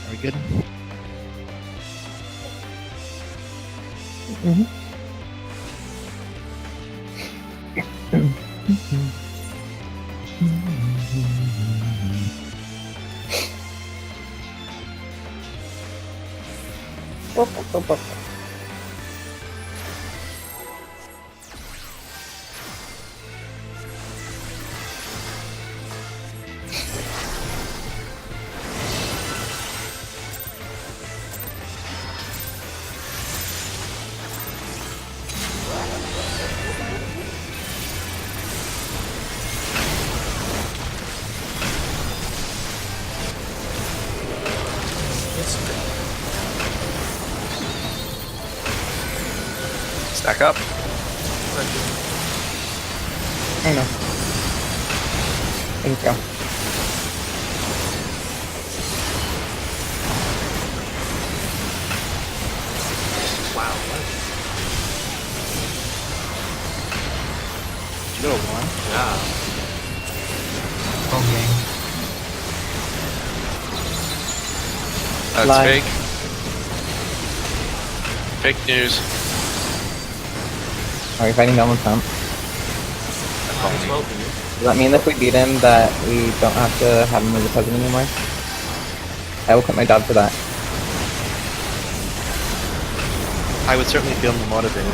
Are we good? Stack up. I know. Thank you. Wow. What? Did you go to 1? Yeah. Okay. That's Lie. fake. Fake news. Are we fighting Donald Trump? Might as well be. Does that mean if we beat him that we don't have to have him as the president anymore? I will quit my job for that. I would certainly feel more motivated.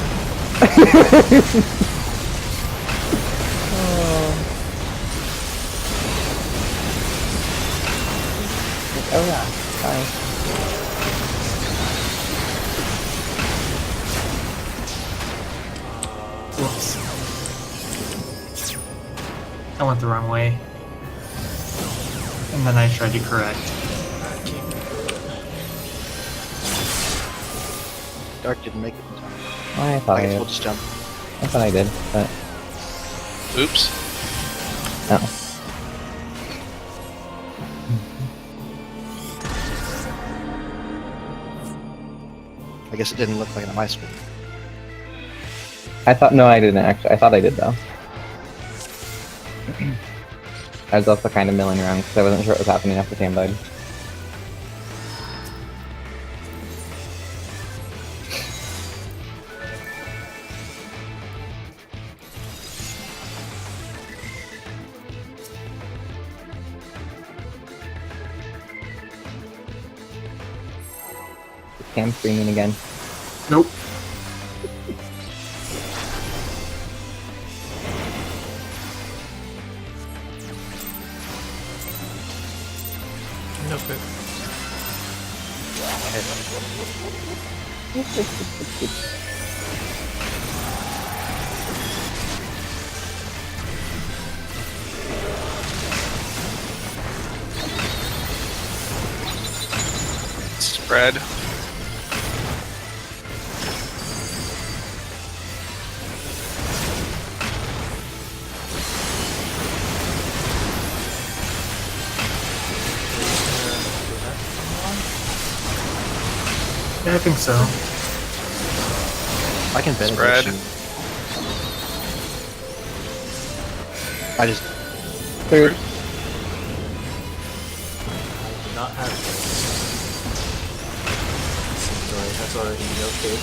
Oh yeah, sorry. Whoops. I went the wrong way. And then I tried to correct. Dark didn't make it in time. I thought I I guess did. we'll just jump. I thought I did, but Oops. no. I guess it didn't look like it on my screen. I thought no, I didn't actually. I thought I did though. I was also kind of milling around because I wasn't sure what was happening after Sam died. Cam screaming again. Nope. No fit. Spread. Yeah, I think so. I can benefit. Spread. I just Third. I do not have this. Sorry, that's already okay.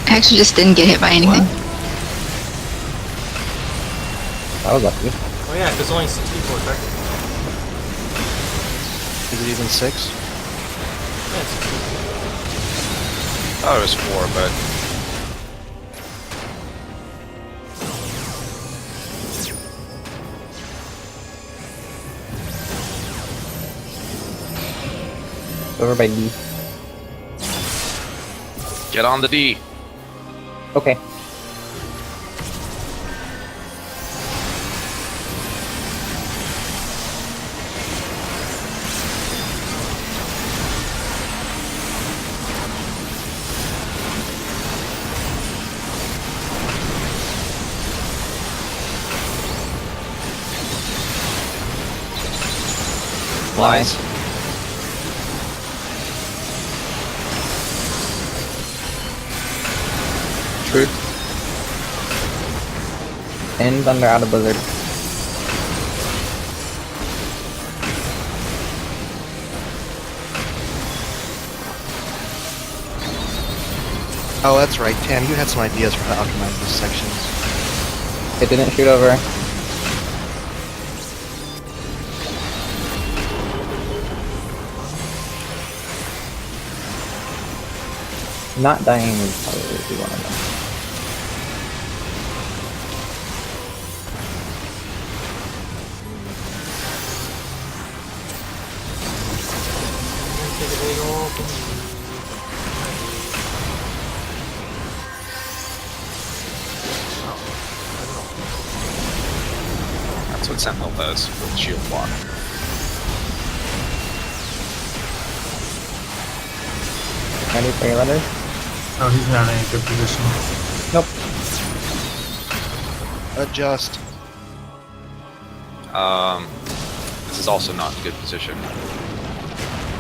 I actually just didn't get hit by anything. That was lucky. Oh yeah, there's only 6 people affected. is it even 6? Yeah, it's 6 people. Oh, it was 4, but Over by D. get on the D. Okay. Lies. Truth. In, thunder, out of blizzard. Oh, that's right, Tam. You had some ideas for how to optimize these sections. It didn't shoot over. Not dying would probably be one of them. Take a big ol' That's what Sentinel does with shield block. Ready for your letters? Oh, he's not in a good position. Nope. Adjust. This is also not in a good position.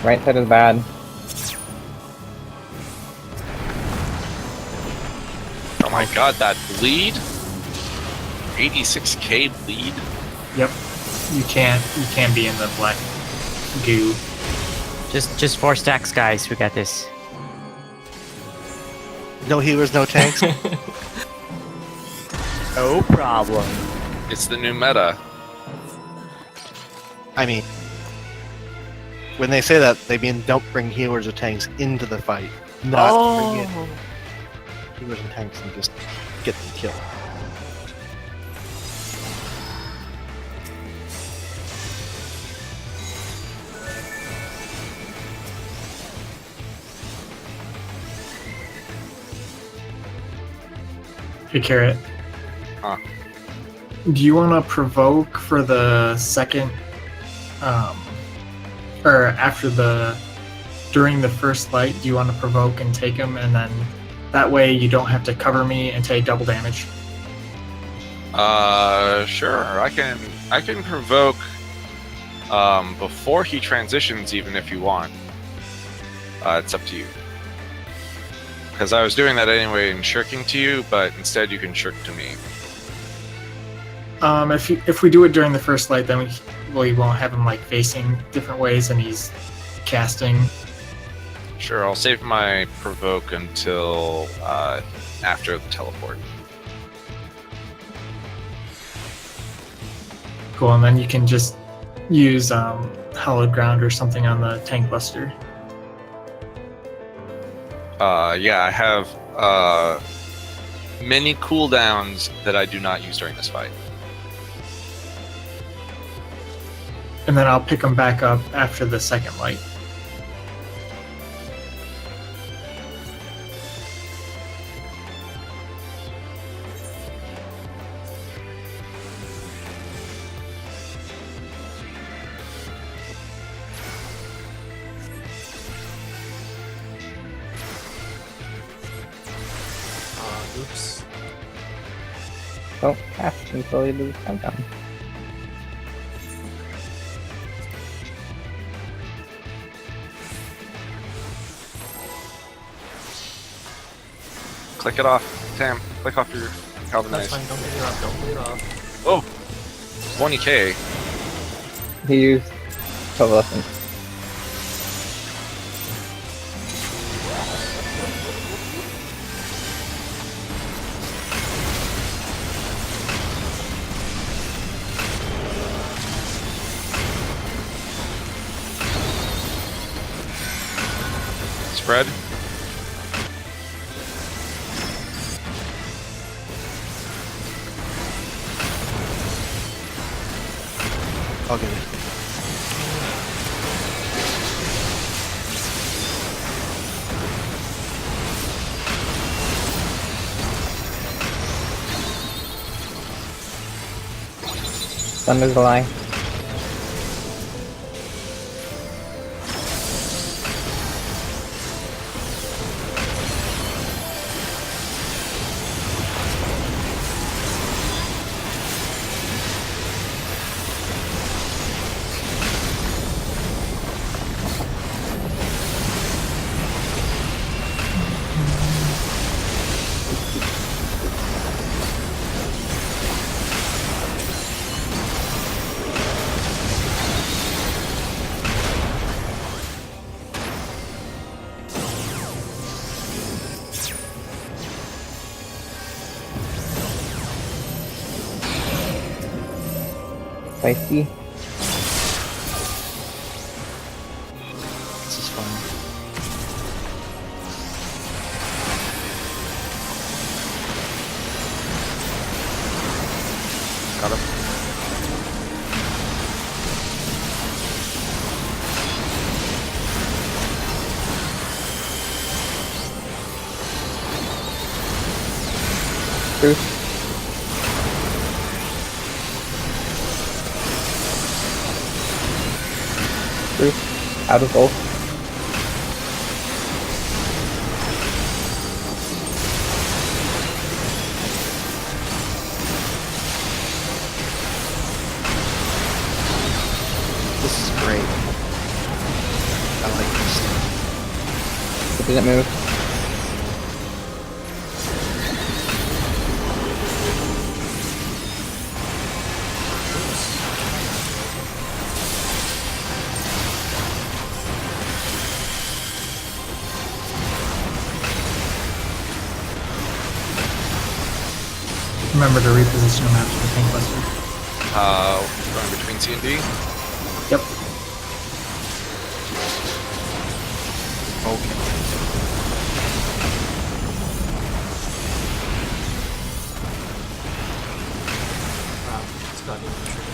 Right side is bad. Oh my god, that bleed? 86k bleed? Yep. You can't be in the black goo. Just 4 stacks, guys. We got this. No healers, no tanks. No problem. It's the new meta. I mean, when they say that, they mean don't bring healers or tanks into the fight. Not bring in healers and tanks and just get them killed. Hey, Carrot. Huh. Do you want to provoke for the second, or after during the first light? Do you want to provoke and take him, and then that way you don't have to cover me and take double damage? Sure. I can provoke before he transitions, even if you want. It's up to you. Because I was doing that anyway and shirking to you, but instead you can shirk to me. If we do it during the first light, then we won't have him like facing different ways, and he's casting. Sure, I'll save my provoke until after the teleport. Cool, and then you can just use hallowed ground or something on the tank buster. Yeah, I have many cooldowns that I do not use during this fight. And then I'll pick him back up after the second light. Oops. Don't cast until you lose countdown. Click it off, Tam. Click off your That's Calvinize. fine, don't bleed it off, don't bleed it off. Oh! 20k. He used Covalescent. Spread. I'll get it. Thunder's a lie. Spicy. This is fun. Got him. Truth. Truth. Out of both. This is great. I like this. It didn't move. Remember to reposition them after the tank buster. Going between C and D. Yep. Okay. It's not even true.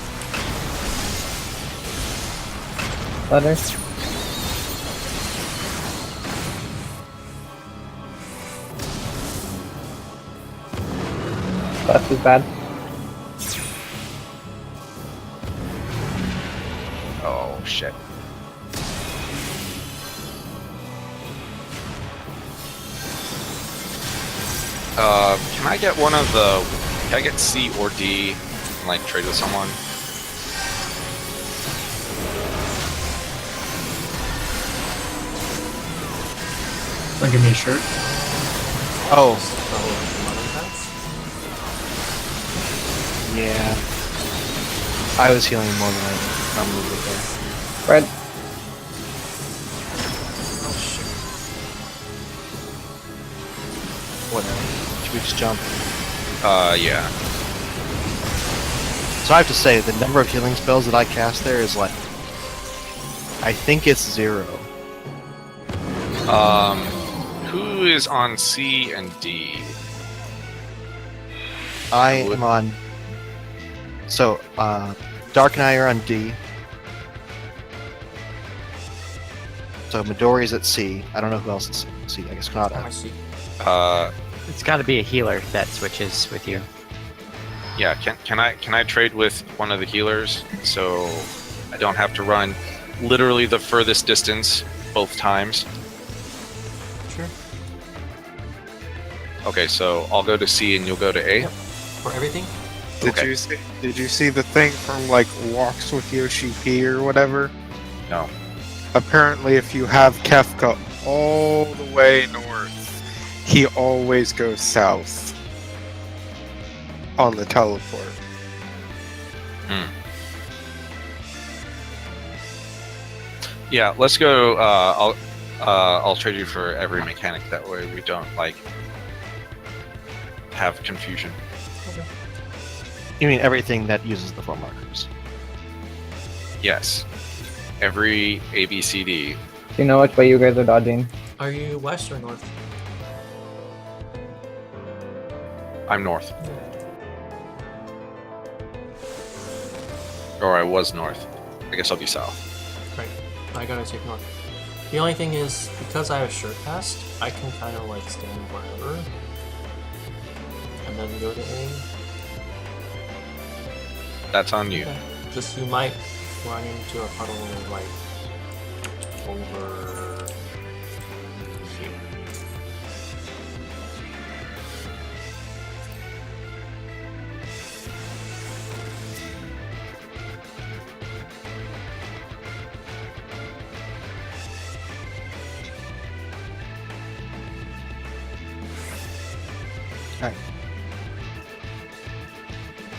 Letters. Left is bad. Oh shit. Can I get one of the? Can I get C or D and like trade with someone? Wanna give me a shirt? Oh, Oh, money pass? yeah. I was healing more than I normally would there. Red. Oh shit. Whatever. Should we just jump? Yeah. So I have to say, the number of healing spells that I cast there is like... I think it's 0. Who is on C and D? I am on... So, Dark and I are on D. So Midori's at C. I don't know who else is C. I guess I Kanata. see. It's got to be a healer that switches with you. Yeah. Can I trade with one of the healers so I don't have to run literally the furthest distance both times? Sure. Okay, so I'll go to C and you'll go to A. Yep. For everything? Okay. Did you see the thing from like Walks with Yoshi P or whatever? No. Apparently, if you have Kefka all the way north, he always goes south on the teleport. Yeah, let's go. I'll trade you for every mechanic. That way we don't like have confusion. You mean everything that uses the 4 markers? Yes, every A, B, C, D. Do you know which way you guys are dodging? Are you west or north? I'm north, or I was north. I guess I'll be south. Right. I gotta take north. The only thing is, because I have shirt cast, I can kind of like stand wherever. And then go to A. That's on you. Okay. Just you might run into a puddle like over here.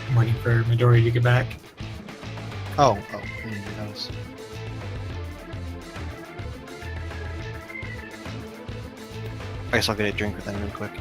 I'm waiting for Midori to get back. Oh, I didn't even notice. I guess I'll get a drink with them real quick.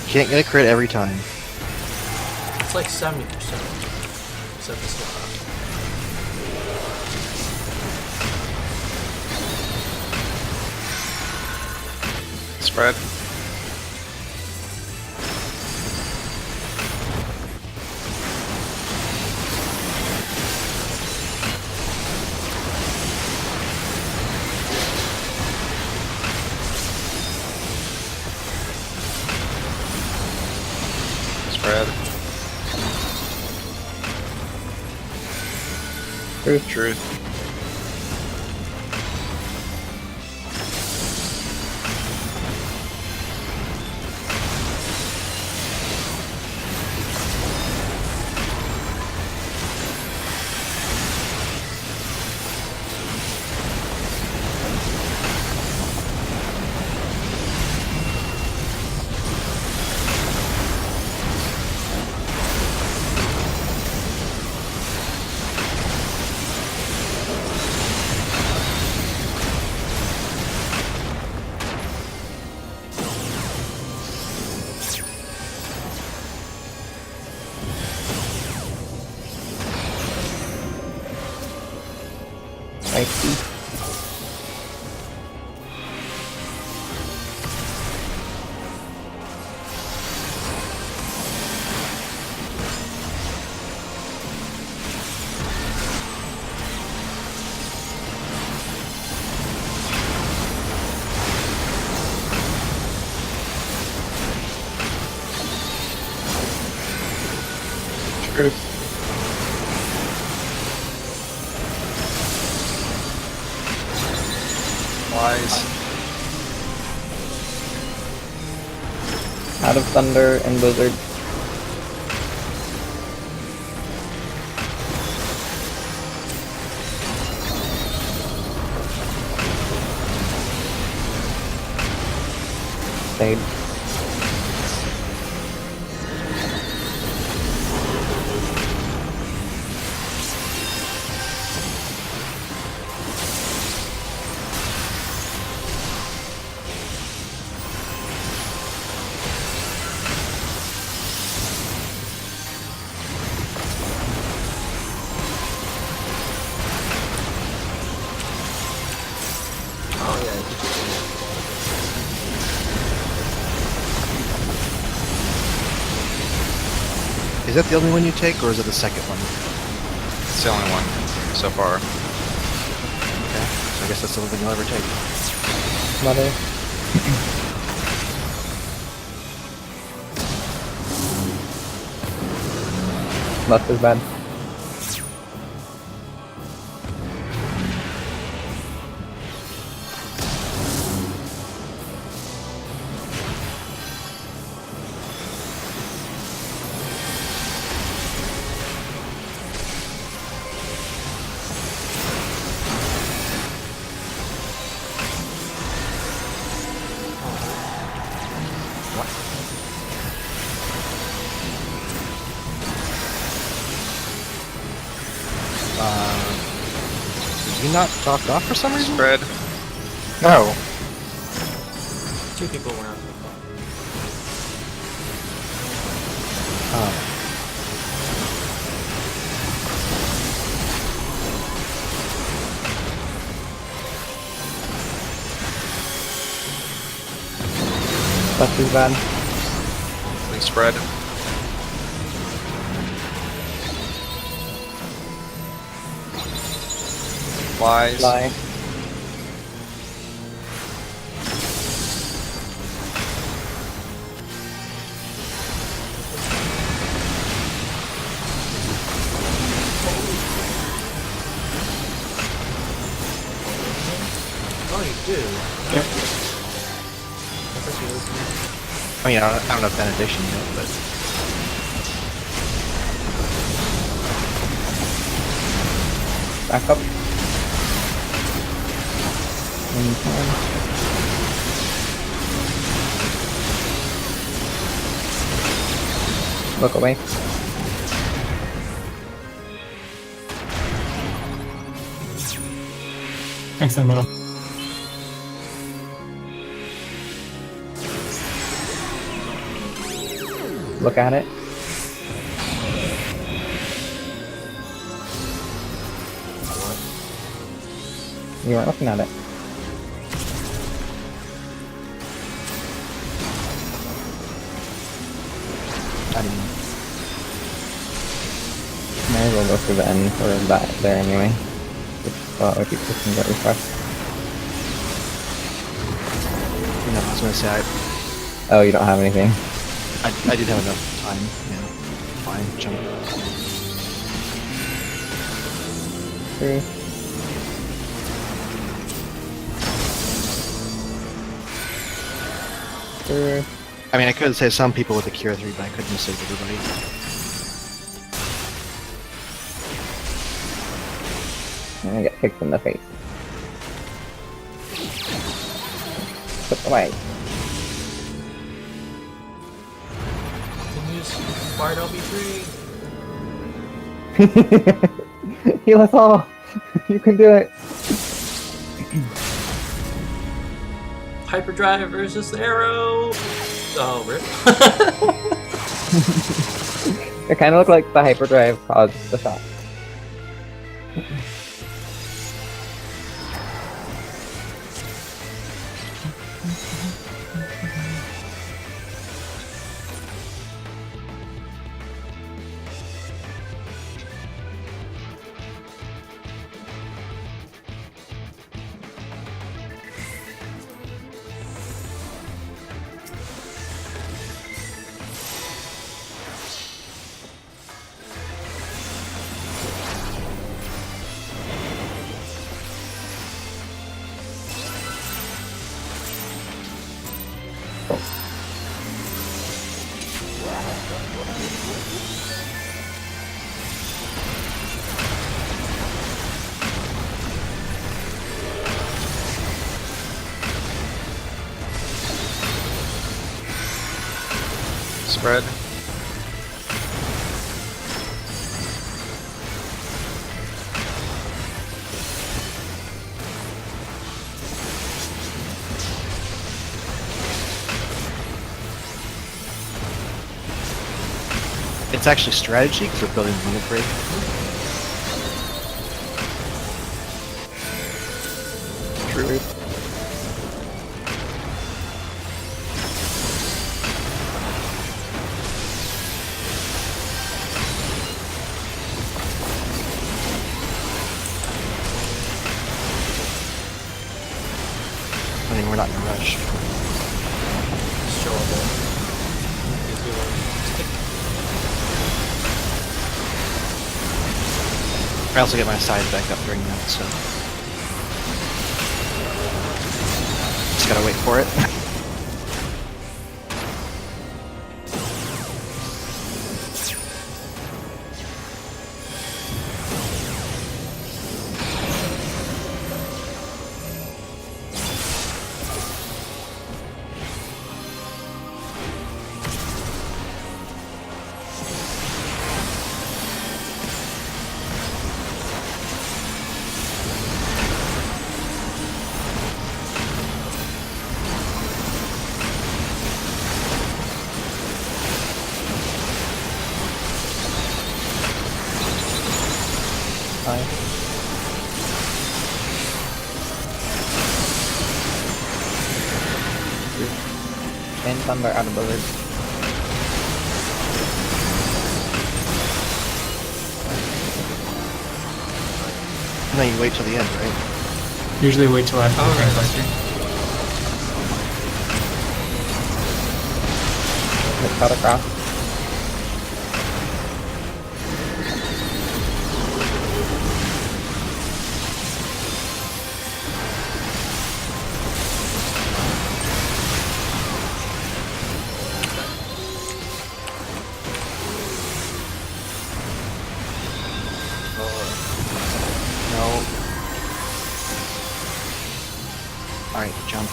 Can't get a crit every time. It's like 70%. Except this one. Spread. Spread. Truth. Spicy. Truth. Wise. Out of Thunder and Blizzard. Fade. Oh yeah, you just Is that the only one you take, or is it the second one? It's the only one so far. Okay. So I guess that's the only thing you'll ever take. Mother. Left is bad. Did you not talk off for some reason? Spread. No. 2 people went out. Oh. Left is bad. Please spread. Wise. Lie. Oh, you do? Yep. I thought you listened. I mean, I don't have benediction yet, but Back up. Anytime. Look away. Thanks in the middle. look at it. What? You weren't looking at it. I don't know. May as well go through the end for that there anyway. So that way people can get refreshed. No, I was gonna say Oh, you don't have anything. I did have enough time. Yeah, fine, jump. 3. I mean, I could save some people with a Cure 3, but I couldn't save everybody. And I get kicked in the face. Put away. Can use Bard LB3. Heal us all! You can do it! Hyperdrive versus Arrow. Oh, rip. It kind of looked like the hyperdrive caused the shot. Spread. It's actually strategy because we're building limit break. True. I mean, we're not in a rush. It's showable. Gives you a stick. I also get my side back up during that, so just gotta wait for it. And thunder out of the lid. And then you wait till the end, right? Usually wait till after the right, Translator. Let's cut across. No. Alright, jump.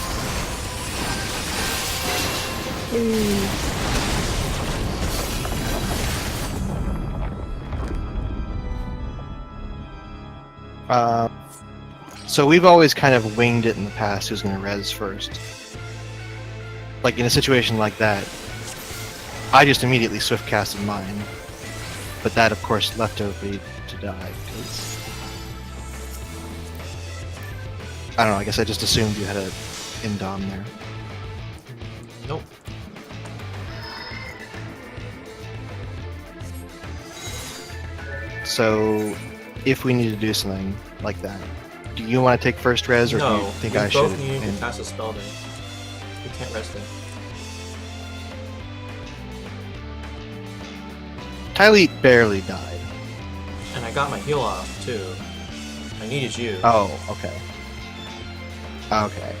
So we've always kind of winged it in the past who's going to res first. Like in a situation like that, I just immediately swift casted mine, but that of course left Opie to die because I don't know. I guess I just assumed you had a Indom there. Nope. So, if we need to do something like that, do you want to take first res, or do you No, think we I should? both need to And- cast a spell there. We can't rest it. Tylee barely died. And I got my heal off too. I needed you. Oh, okay. Okay.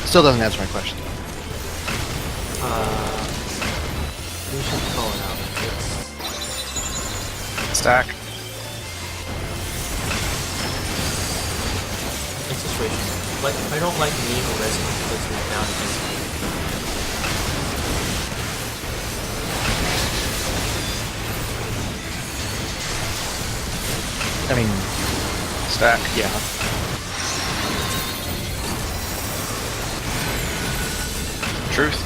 Still doesn't answer my question. We should call it out. Stack. It's situational. Like, I don't like me or resing because we're down against me. I mean, Stack. yeah. Truth.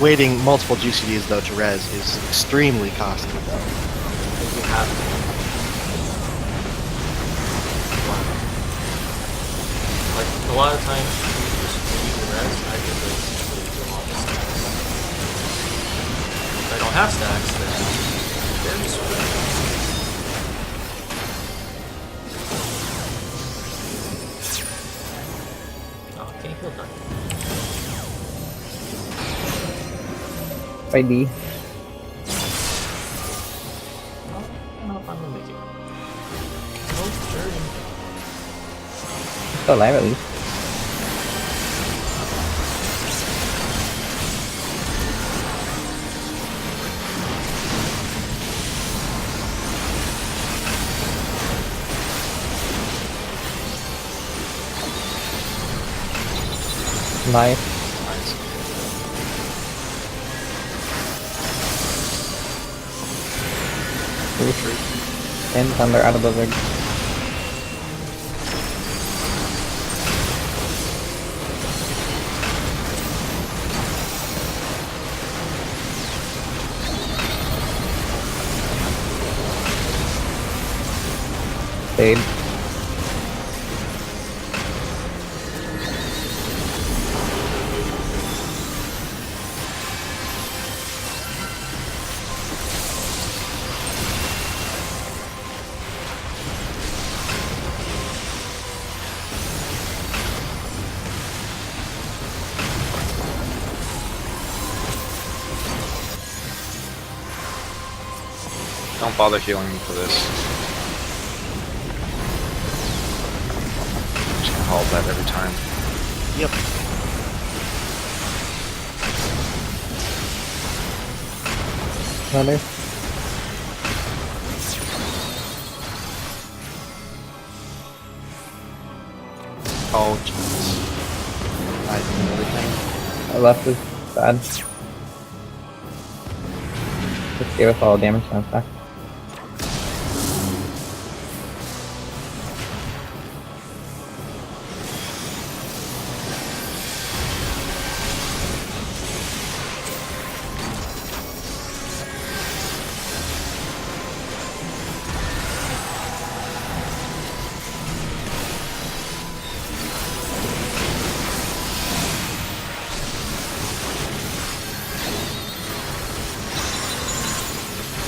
Waiting multiple GCDs though to res is extremely costly though. Like, we have to. Like, a lot of times, when you do res, I can basically do all the stacks. If I don't have stacks, then I'm very screwed. Oh, can't heal that. By D. I don't know if I'm gonna make it. Oh, sure. Still alive at least. Life. And thunder out of blizzard. Fade. Don't bother healing me for this. Just call that every time. Yep. Another. Oh jeez. I did everything. I left is bad. Just gave us all damage on back.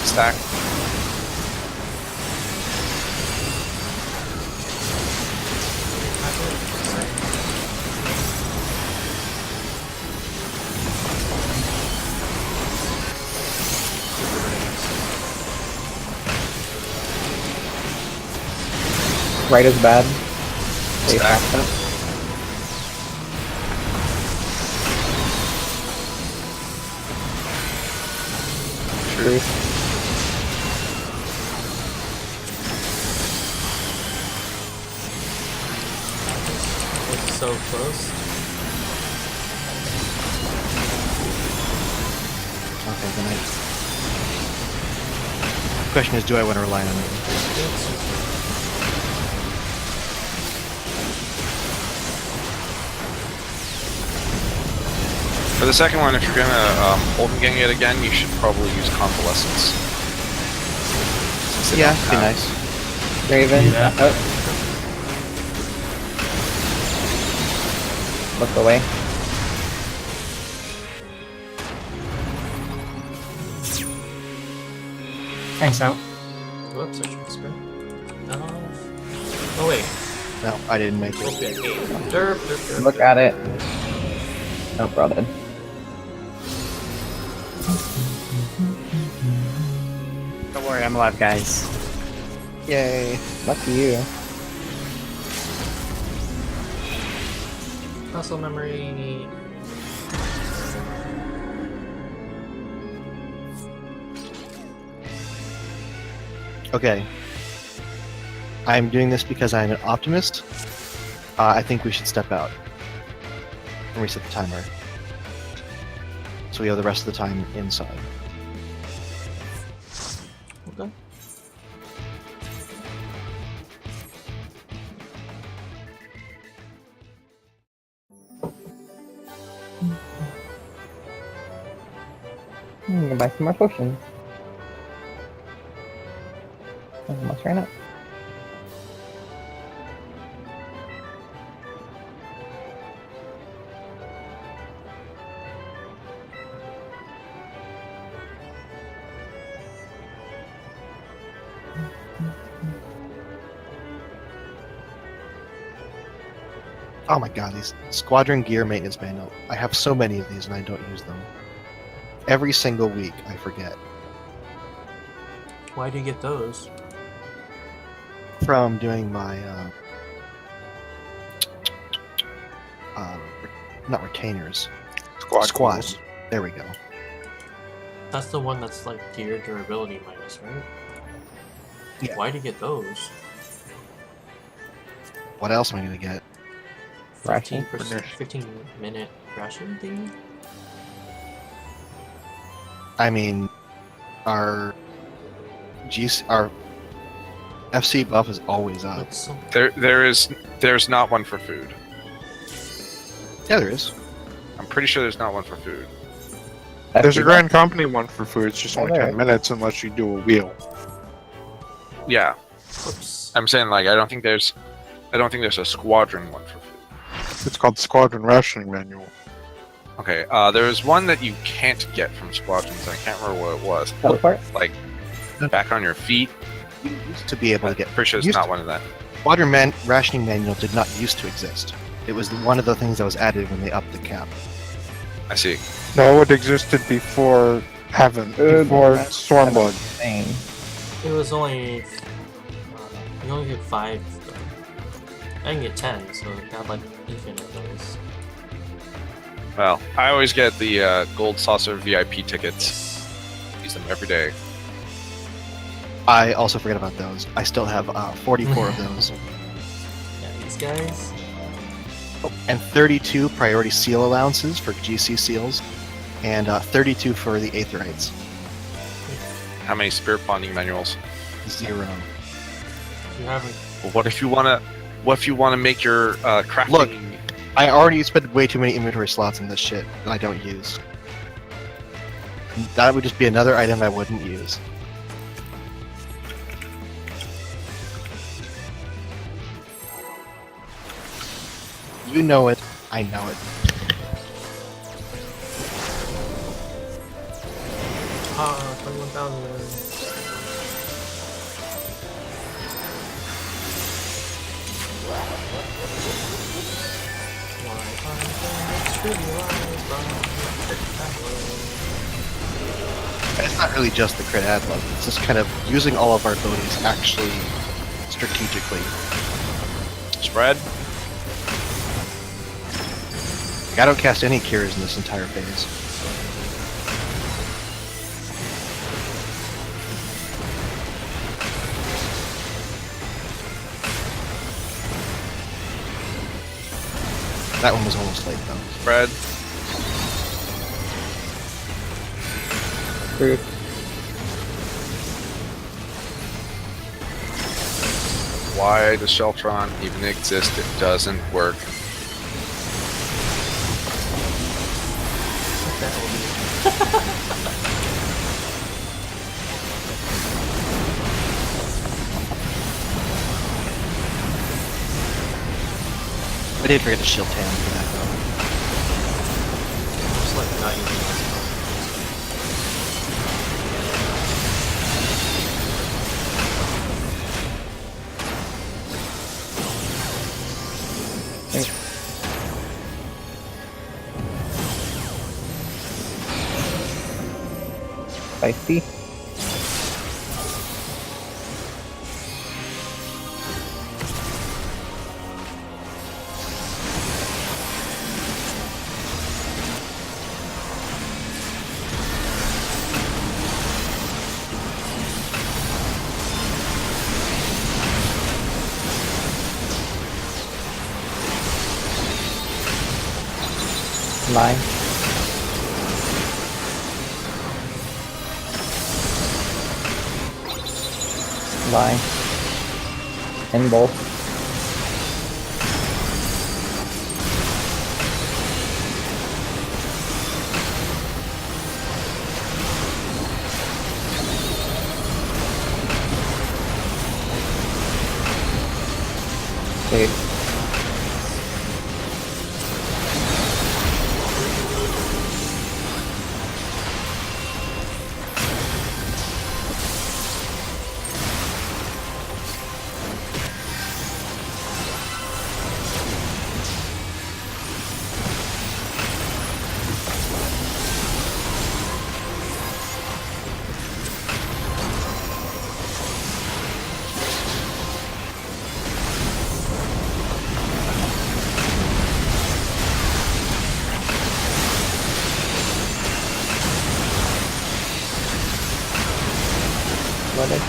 Stack. Right is bad. Stay Stack. fast. Truth. It's so close. Okay, then the question is, do I want to rely on it? For the second one, if you're gonna hold and gang it again, you should probably use convalescence. Since they Yeah, don't be have- nice. Raven. Yeah. Oh. Look away. Thanks out. Whoops, I should spin. Oh wait. No, I didn't make Supposed it. to be a 8. Derp, derp, derp. Look at it. No problem. Don't worry, I'm alive, guys. Yay. Lucky you. Muscle memory. Okay. I'm doing this because I'm an optimist. I think we should step out and reset the timer. So we have the rest of the time inside. Okay. I'm gonna buy some more potions. Almost ran out. Oh my god, these squadron gear maintenance manual. I have so many of these and I don't use them. Every single week I forget. Why do you get those? From doing my not retainers. Squads. There we go. That's the one that's like gear durability minus, right? Yeah. Why do you get those? What else am I gonna get? Ration. 15-minute ration thing? I mean, our our FC buff is always up. That's so There's not one for food. Yeah, there is. I'm pretty sure there's not one for food. There's a FD. Grand Company one for food. It's just only Oh, 10 there. minutes unless you do a wheel. Yeah, whoops. I'm saying like I don't think there's a squadron one for food. It's called the Squadron Rationing Manual. Okay, there's one that you can't get from squadrons. I can't remember what it was. Teleport. Like back on your feet. You used to be able to get. Pretty sure it's used not to- one of that. Squadron rationing manual did not used to exist. It was one of the things that was added when they upped the cap. I see. No, it existed before Heaven, Good. before Stormblood. Insane. It was only you only get 5 though. I can get 10, so I have like infinite of those. Well, I always get the gold saucer VIP tickets. Use them every day. I also forget about those. I still have 44 of those. Yeah, these guys. Oh, and 32 priority seal allowances for GC seals, and 32 for the Aetherites. How many spirit bonding manuals? 0. You haven't. Well, what if you wanna make your crafting? Look. I already spent way too many inventory slots in this shit that I don't use. That would just be another item I wouldn't use. You know it. I know it. Ah, 21,000. It's not really just the crit ad level. It's just kind of using all of our abilities actually strategically. Spread. I don't cast any cures in this entire phase. That one was almost late though. Spread. Screwed. Why does Sheltron even exist? It doesn't work. What the hell, dude? I did forget to shield Tam for that though. Just like not using that spell. Spicy. Line. Line. In both. Okay. Flooded.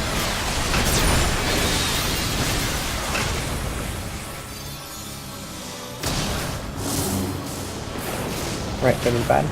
Right, good and bad.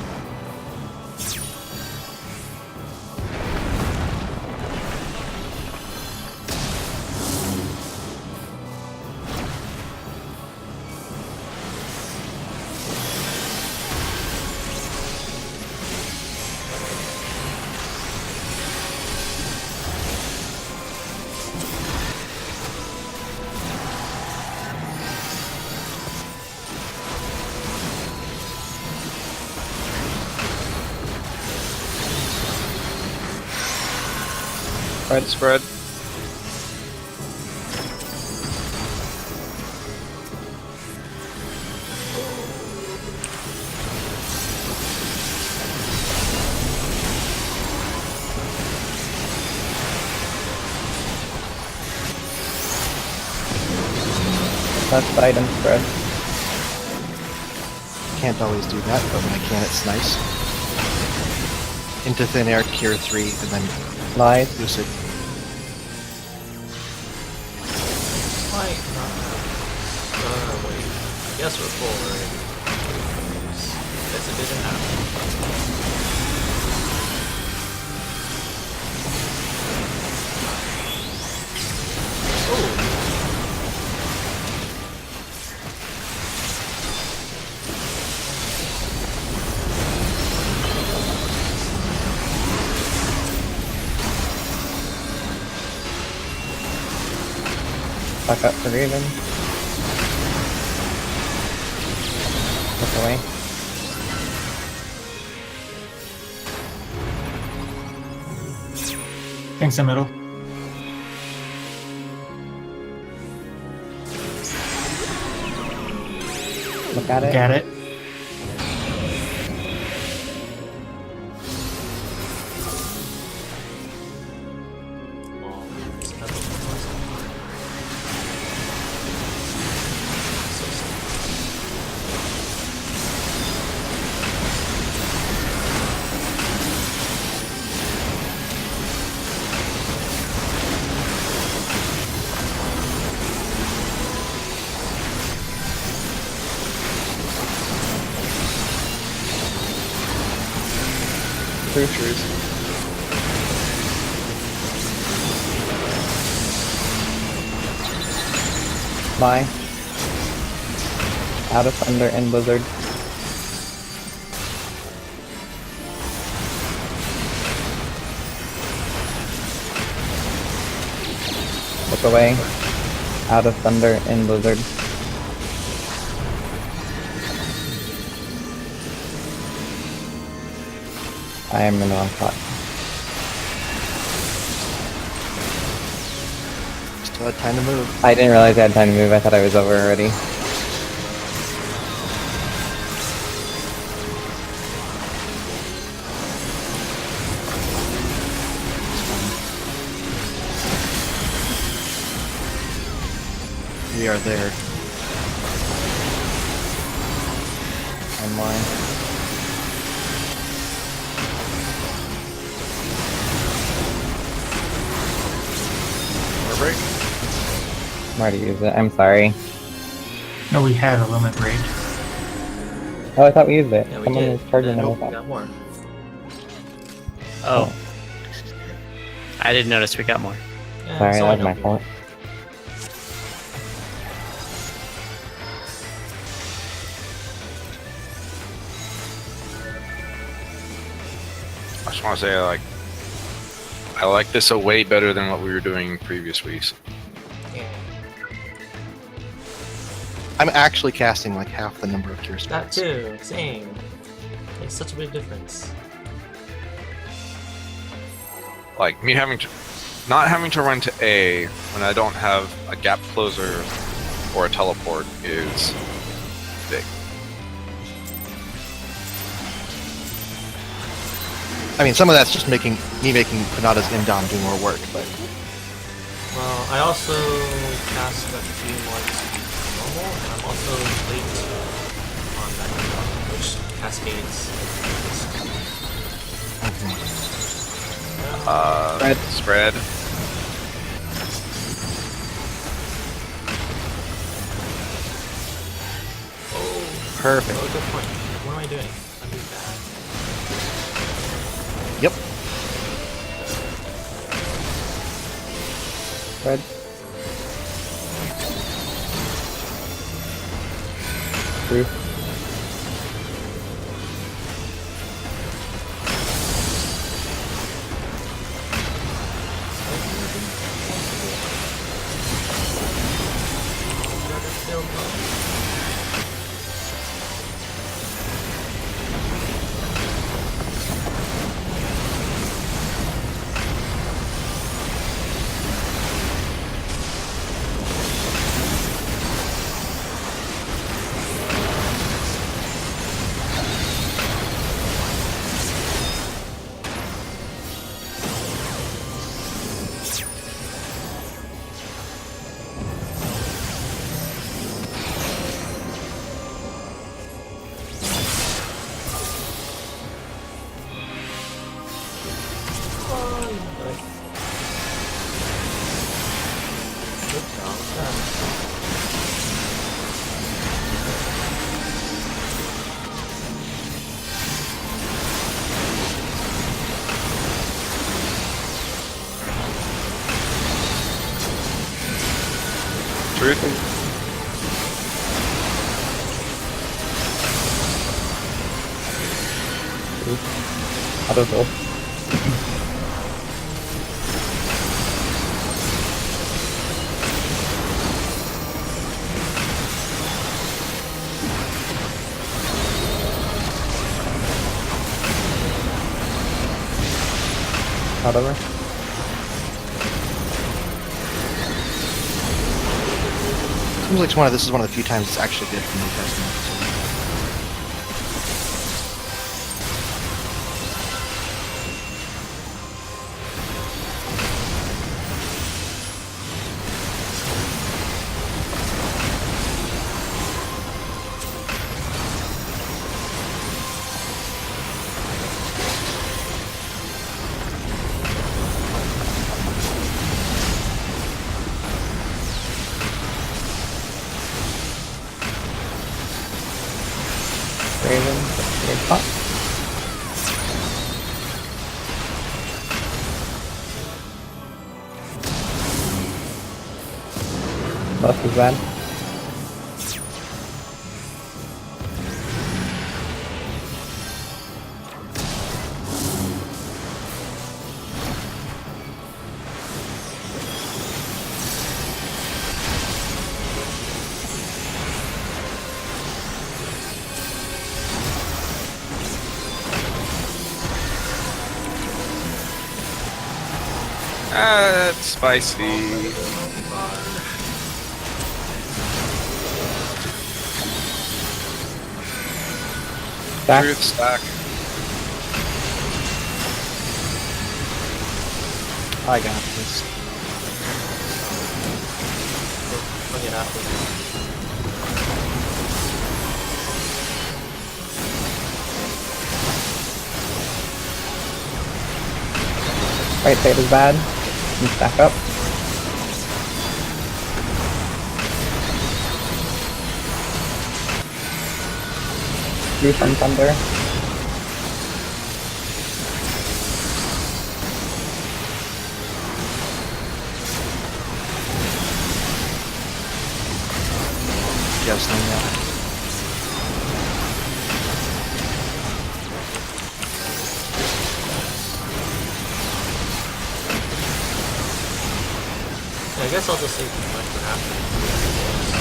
Spread. Spread. Last item spread. Can't always do that, but when I can, it's nice. Into thin air, cure 3, and then Lies. lucid. Why not? Wait. I guess we're full, right? Guess it didn't happen. Oh! Back up to Raven. Look away. Thanks, in middle. Look at it. Look at it. Well, it's kind of Bye. Out of Thunder and Blizzard. Look away. Out of Thunder and Blizzard. I am in the wrong spot. Still had time to move. I didn't realize I had time to move. I thought I was over already. We are there. One more. Break. I'm already used it. I'm sorry. No, we had a limit rage. Oh, I thought we used it. Yeah, we Someone did. was charging and it. then we got more. Oh. I didn't notice we got more. Yeah, Sorry, it's that only was my no fault. I just want to say, I like this a way better than what we were doing previous weeks. Yeah. I'm actually casting like half the number of cure That spells. too, same. Makes such a big difference. Like me not having to run to A when I don't have a gap closer or a teleport is big. I mean, some of that's just making Panada's Indom do more work, but Well, I also cast a few ones normal, and I'm also late on that which cascades. Spread. perfect. Oh, good point. What am I doing? I'm doing bad. Yep. Red. Roof. Truth. Auto roll. Auto roll. Seems like this is one of the few times it's actually good for me casting episode. Left is bad. Ah, it's spicy. Stack. Truth stack. I got this. Look at that. Right side is bad. You stack up. Blue from thunder. Just on that. Yeah, I guess I'll just save the mic for after.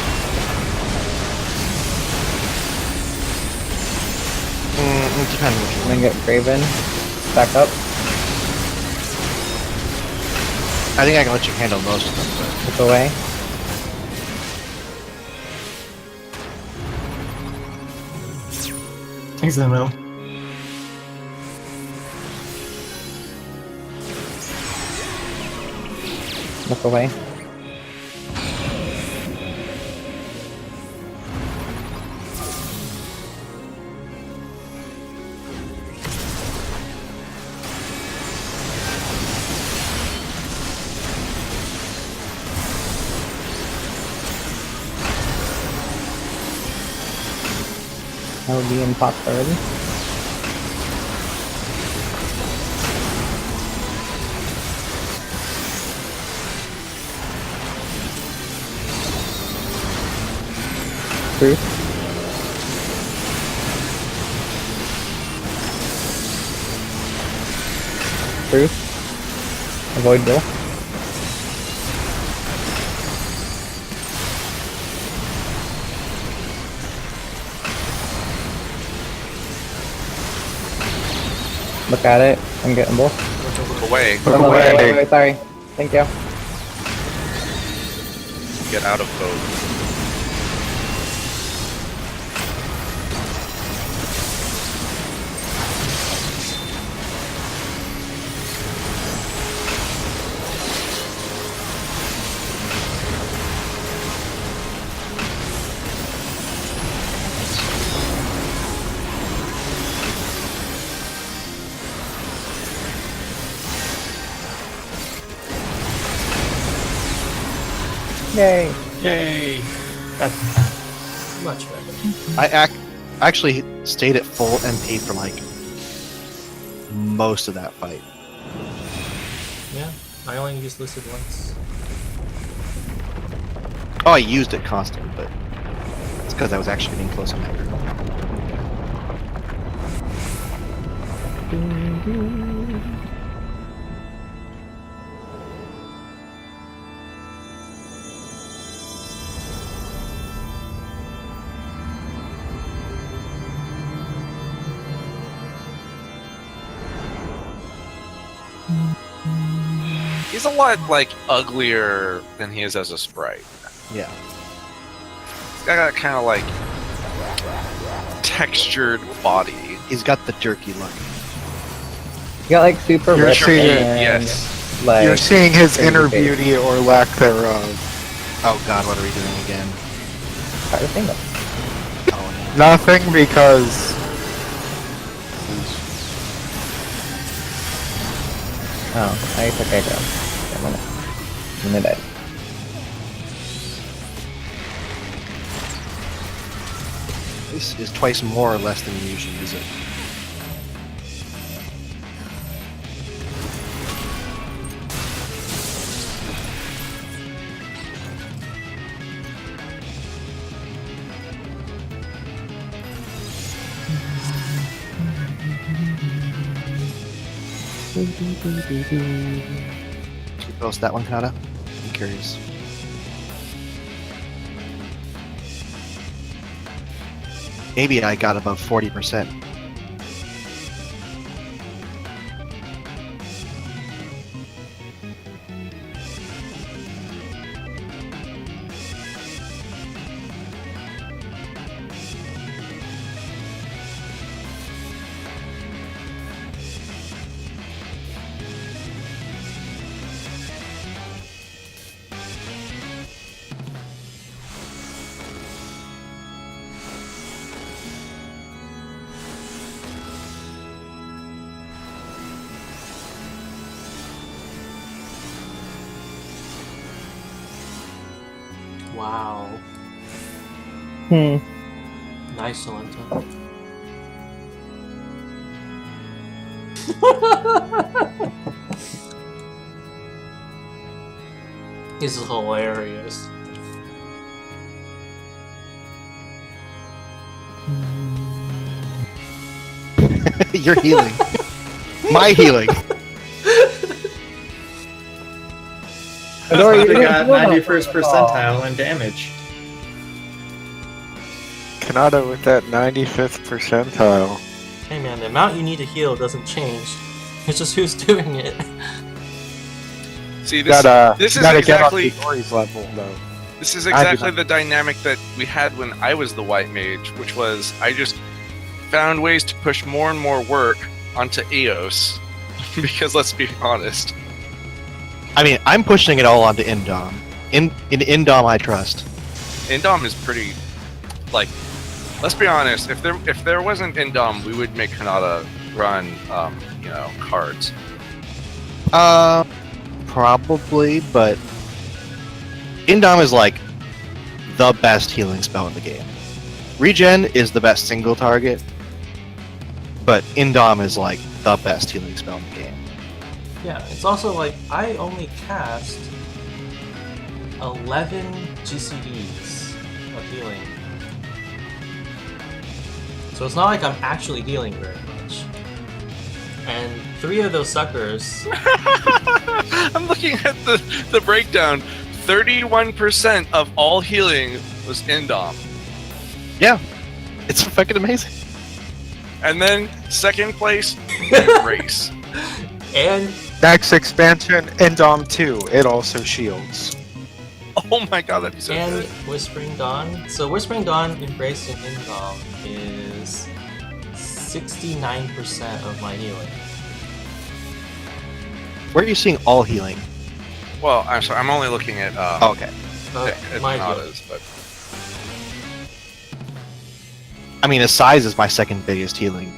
It depends on what you And want. then get Graven. Stack up. I think I can let you handle most of them, but Look away. Things in the middle. Look away. I'll be in pots already. Truth. Truth. Avoid Bill. Look at it. I'm getting both. Look away. Look away. Wait, sorry. Thank you. Get out of both. Yay. Yay! That's Much better. I actually stayed at full MP for like most of that fight. Yeah, I only used Lucid once. Oh, I used it constantly, but it's because I was actually getting close on that girl. He's a lot like uglier than he is as a sprite. Yeah. He's got that kind of like textured body. He's got the jerky look. You got like super You're rich seeing- and yes. like You're seeing his crazy inner face. beauty or lack thereof. Oh god, what are we doing again? Try to think of. Oh, Nothing because Oh, I took aggro. I'm gonna die. this is twice more or less than you usually use it. Did you post that one, Kanata? I'm curious. Maybe I got above 40%. Wow. Hmm. Nice, Solenta. This is hilarious. You're healing. My healing. Adora, They you're got doing 91st well. percentile in damage. Kanata with that 95th percentile. Hey man, the amount you need to heal doesn't change. It's just who's doing it. See, this is gotta exactly get on Dory's level though. this is exactly the dynamic that we had when I was the white mage, which was I just found ways to push more and more work onto Eos. Because let's be honest. I mean, I'm pushing it all onto Indom. In Indom, I trust. Indom is pretty, like, let's be honest. If there wasn't Indom, we would make Kanata run, cards. Probably, but Indom is like the best healing spell in the game. Regen is the best single target, but Indom is like the best healing spell in the game. Yeah, it's also like I only cast 11 GCDs of healing. So it's not like I'm actually healing very much. And 3 of those suckers. I'm looking at the breakdown. 31% of all healing was Indom. Yeah, it's fucking amazing. And then second place, Embrace. And Next expansion, Endom 2. It also shields. Oh my god, that'd be so and good. Whispering Dawn. So Whispering Dawn, Embrace, and Indom is 69% of my healing. Where are you seeing all healing? Well, I'm sorry, I'm only looking at Okay. at My healing. Kanata's, but I mean, a size is my second biggest healing.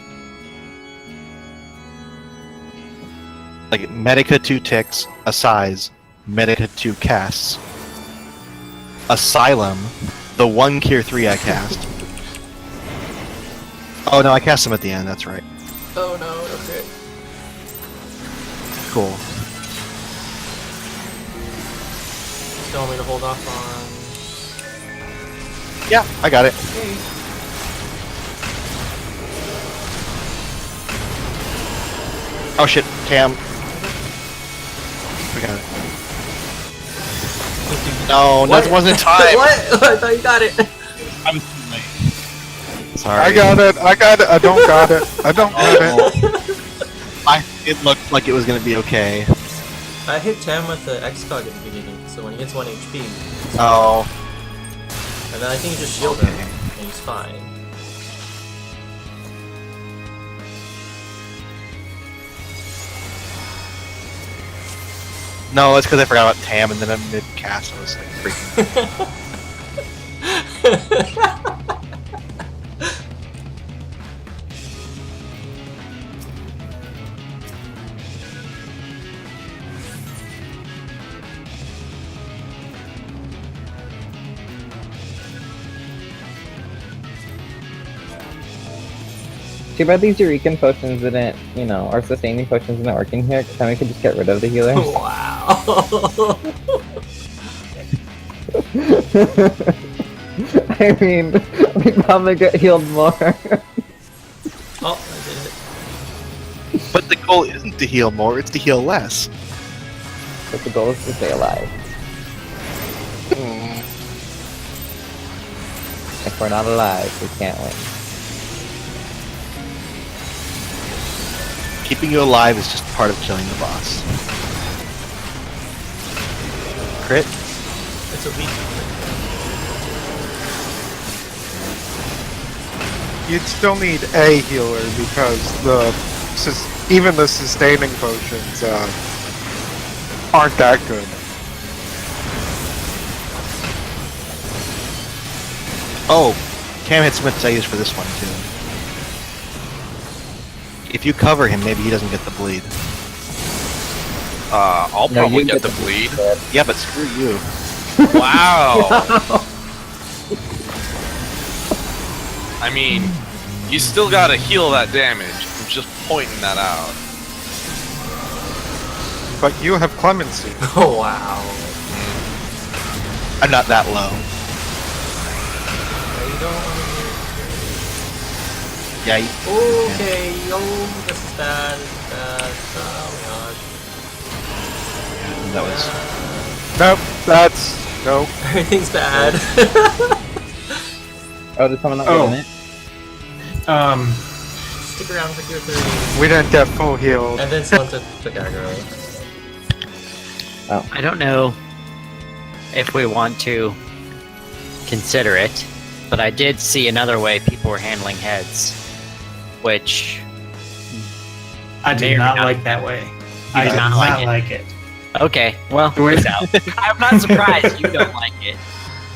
Like, Medica 2 ticks, a size, Medica 2 casts. Asylum, the 1 Cure 3 I cast. Oh no, I cast them at the end, that's right. Oh no, okay. Cool. Just want me to hold off on. Yeah, I got it. Oh shit, Tam. We got it. No, What? that wasn't time. What? I thought you got it. I'm too late. Sorry. I got it. I don't got it. I don't got it. It looked like it was gonna be okay. I hit Tam with the X-Cog at the beginning, so when he hits 1 HP, Oh. and then I think you just shield him, and he's fine. No, it's because I forgot about Tam, and then I'm mid-cast, I was like freaking... Too bad these Eureka potions didn't, or sustaining potions isn't working here, because then we could just get rid of the healers. Wow. I mean, we probably get healed more. Oh, I did it. But the goal isn't to heal more, it's to heal less. But the goal is to stay alive. Mm. If we're not alive, we can't win. Keeping you alive is just part of killing the boss. Crit? It's a weak. You'd still need a healer because even the sustaining potions aren't that good. Oh, Cam had some say for this one too. If you cover him, maybe he doesn't get the bleed. I'll No, probably you get get the bleed. Yeah, but screw you. Wow. I mean, you still gotta heal that damage. I'm just pointing that out. But you have clemency. Oh wow. I'm not that low. Yeah, you don't want to Yeah, Okay, this is bad. This is bad. Oh that was. Nope, that's nope. my god. Everything's bad. Oh, did someone not Oh. get in it? Stick around for tier 30. We didn't get full healed. And then someone took aggro. I don't know if we want to consider it, but I did see another way people were handling heads, which I May did or not may not- like that way. You I did did not not like it? like it. okay, well, The way- it's out. I'm not surprised you don't like it.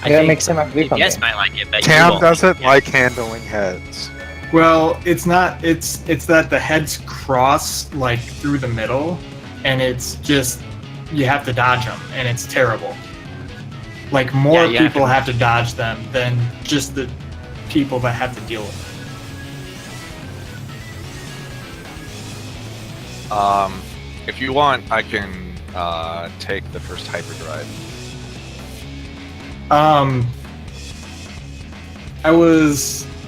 I Yeah, it think makes him have to do yes something. might like it, but you Cam won't. doesn't like handling heads. Well, it's not. It's that the heads cross like through the middle, and it's just you have to dodge them, and it's terrible. Like more Yeah, you have people to- have to dodge them than just the people that have to deal with them. If you want, I can take the first hyperdrive.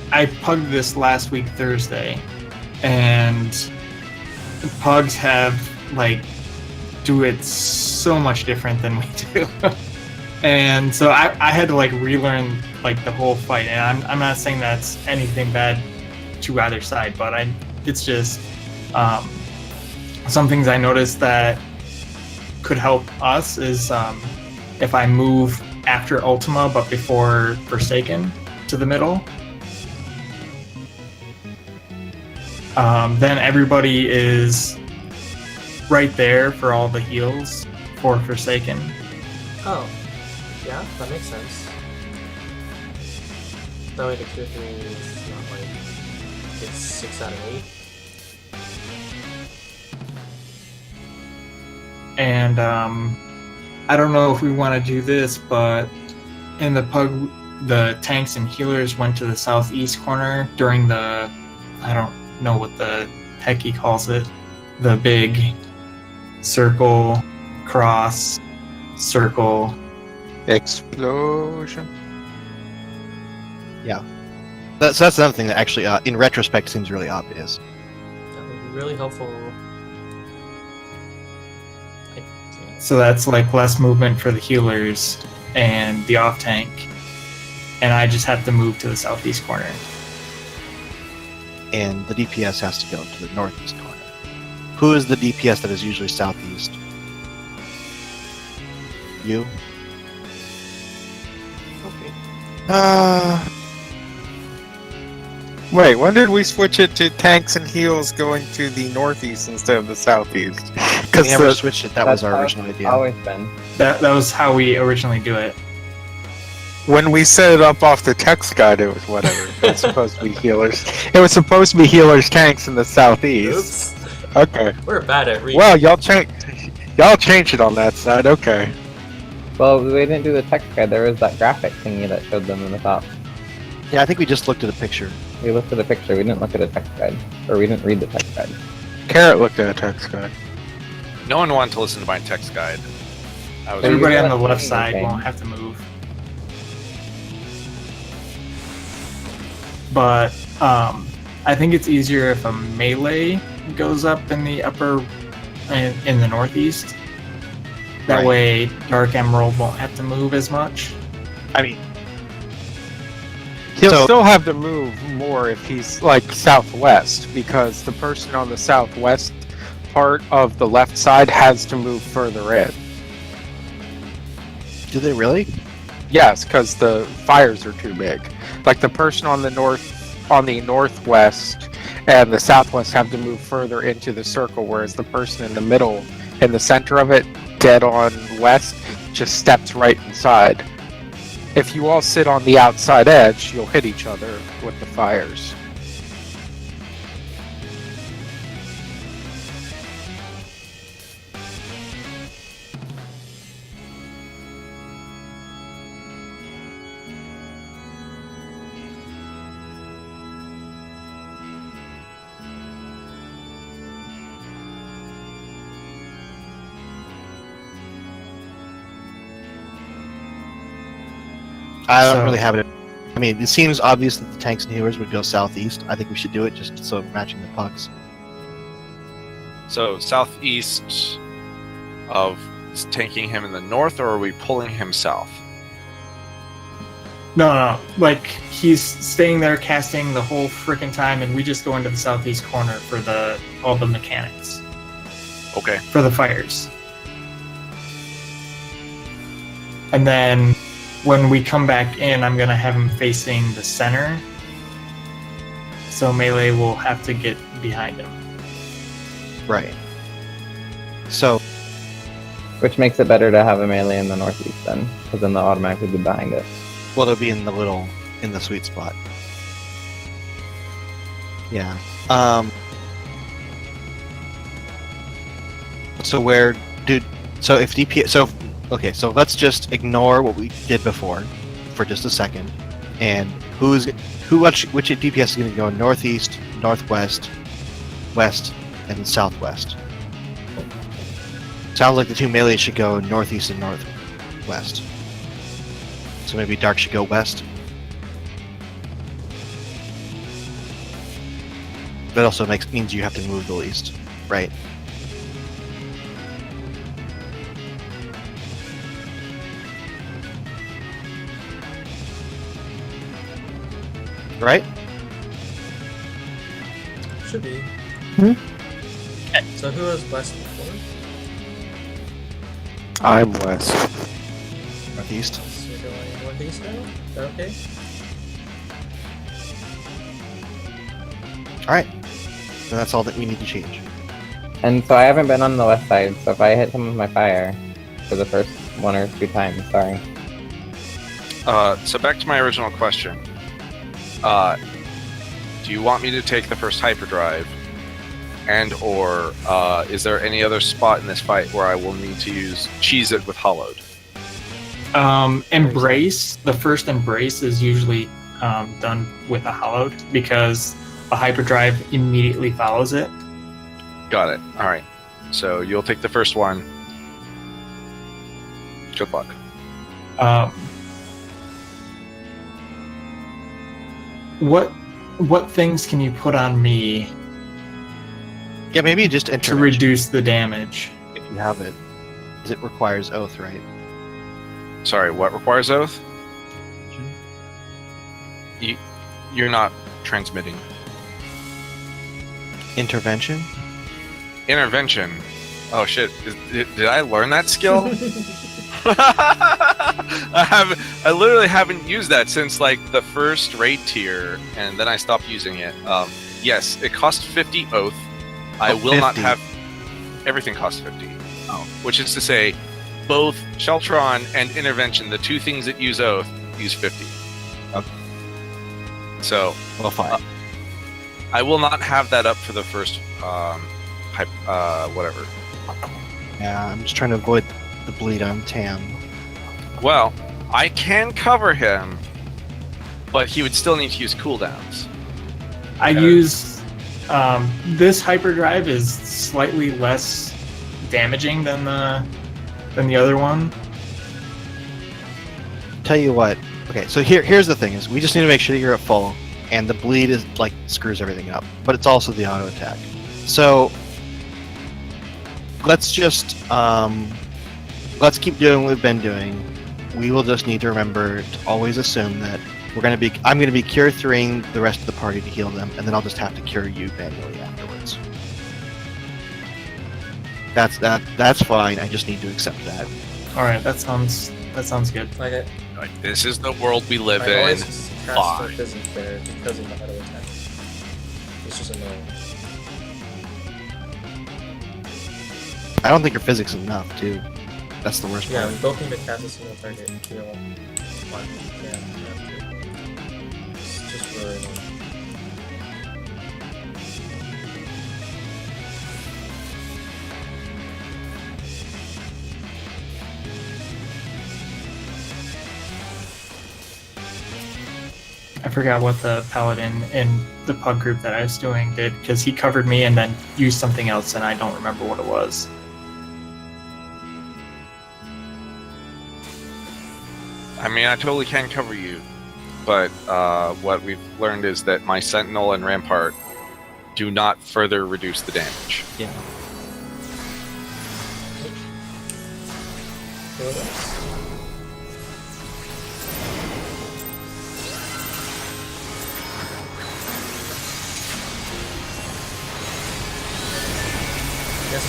I pugged this last week Thursday, and pugs have like do it so much different than we do. And so I had to like relearn like the whole fight, and I'm not saying that's anything bad to either side, but it's just some things I noticed that could help us is if I move after Ultima but before Forsaken to the middle, then everybody is right there for all the heals for Forsaken. Oh. Yeah, that makes sense. That way the tier 3 is not like it's 6 out of 8. And I don't know if we want to do this, but in the pug, the tanks and healers went to the southeast corner during the, I don't know what the heck he calls it, the big circle, cross, circle. Explosion. That's another thing that actually, in retrospect, seems really obvious. That would be really helpful. So that's like less movement for the healers and the off tank. And I just have to move to the southeast corner. And the DPS has to go to the northeast corner. Who is the DPS that is usually southeast? You? Okay. Wait, when did we switch it to tanks and heals going to the northeast instead of the southeast? We Because never switched it. That was That's our how original it's idea. always been. That was how we originally do it. when we set it up off the text guide, it was whatever. It was supposed to be healers. It was supposed to be healers tanks in the southeast. Oops. Okay. We're bad at reading. Well, y'all changed it on that side. Okay. Well, we didn't do the text guide. There was that graphic thingy that showed them in the top. Yeah, I think we just looked at a picture. We looked at the picture. We didn't look at a text guide, or we didn't read the text guide. Carrot looked at a text guide. No one wanted to listen to my text guide. I was Everybody on the Okay. left side won't have to move. But I think it's easier if a melee goes up in the upper in the northeast. That Right. way, Dark Emerald won't have to move as much. I mean, He'll So- still have to move more if he's like southwest, because the person on the southwest part of the left side has to move further in. do they really? Yes, because the fires are too big. Like the person on the northwest and the southwest have to move further into the circle, whereas the person in the middle, in the center of it, dead on west, just steps right inside. If you all sit on the outside edge, you'll hit each other with the fires. I don't So- really have it. I mean, it seems obvious that the tanks and healers would go southeast. I think we should do it just so we're matching the pucks. So southeast of tanking him in the north, or are we pulling him south? No. Like he's staying there casting the whole freaking time, and we just go into the southeast corner for all the mechanics Okay. for the fires. And then when we come back in, I'm gonna have him facing the center, so melee will have to get behind him. Right. So, Which makes it better to have a melee in the northeast then, because then they'll automatically be behind it. well, they'll be in the sweet spot. Yeah. So if DPS, okay, so let's just ignore what we did before for just a second, and which DPS is going to go northeast, northwest, west, and southwest. Sounds like the two melees should go northeast and northwest. So maybe Dark should go west. That also means you have to move the least, right? Right? Should be. Hmm? So who was west before? I'm west. Northeast. So you're going northeast now? Is that okay? Alright. Then that's all that we need to change. And so I haven't been on the west side, so if I hit him with my fire for the first one or two times, sorry. So back to my original question. Do you want me to take the first hyperdrive, and or is there any other spot in this fight where I will need to cheese it with hollowed? Embrace, the first embrace is usually done with a hollowed because a hyperdrive immediately follows it. Got it. All right. So you'll take the first one. Good luck. What things can you put on me Yeah, maybe just to intervention reduce the damage? if you have it. Because it requires oath, right? Sorry, what requires oath? You're not transmitting. Intervention? Intervention. Oh shit! Did I learn that skill? I literally haven't used that since like the first raid tier, and then I stopped using it. Yes, it costs 50 oath. I Oh, will not 50. have everything costs 50. Oh. Which is to say, both Sheltron and Intervention, the two things that use oath, use 50. Okay. So Well, fine. I will not have that up for the first whatever. Yeah, I'm just trying to avoid the bleed on Tam. Well, I can cover him, but he would still need to use cooldowns. I use this hyperdrive is slightly less damaging than the other one. Tell you what. Okay, so here's the thing: is we just need to make sure that you're at full, and the bleed is like screws everything up. But it's also the auto attack. So let's just let's keep doing what we've been doing. We will just need to remember to always assume that I'm gonna be cure 3ing the rest of the party to heal them, and then I'll just have to cure you manually afterwards. That's fine. I just need to accept that. All right, that sounds good. Like Like, this is the world we live I in. always cast Fine. the physics there because of the auto attack. It's just annoying. I don't think your physics is enough, too. That's the worst Yeah, part. we both need to cast a single target and heal one. Yeah, it's just really annoying. I forgot what the paladin in the pug group that I was doing did, because he covered me and then used something else, and I don't remember what it was. I mean, I totally can cover you, but what we've learned is that my Sentinel and Rampart do not further reduce the damage. Yeah. Heal this. Yes.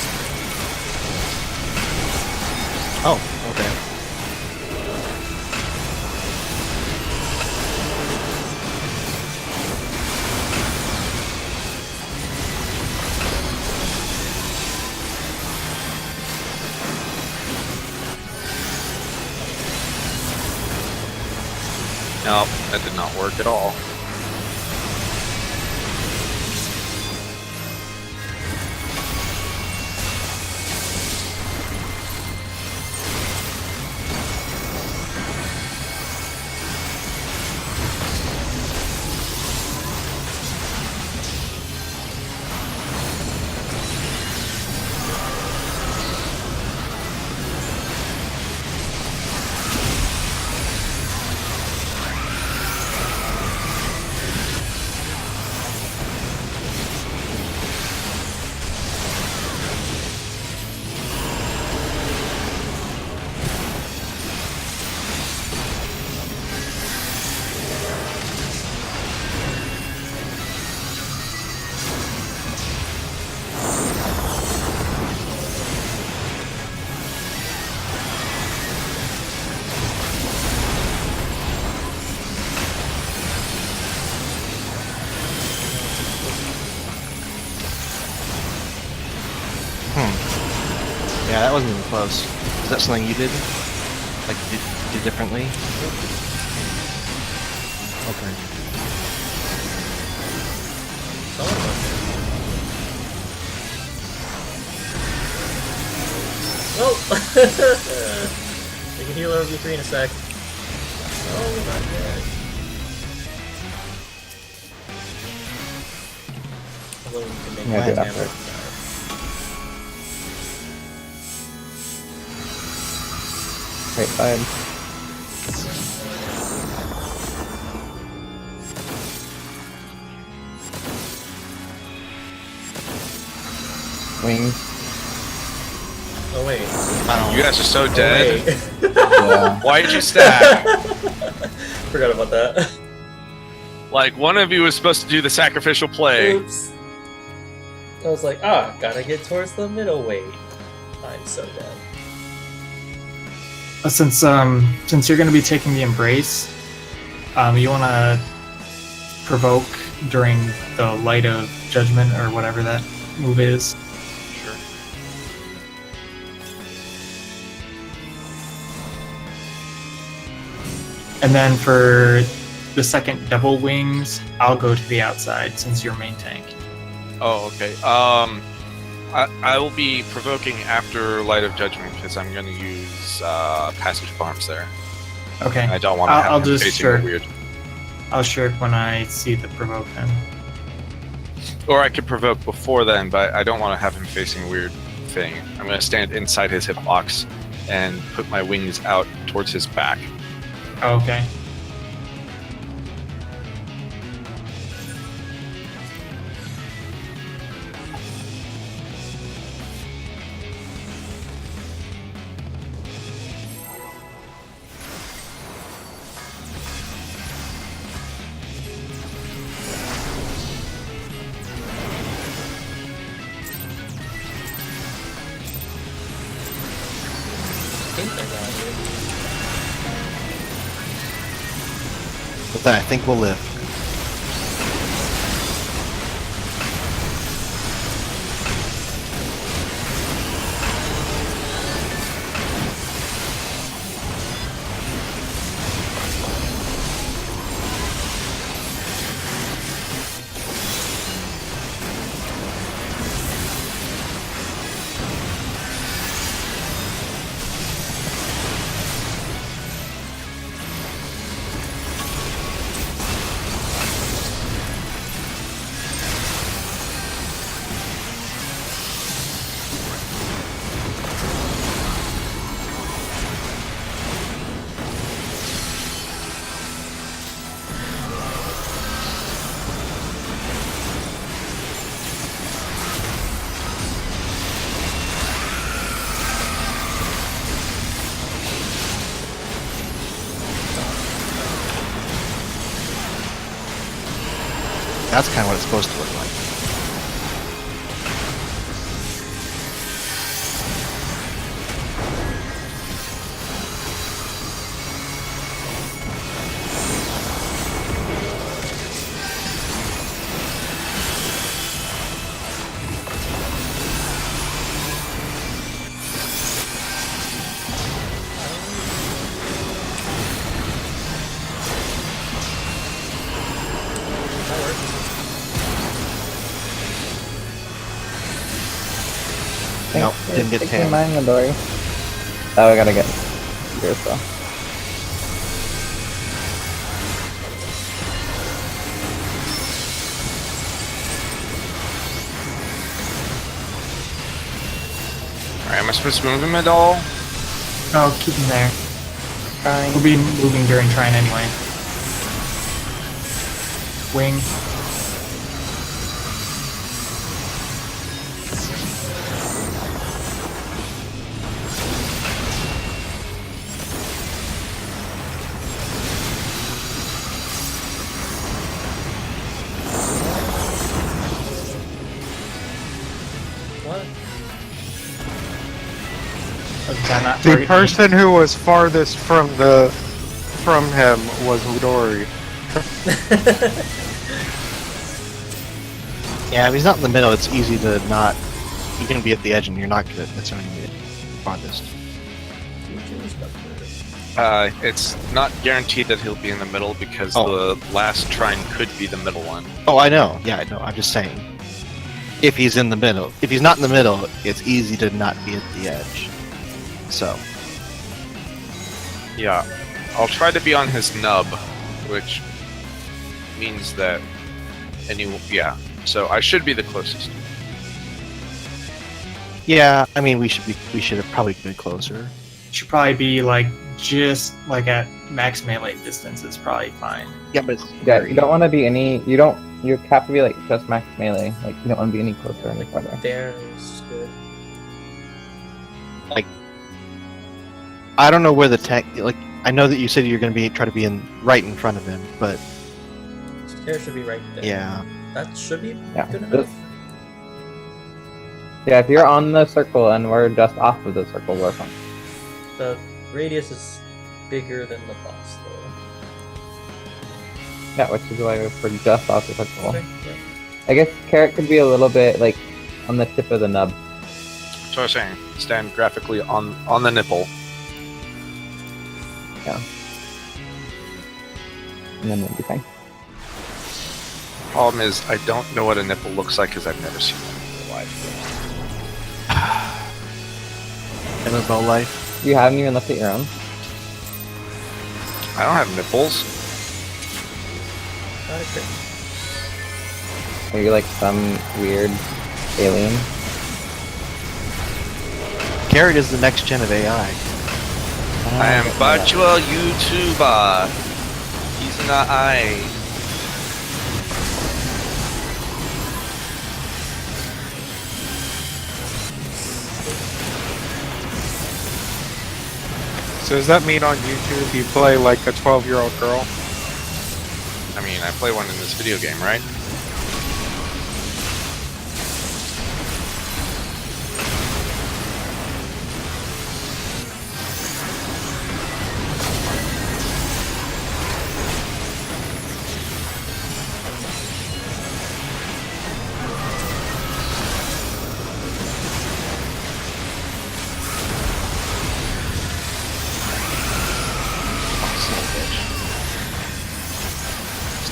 Oh, okay. No, that did not work at all. Yeah, that wasn't even close. Is that something you did? Like, did differently? Okay. Someone must. Oh! We can heal over V3 in a sec. Oh, not yet. Although we can make Yeah, do that that damage. Right side. Wings. Oh wait. You guys are so Oh, dead. wait. Yeah. Why did you stack? Forgot about that. Like, one of you was supposed to do the sacrificial play. Oops. I was like, gotta get towards the middle weight. I'm so dead. Since you're going to be taking the embrace, you want to provoke during the light of judgment or whatever that move is. Sure. And then for the second double wings, I'll go to the outside since you're main tank. Oh, okay. I will be provoking after Light of Judgment because I'm going to use Passage of Arms there. Okay. I don't want to have I'll him just facing sure. a weird. I'll shirk when I see the provoke then. Or I could provoke before then, but I don't want to have him facing a weird thing. I'm going to stand inside his hitbox and put my wings out towards his back. Oh, okay. But then I think we'll live. That's kind of what it's supposed to look like. Nope, didn't get taking tan. my inventory. Oh, I gotta get yours though. Alright, am I supposed to move him at all? Oh, keep him there. Trying. We'll be moving during trine anyway. Wing. What? Is that not The target me? person who was farthest from him was Midori. Yeah, if he's not in the middle, it's easy to not. You can be at the edge and you're not gonna necessarily be farthest. It's not guaranteed that he'll be in the middle because Oh. the last trine could be the middle one. Oh, I know. Yeah, I know. I'm just saying. If he's in the middle, if he's not in the middle, it's easy to not be at the edge. So, Yeah. I'll try to be on his nub, which means that yeah. So I should be the closest. yeah, I mean, we should have probably been closer. Should probably be like just like at max melee distance is probably fine. Yeah, but it's Yeah, you don't want to be any. You have to be like just max melee. Like you don't want to be any closer or any farther. There's good. I don't know where the tank. Like, I know that you said you're going to try to be right in front of him, but Hair should be right there. yeah, That should be Yeah, good just- enough. Yeah, if you're on the circle and we're just off of the circle, we're fine. The radius is bigger than the boss, though. Yeah, which is why we're just off the circle. Okay, yeah. I guess Carrot could be a little bit like on the tip of the nub. So I was saying, stand graphically on the nipple. And then we'll be fine. Problem is, I don't know what a nipple looks like because I've never seen one in real life. MMO life. You haven't even looked at your own. I don't have nipples. Okay. Are you like some weird alien? Carrot is the next gen of AI. I am virtual YouTuber. He's not I. So does that mean on YouTube you play like a 12-year-old girl? I mean, I play one in this video game, right?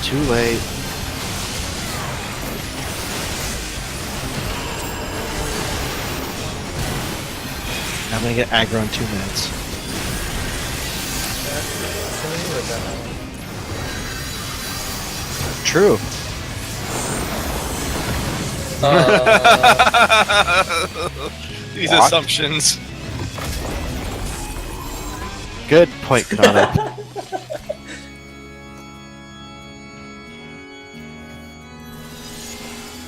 Too late. I'm gonna get aggro in 2 minutes. True. These What? assumptions. Good point, Kanata.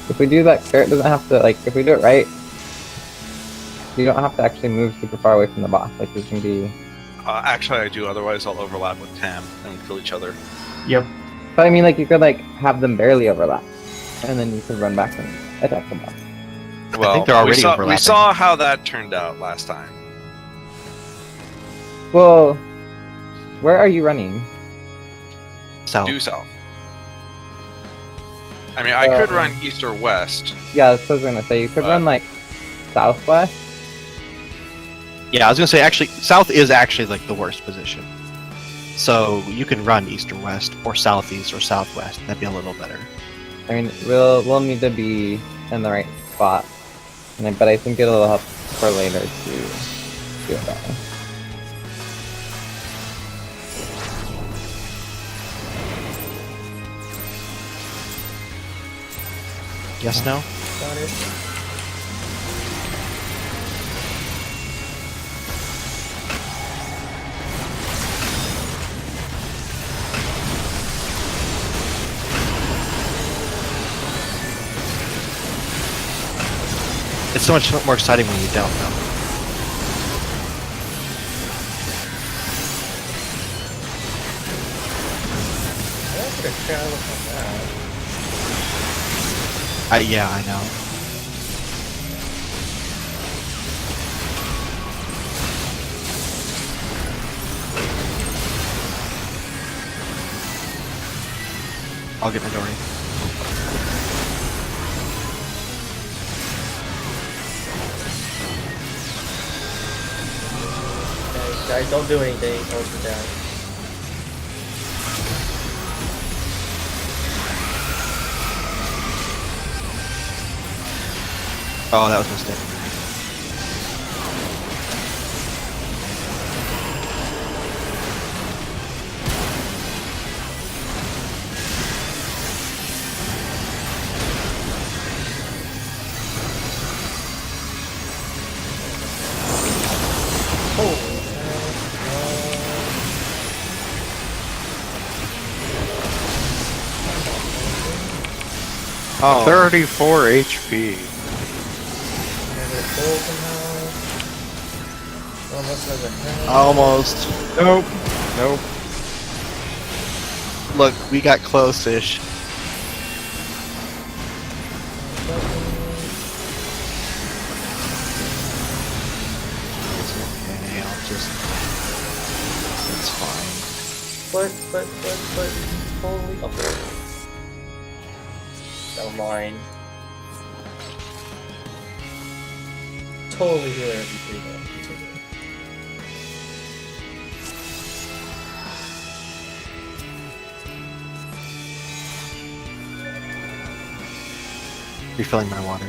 If we do that, Carrot doesn't have to, like, if we do it right, you don't have to actually move super far away from the boss. Like, you can be... Actually, I do. Otherwise, I'll overlap with Tam and kill each other. Yep. But I mean, like, you could, like, have them barely overlap. And then you could run back and attack the boss. Well, think they're already we overlapping. saw how that turned out last time. Well, where are you running? South. Due south. I mean, I could run east or west. Yeah, that's what I was gonna say. You could run, like, southwest. Yeah, I was gonna say actually, south is actually like the worst position. So you can run east or west, or southeast or southwest. That'd be a little better. I mean, we'll need to be in the right spot. But I think it'll help for later to do it that way. Yes, no? Got it. It's so much more exciting when you don't know. I could have tried looking at that. Yeah, I know. I'll get Midori. Guys, don't do anything. Don't put down. Oh, that was a mistake. Oh, 34 HP. almost. Nope. Nope. Look, we got close-ish. It's okay, I'll just... It's fine. But, holy... Oh. Don't mind. Totally hear everything though. Refilling my water.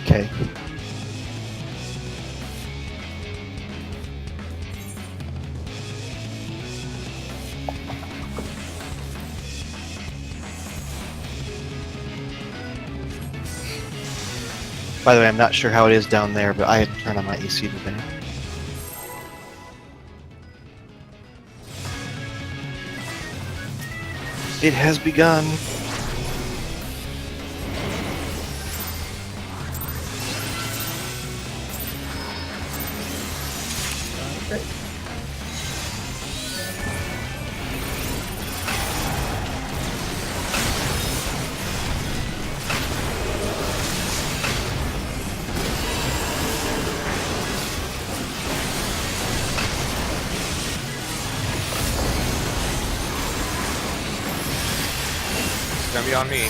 Okay. By the way, I'm not sure how it is down there, but I had to turn on my AC today. It has begun. be on me.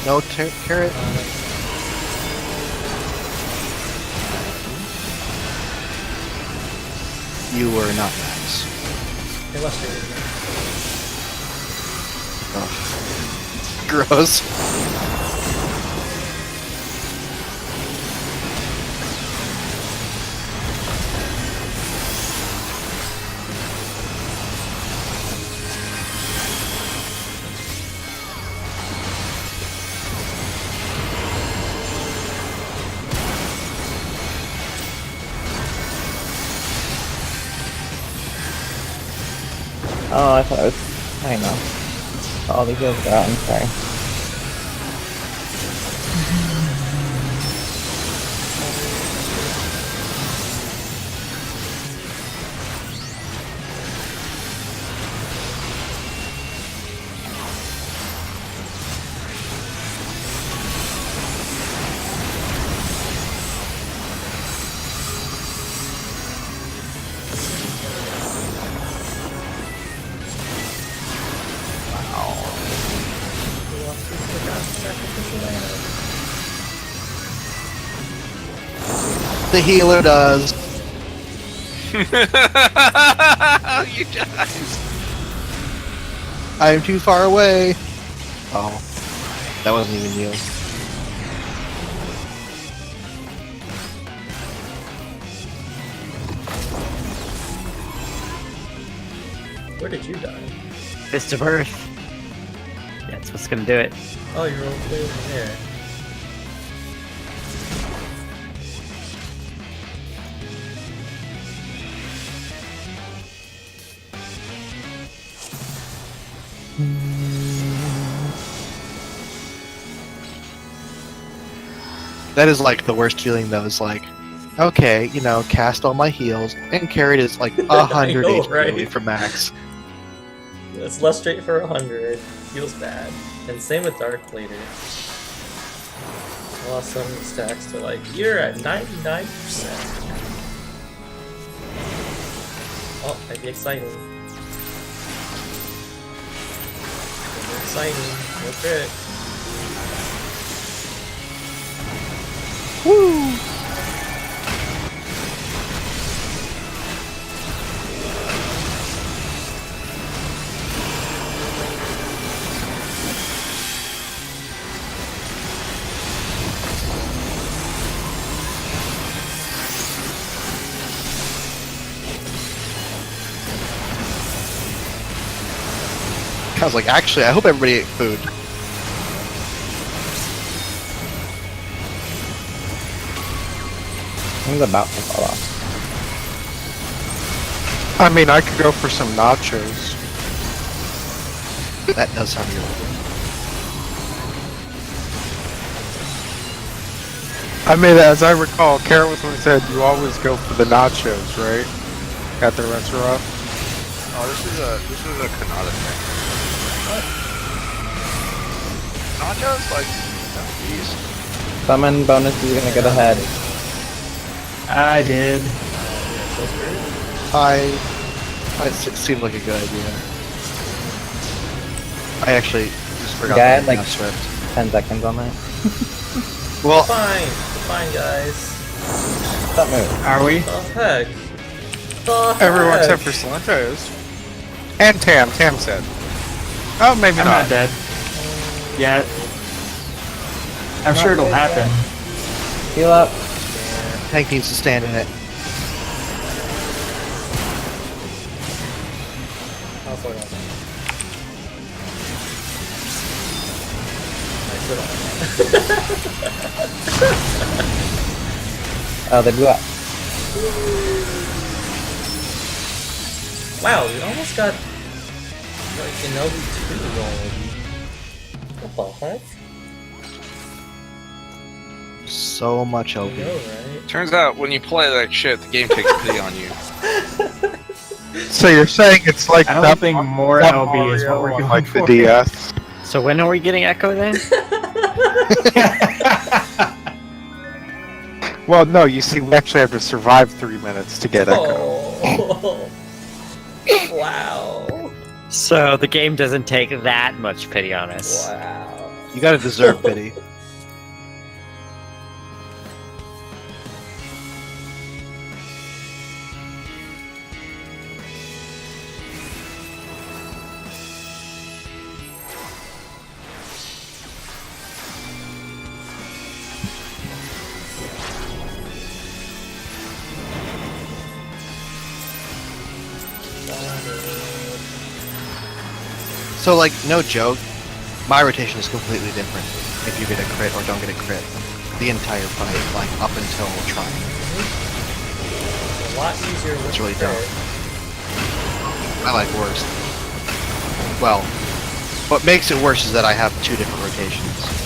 No carrot. You were not nice. Hey, let's do it. Ugh. Gross. Oh, I thought it was. I know. All the heals are out. I'm sorry. The healer does. You guys. I am too far away. Oh, that wasn't even you. Where did you die? Fist of Earth. That's what's gonna do it. Oh, you're all the way over there. That is like the worst feeling though. It's like, okay, you know, cast all my heals, and carried is like 100 know, HP right? away from max. It's less straight for 100. Feels bad. And same with Dark later. Lost some stacks to like, you're at 99%. Oh, might be exciting. Exciting. No crit. Woo! I was like, actually, I hope everybody ate food. I'm about to fall off. I mean, I could go for some nachos. That does sound really good. I mean, as I recall, Carrot was the one who said you always go for the nachos, right? At the restaurant. Oh, this is a Kanata thing. What? Nachos? Like, these? Summon bonus is gonna get ahead. I did. It seemed like a good idea. I actually just forgot Yeah, that like- like Swift. 10 seconds on that. Well, Fine. Fine, guys. That move. Are we? The heck? The Everyone heck? except for Salentos. And Tam. Tam said. Oh, maybe I'm not. not dead. Yet. I'm sure it'll happen. Heal up. Tank needs to stand in it. I'll slow down. Nice, good on. Oh, they blew up. Wow, we almost got like an LV2 already. What the heck? So much I LB. know, right? Turns out when you play that shit, the game takes pity on you. So you're saying it's like I don't that think more that LB is what we're Mario going like for. the DS. So when are we getting Echo then? Well, no, you see, we actually have to survive 3 minutes to get Echo. Oh. Wow. So the game doesn't take that much pity on us. Wow. You gotta deserve pity. So, like, no joke, my rotation is completely different if you get a crit or don't get a crit. The entire fight, like, up until trying. A lot easier with It's really the dumb. I like worse. Well, what makes it worse is that I have 2 different rotations.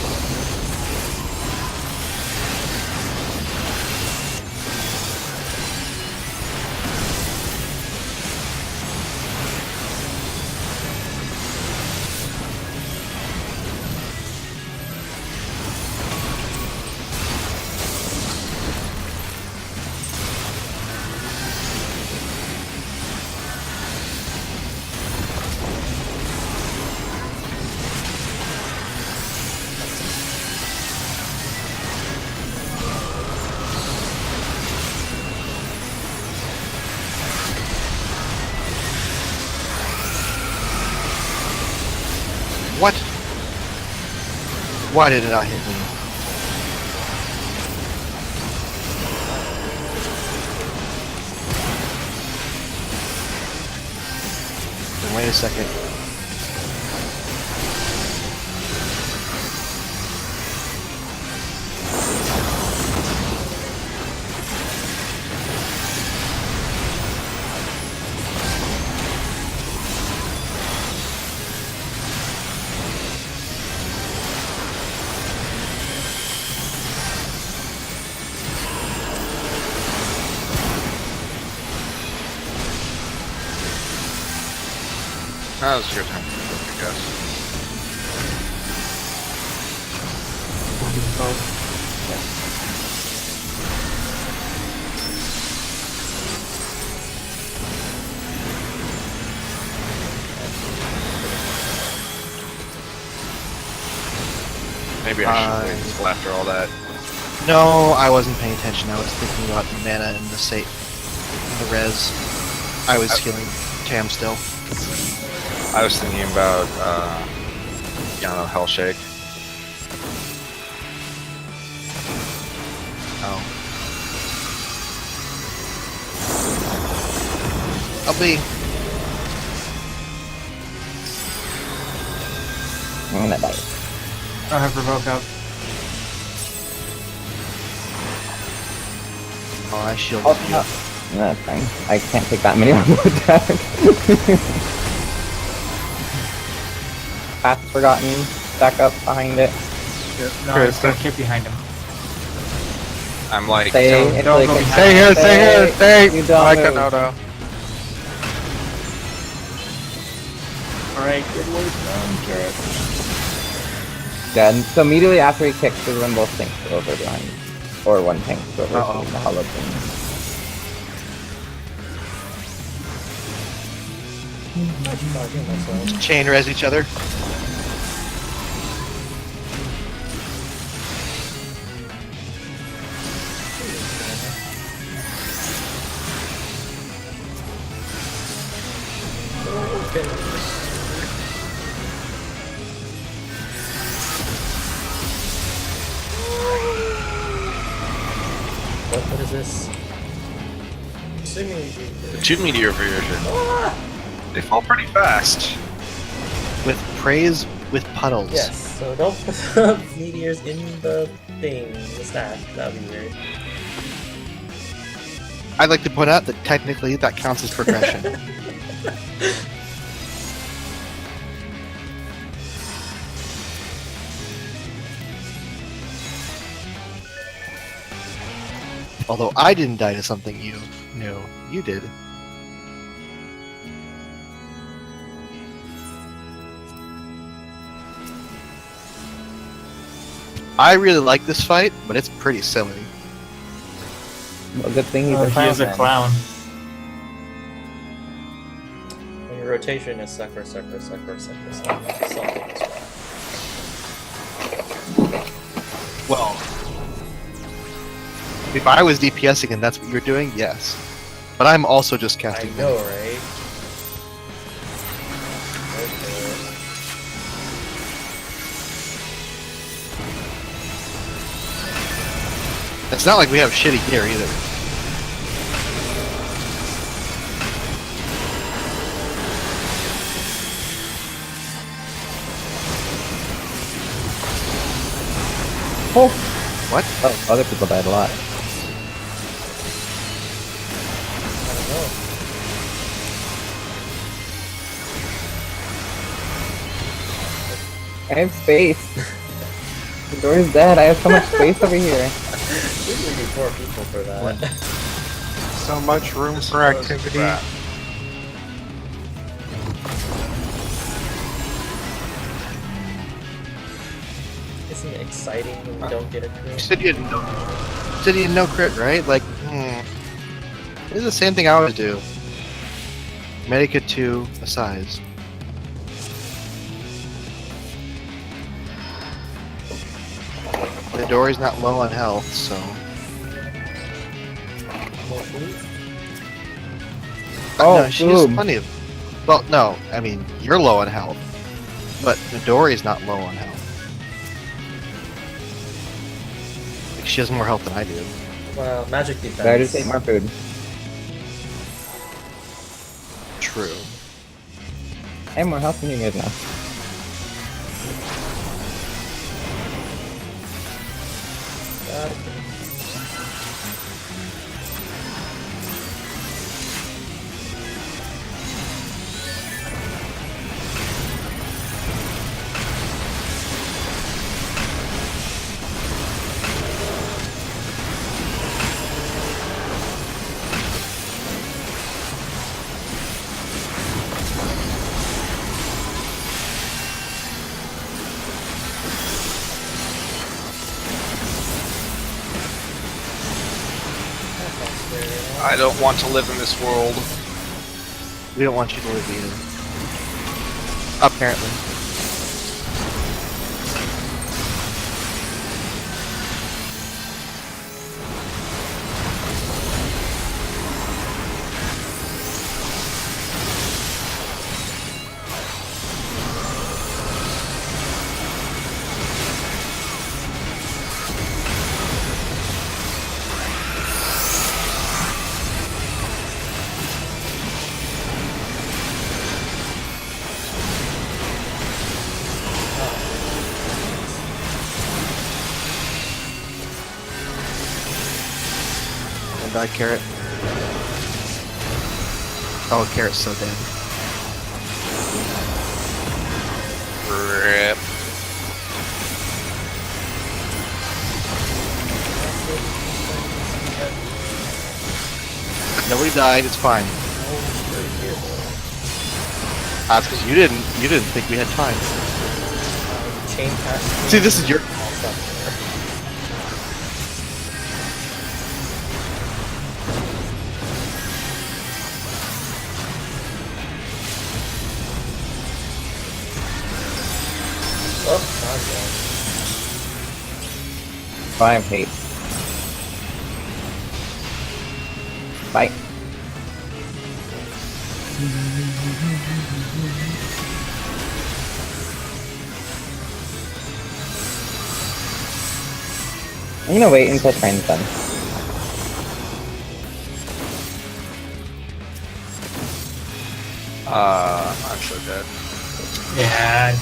What? Why did it not hit me? Then wait a second. That was your time, I guess. Maybe I should wait until after all that. No, I wasn't paying attention. I was thinking about the mana and the state, the res. I was healing Tam still. I was thinking about, Hellshake. Oh. I'll be. I'm gonna die. I have Provoke up. Oh, I shielded Oh, you. no. No, that's fine. I can't take that many on the attack. Path Forgotten. Back up behind it. No, Okay, it's gonna keep behind him. I'm like, Stay don't until you go can- behind. Stay here, stay here, stay! You don't Like move. Kanoto. Alright, good work done, Carrot. Yeah, and so immediately after he kicks is when both tanks go over behind. Or one tank goes over Uh-oh. the hollow thing. Chain res each other. What is this? Seemingly. the 2 meteor version. They fall pretty fast. With praise with puddles. Yes, so don't put meteors in the thing, the stack. That'd be weird. I'd like to point out that technically that counts as progression. Although I didn't die to something you knew. You did. I really like this fight, but it's pretty silly. Well, good thing he's Oh, a he is a clown. clown. When your rotation is sucker, sucker, sucker, sucker, sucker, something is wrong. Well, if I was DPSing and that's what you're doing, yes. But I'm also just I casting. know, right? Okay. It's not like we have shitty gear either. Oh, What? oh, other people died a lot. I don't know. I have space. The door is dead. I have so much space over here. We need 4 people for that. So much room This for was activity. crap. Isn't it exciting when we don't get a You crit? said you didn't know. You said you didn't know crit, right? Like, this is the same thing I always do. Medica 2 asides. Midori's not low on health, so. More food? Oh, no, she has boom. plenty of. Well, no, I mean, you're low on health. But Midori's not low on health. Like, she has more health than I do. Well, magic defense. Better to take more food. True. I have more health than you guys now. Got it. I don't want to live in this world. We don't want you to live either. Apparently. Die, Carrot. Oh, Carrot's so dead. Rip. Nobody died. It's fine. That's because you didn't think we had time. Chain pass. See, this is your. Oh, not yet. 5 hate. Bye. I'm gonna wait until train's done. I'm so dead. Yeah.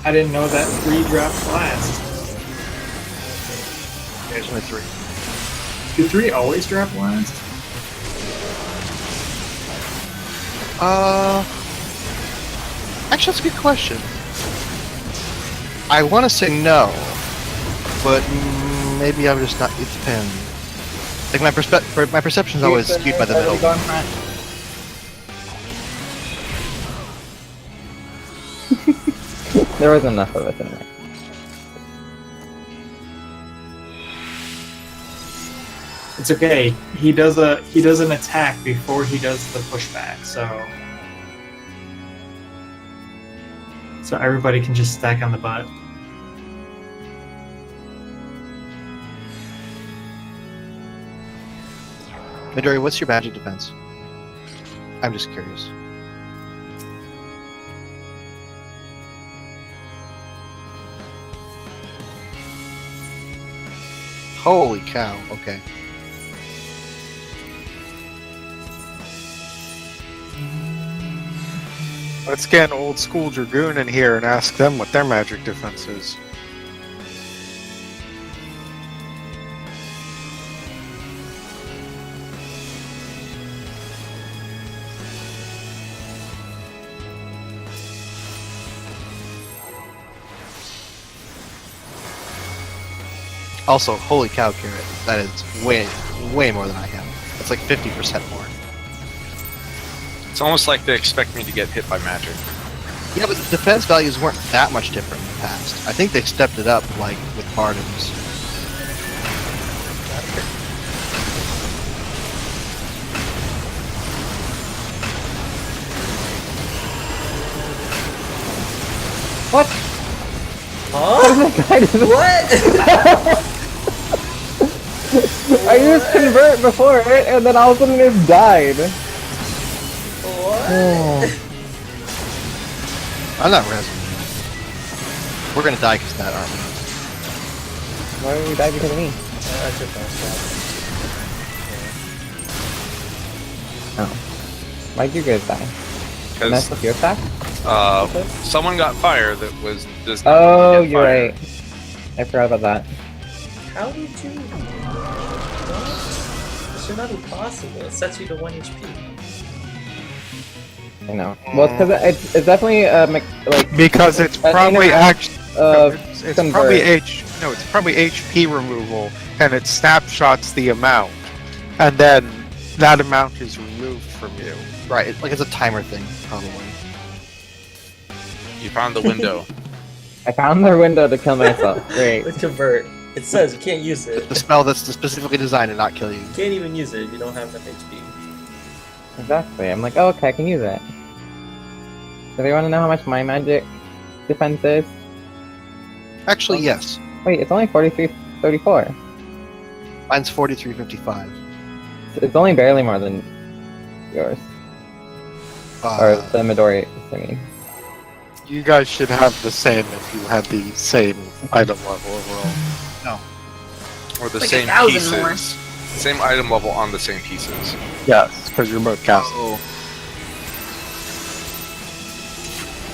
I didn't know that 3 dropped last. There's only 3. Do 3 always drop last? Actually, that's a good question. I want to say no, but maybe I'm just not. It depends. Like my perception is always skewed by the middle. Go in front. There was enough of us in there. It's okay. He does an attack before he does the pushback, so everybody can just stack on the butt. Midori, what's your magic defense? I'm just curious. Holy cow, okay. Let's get an old school Dragoon in here and ask them what their magic defense is. Also, holy cow, Carrot. That is way more than I have. That's like 50% more. It's almost like they expect me to get hit by magic. Yeah, but the defense values weren't that much different in the past. I think they stepped it up, like, with Pardons. What? Huh? What? I used convert before it, and then all of a sudden it died. What? I'm not resing. We're gonna die because of that armor. Why would we die because of me? That's your first Oh. Why'd you guys die? Mess Because with your attack? someone got fire that does not Oh, get you're fire. right. I forgot about that. How did you? What? This should not be possible. It sets you to 1 HP. I know. Well, it's because it's definitely like Because it's an probably interact- actually it's convert. probably it's probably HP removal, and it snapshots the amount, and then that amount is removed from you. Right, like it's a timer thing, probably. You found the window. I found the window to kill myself. Great. With convert, it says you can't use it. The spell that's specifically designed to not kill you. You can't even use it if you don't have enough HP. Exactly. I'm like, oh, okay, I can use it. Do they want to know how much my magic defense is? Actually, yes. Wait, it's only 4334. Mine's 4355. It's only barely more than yours. Or the Midori, I mean. You guys should have the same if you had the same item level overall. Or the Like same 1,000 more. pieces. Same item level on the same pieces. Yes, because you're both casting. Oh.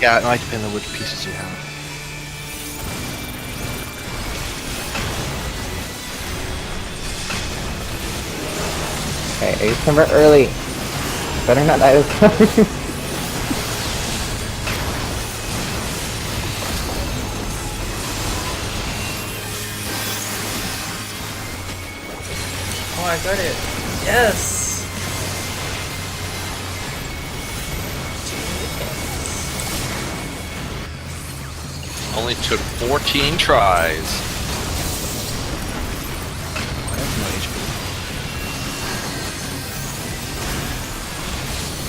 Yeah, it might depend on which pieces you have. Okay, I used convert early. Better not die this time. Oh, I got it. Yes. Only took 14 tries. I have no HP.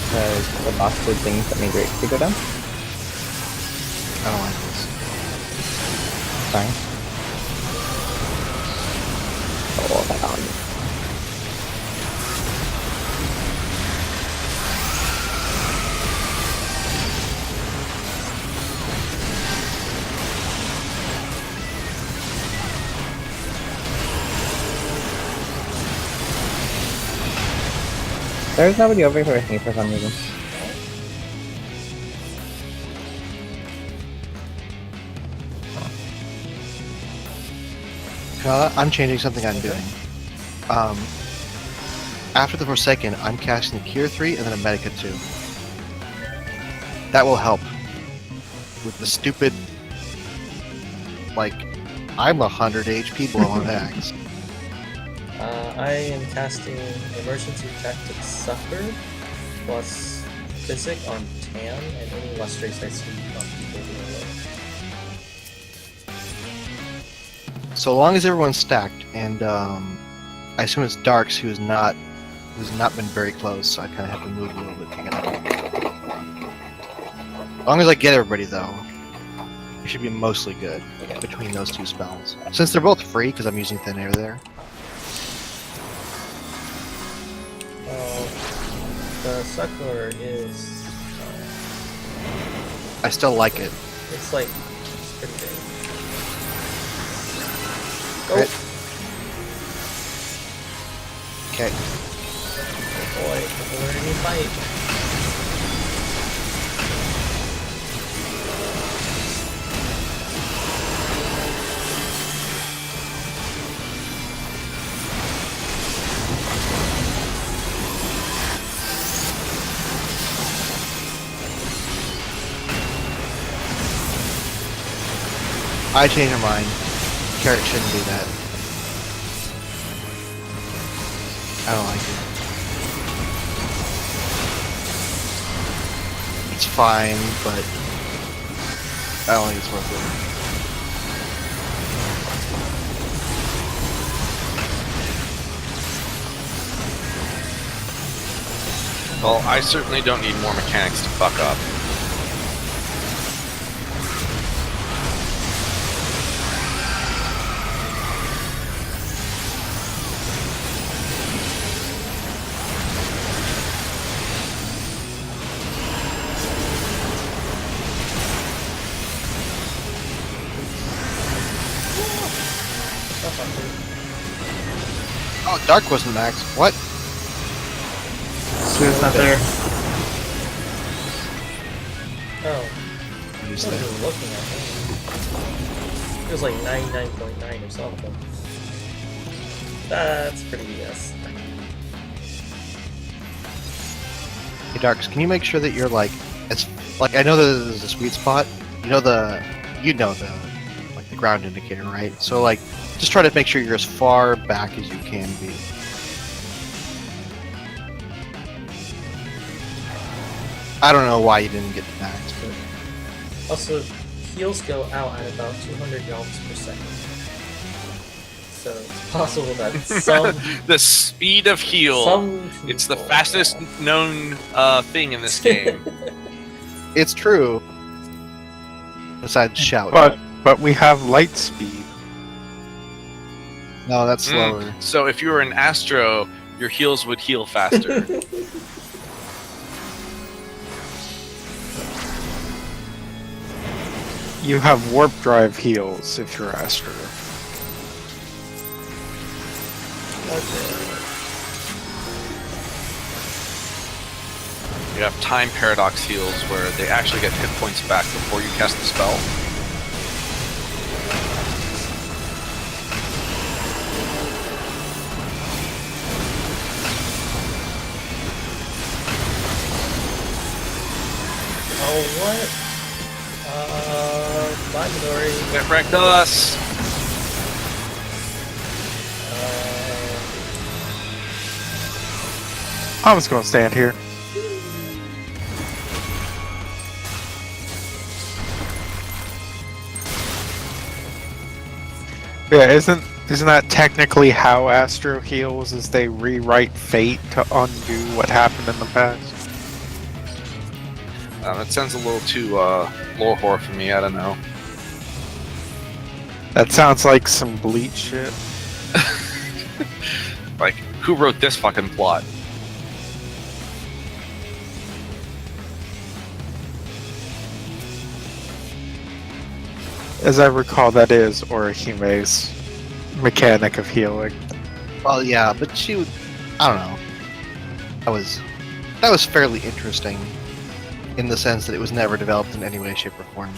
Because the boss did things that made your HP go down. I don't like this. Sorry. Oh, I found it. There's nobody over here with me for some reason. I'm changing something I'm doing. After the Forsaken, I'm casting the Cure 3 and then a Medica 2. That will help with the stupid, like, I'm 100 HP below on axe. I am casting Emergency Tactics Sucker plus Physic on Tan and any Lustrace I see on people who are low. So long as everyone's stacked, and I assume it's Darks who's not been very close, so I kind of have to move a little bit to get up. As long as I get everybody, though, we should be mostly good between those two spells. Since they're both free, because I'm using Thin Air there. The Sucker is... I still like it. it's like... it's pretty big. Go! Crit. Okay. Oh boy, people are in a fight. I changed my mind. Carrot shouldn't do that. I don't like it. It's fine, but I don't think it's worth it. Well, I certainly don't need more mechanics to fuck up. Oh, Dark wasn't max. What? It's not there. Oh, Use I that. wasn't even looking at it. It was like 99.9 or something. That's pretty yes. Hey, Darks, can you make sure that you're like, as like I know that there's a sweet spot. You know the like the ground indicator, right? So like, just try to make sure you're as far back as you can be. I don't know why you didn't get to max, but Also, heals go out at about 200 yards per second. So it's possible that some The speed of heal. It's the people- fastest known thing in this game. it's true. Besides shout. But we have light speed. No, that's Mm. slower. So if you were an Astro, your heals would heal faster. You have warp drive heals if you're Astro. You have time paradox heals where they actually get hit points back before you cast the spell. Oh, what? Laboratory. It wrecked us! I was gonna stand here. Yeah, isn't that technically how Astro heals? Is they rewrite fate to undo what happened in the past? That sounds a little too lore whore for me, I don't know. That sounds like some Bleach shit. Like, who wrote this fucking plot? As I recall, that is Orihime's mechanic of healing. Well, yeah, but I don't know. That was fairly interesting, in the sense that it was never developed in any way, shape, or form.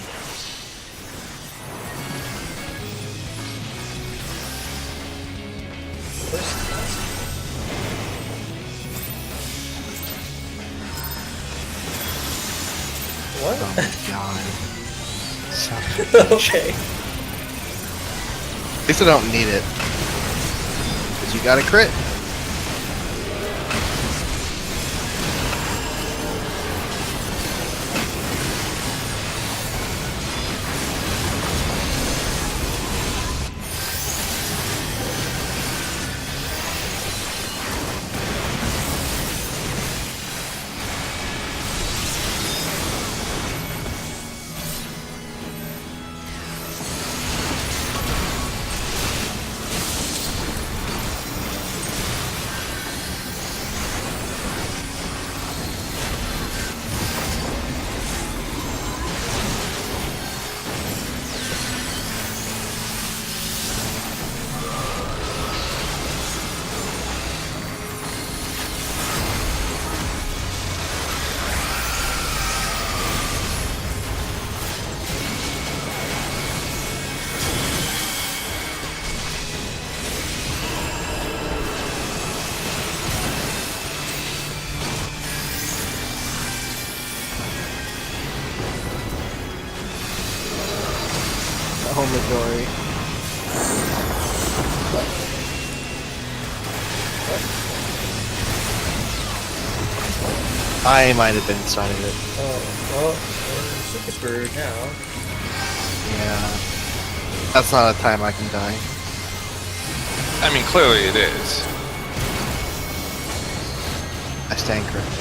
What? Oh my god. Son of a bitch. Okay. At least I don't need it. Because you got a crit. Oh, Midori. I might have been inside of it. Oh, well, we're super screwed now. Yeah. That's not a time I can die. I mean, clearly it is. I stand corrected.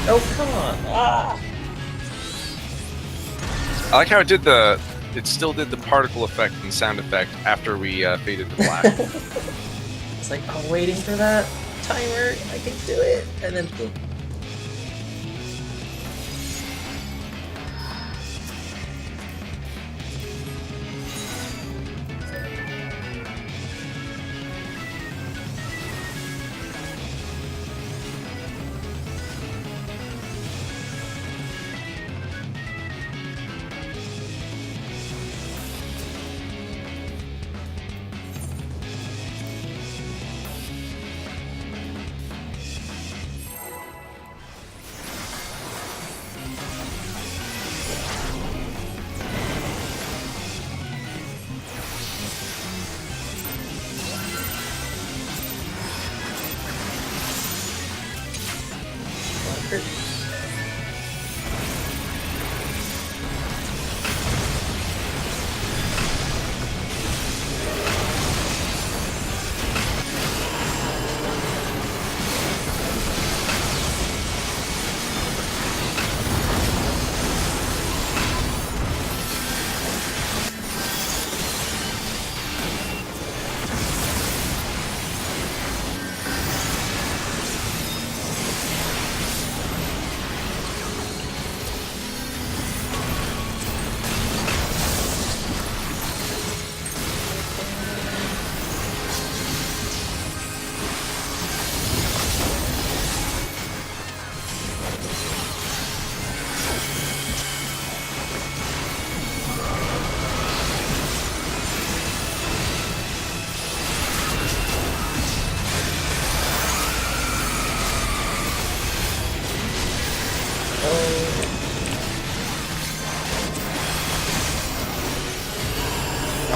Oh, come on! Ah! I like how it did it still did the particle effect and sound effect after we faded to black. It's like, I'm waiting for that timer, I can do it! And then boom.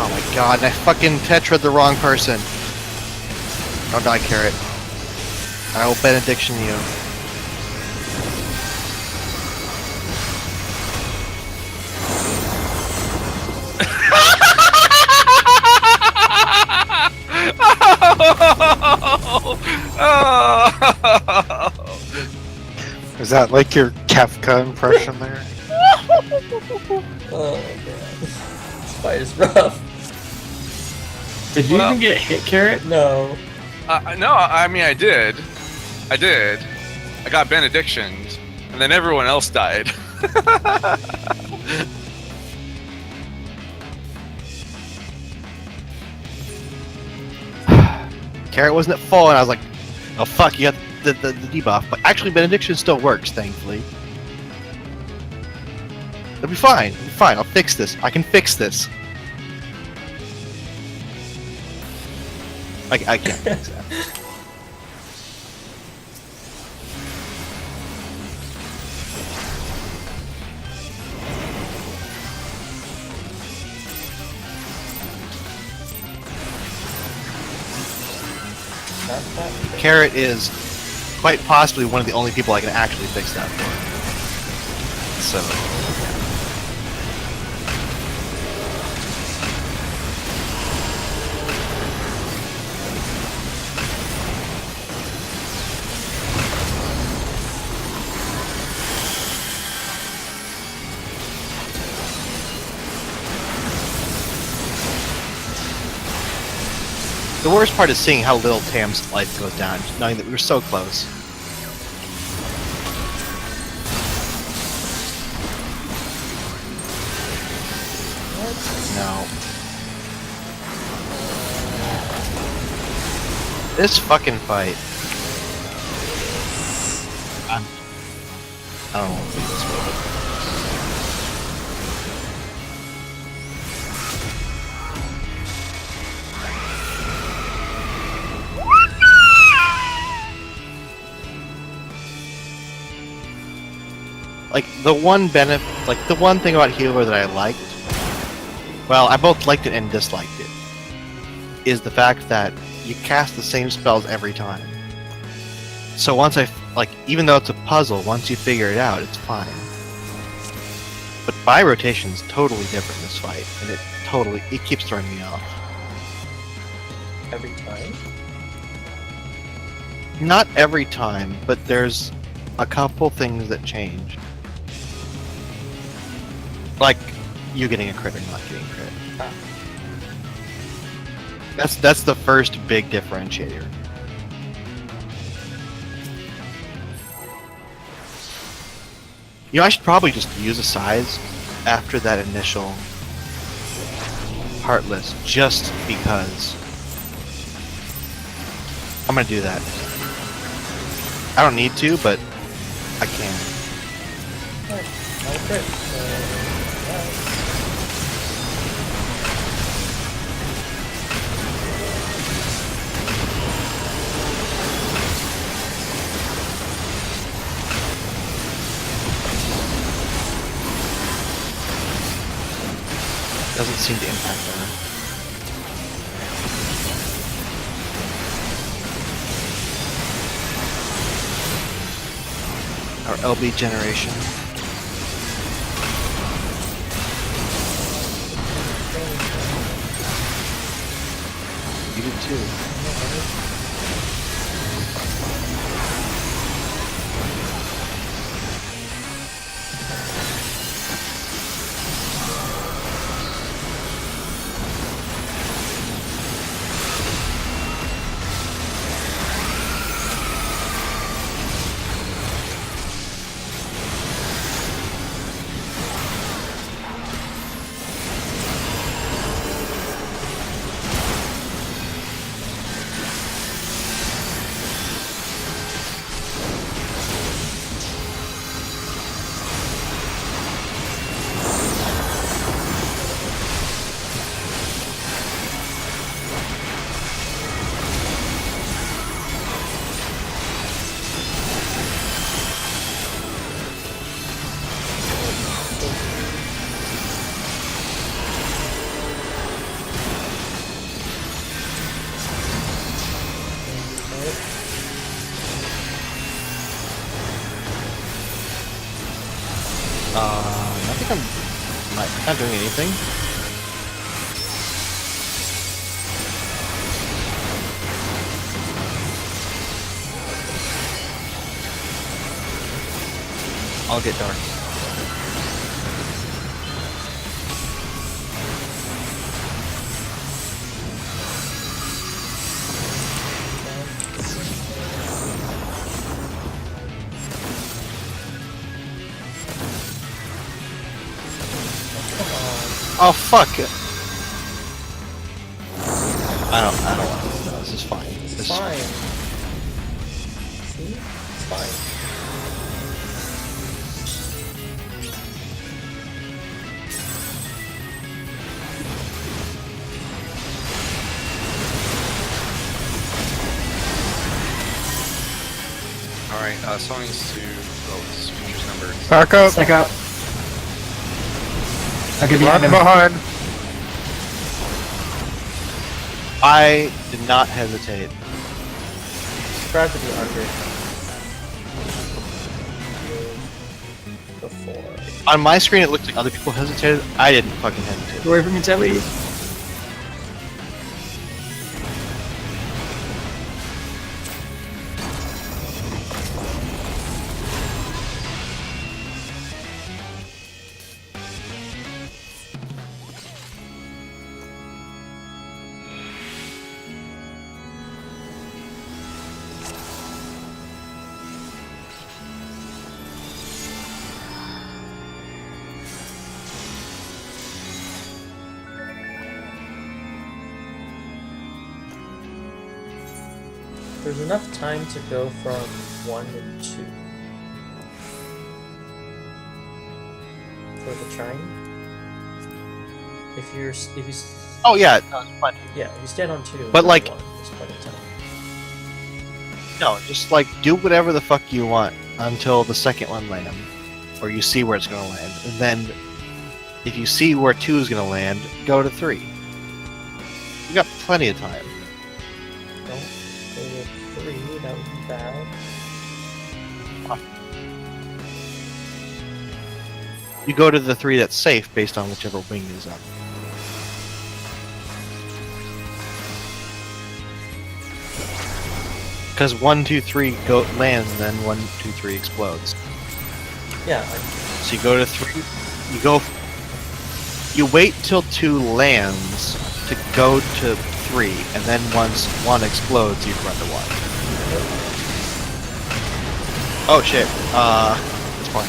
Oh my god, I fucking tetra'd the wrong person. Don't die, Carrot. I will benediction you. Is that like your Kafka impression there? Oh my god. This fight is rough. Did you Well- even get hit, Carrot? No. No, I mean I did. I got benedictioned, and then everyone else died. Carrot wasn't at full, and I was like, oh fuck, you got the debuff. But actually, benediction still works, thankfully. It'll be fine. It'll be fine. I'll fix this. I can fix this. I can't fix that. that. Carrot is quite possibly one of the only people I can actually fix that for. So, the worst part is seeing how little Tam's life goes down, knowing that we were so close. No. This fucking fight. I don't want to do this with it. Like, the one benefit, like, the one thing about Healer that I liked, well, I both liked it and disliked it, is the fact that you cast the same spells every time. So once even though it's a puzzle, once you figure it out, it's fine. But by rotation is totally different in this fight, and it keeps throwing me off. Every time? Not every time, but there's a couple things that change. Like, you getting a crit or not getting a crit. Ah. That's the first big differentiator. You know, I should probably just use a size after that initial Heartless, just because. I'm gonna do that. I don't need to, but I can. Alright, not a crit. Doesn't seem to impact her. Our LB generation. You did too. I think I'm not doing anything. I'll get dark. Oh fuck it! I don't want this. No, this is fine. It's fine. See? It's fine. Alright, songs to features number. Back up. Stack up. I'll get Run behind him. behind. I did not hesitate. Subscribe to the under. Before. On my screen, it looked like other people hesitated. I didn't fucking hesitate. Get away from me, Jelly. There's enough time to go from 1 and 2 for the trine. If you Oh yeah, no, it's fine. yeah, if you stand on 2, But, and like- 1, there's plenty of time. No, just like do whatever the fuck you want until the second one lands, or you see where it's gonna land, and then if you see where 2 is gonna land, go to 3. You got plenty of time. Don't go to 3, that would be bad. You go to the 3 that's safe based on whichever wing is up. Because 1, 2, 3 lands, and then 1, 2, 3 explodes. Yeah, So you go to 3. You wait till 2 lands to go to 3, and then once 1 explodes, you run to 1. Oh shit. It's fine.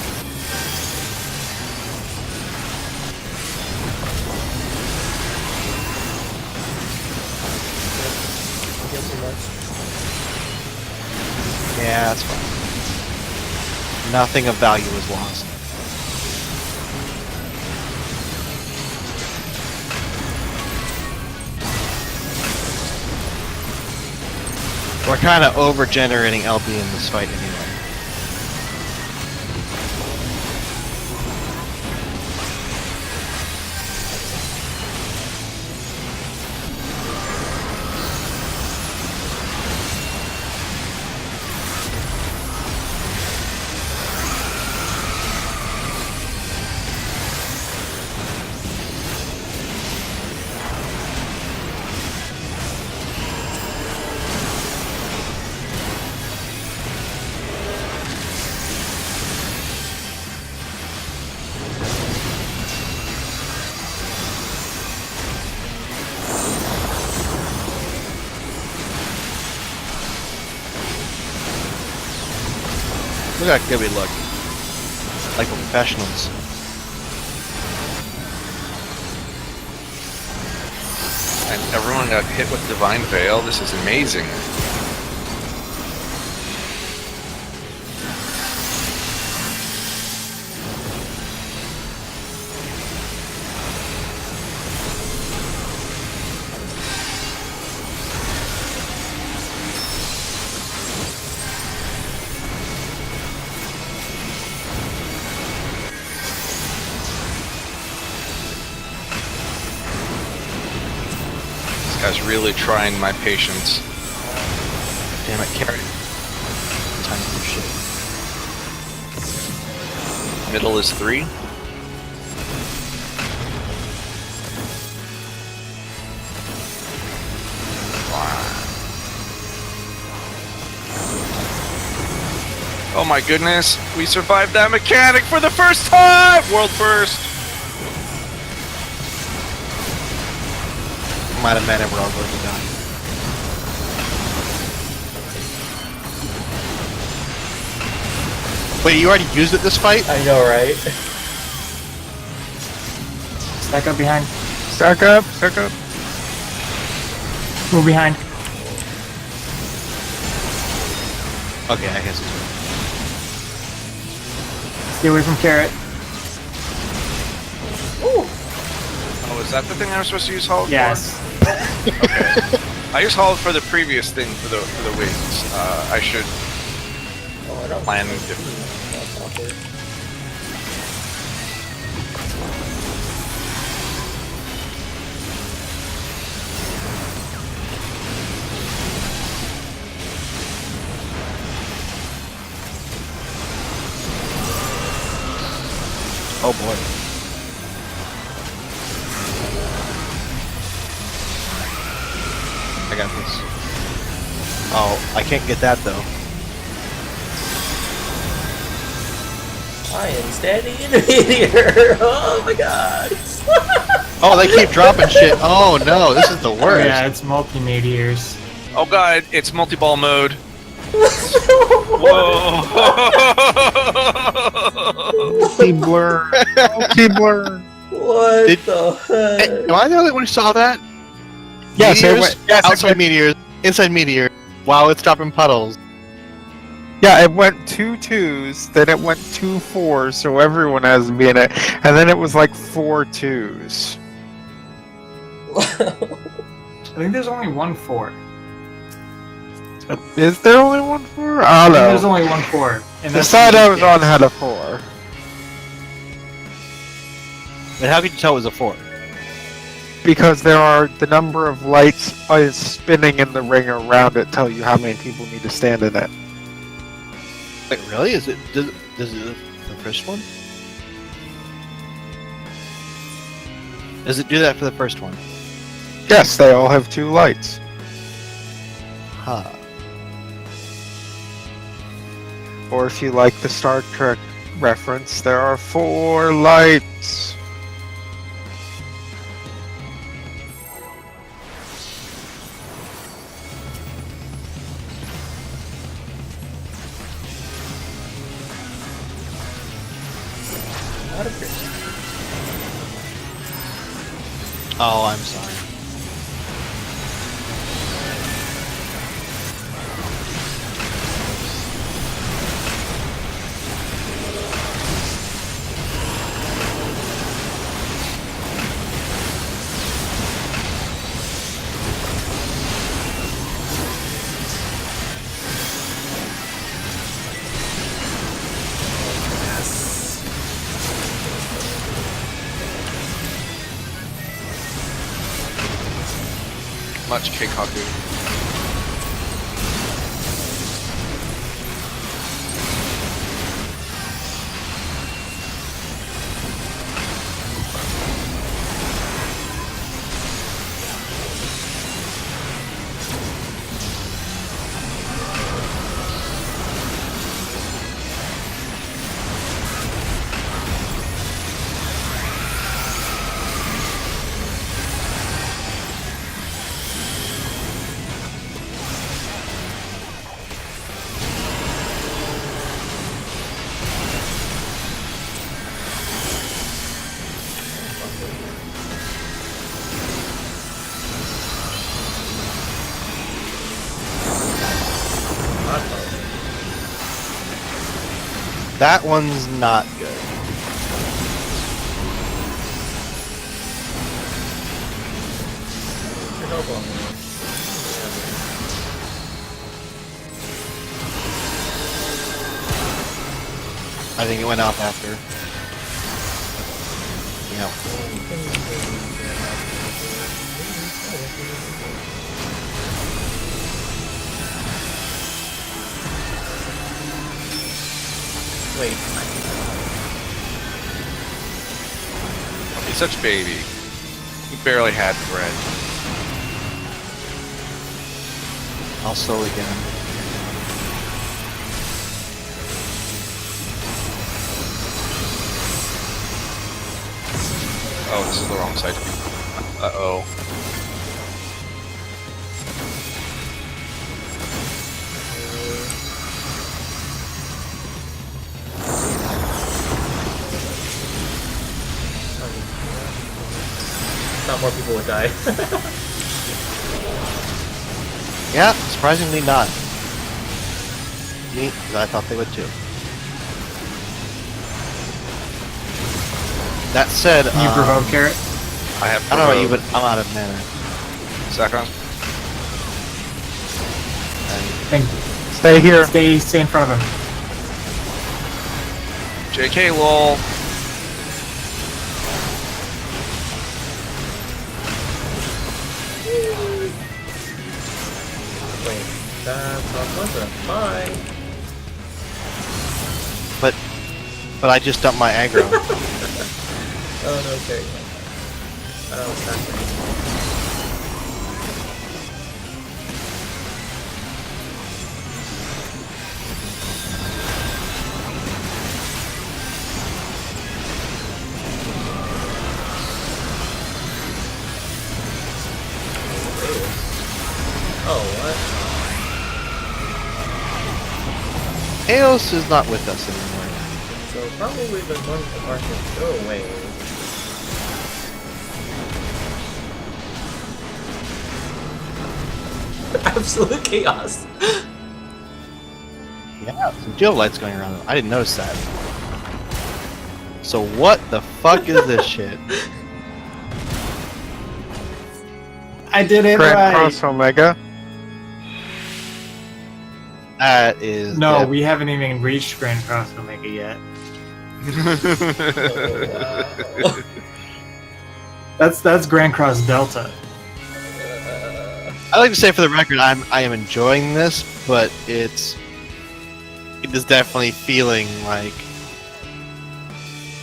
I guess too much. Yeah, that's fine. Nothing of value is lost. We're kind of over-generating LB in this fight anyway. Look how good we look. Like we're professionals. And everyone got hit with Divine Veil. This is amazing. This guy's really trying my patience. Damn it, carrot. Time for shit. Middle is 3. Oh my goodness, we survived that mechanic for the first time! World first! Might have meant it, we're all going to die. Wait, you already used it this fight? I know, right? Stack up behind. Stack up, stack up. Move behind. Okay, I guess it's Stay away from carrot. Oh, is that the thing I was supposed to use Hulk Yes. for? Okay. I used Hulk for the previous thing for the wings. I should Oh, I don't plan That's differently. awkward. Oh boy. I got this. Oh, I can't get that though. I am standing in the meteor. Oh my god. Oh, they keep dropping shit. Oh no, this is the Oh, worst. yeah, it's multi-meteors. Oh god, it's multi-ball mode. Whoa! Multi-blur. Multi-blur. What Did- the Hey, heck? am I the only one who saw that? Yes, it Meteors, went, yes, it outside went, meteors, inside meteor. Wow, it's dropping puddles. yeah, it went 2 2s, then it went 2 4s, so everyone has to be in it, and then it was like 4 2s. I think there's only one 4. Is there only one 4? I I don't think there's know. only one 4. And The that's side I the was on had a 4. But how could you tell it was a 4? Because there are the number of lights is spinning in the ring around it tell you how many people need to stand in it. Wait, really? Is it does it the first one? Does it do that for the first one? Yes, they all have 2 lights. Huh. Or if you like the Star Trek reference, there are 4 lights. Out of here. Oh, I'm sorry. Much Keikaku. That one's not good. I think it went off after. Yeah. Wait. He's such a baby. He barely had bread. I'll slow again. Oh, this is the wrong side to be. Uh-oh. Not more people would die. Yeah, surprisingly not. Neat, 'cause I thought they would too. That said, You provoke Carrot? I have I don't know about you, but provoked. I'm out of mana. Sakon? Thank Stay here. Stay in front of him. JK lol. Wait, that's not pleasant. Bye. But I just dumped my aggro. Oh no, okay. Oh, it's happening. Oh, what? Eos is not with us anymore. So probably the one from Arthur. Go away. Absolute chaos. Yeah, some geo lights going around. I didn't notice that. So what the fuck is this shit? I did it Grand right. Cross Omega. That is No, def- we haven't even reached Grand Cross Omega yet. Oh, That's Grand Cross Delta. I like to say for the record, I am enjoying this, but it is definitely feeling like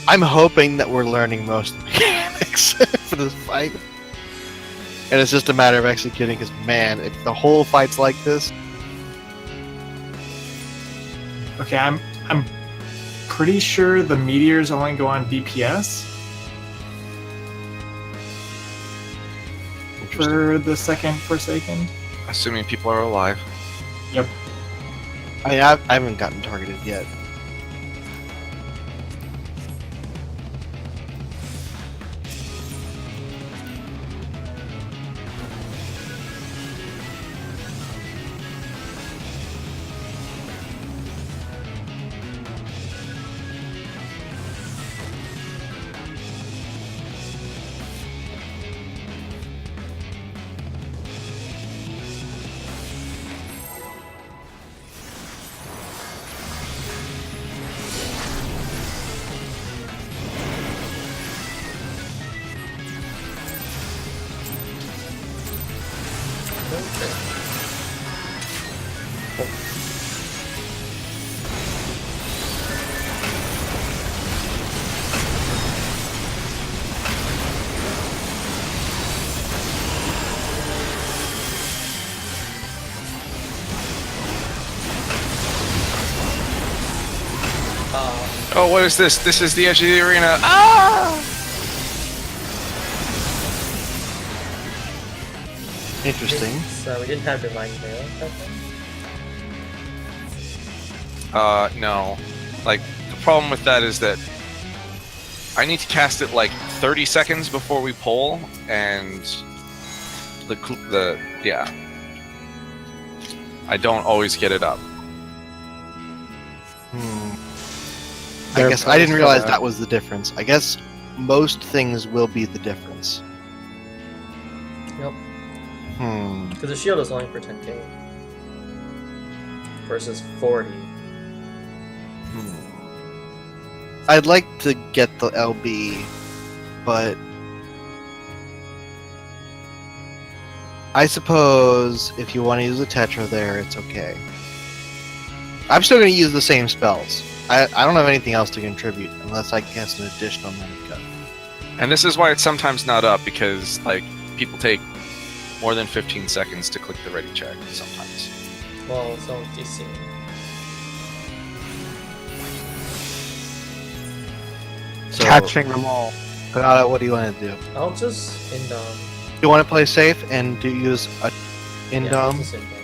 I'm hoping that we're learning most of the mechanics for this fight, and it's just a matter of executing. Because man, if the whole fight's like this, Okay, I'm pretty sure the meteors only go on DPS for the second Forsaken. Assuming people are alive. I haven't gotten targeted yet. Oh, what is this? This is the edge of the arena. Ah! Interesting. So we didn't have Divine Veil that time? No. Like, the problem with that is that I need to cast it like 30 seconds before we pull, and yeah. I don't always get it up. I They're guess I didn't both, realize that was the difference. I guess most things will be the difference. Yep. Hmm. Because the shield is only for 10k. Versus 40. I'd like to get the LB, but I suppose if you want to use the Tetra there, it's okay. I'm still going to use the same spells. I don't have anything else to contribute unless I cast an additional mana. And this is why it's sometimes not up, because like people take more than 15 seconds to click the ready check sometimes. Well, it's on DC. So, Catching them all. what do you want to do? I'll just Indom. You want to play safe and use a Indom? Yeah, just Indom.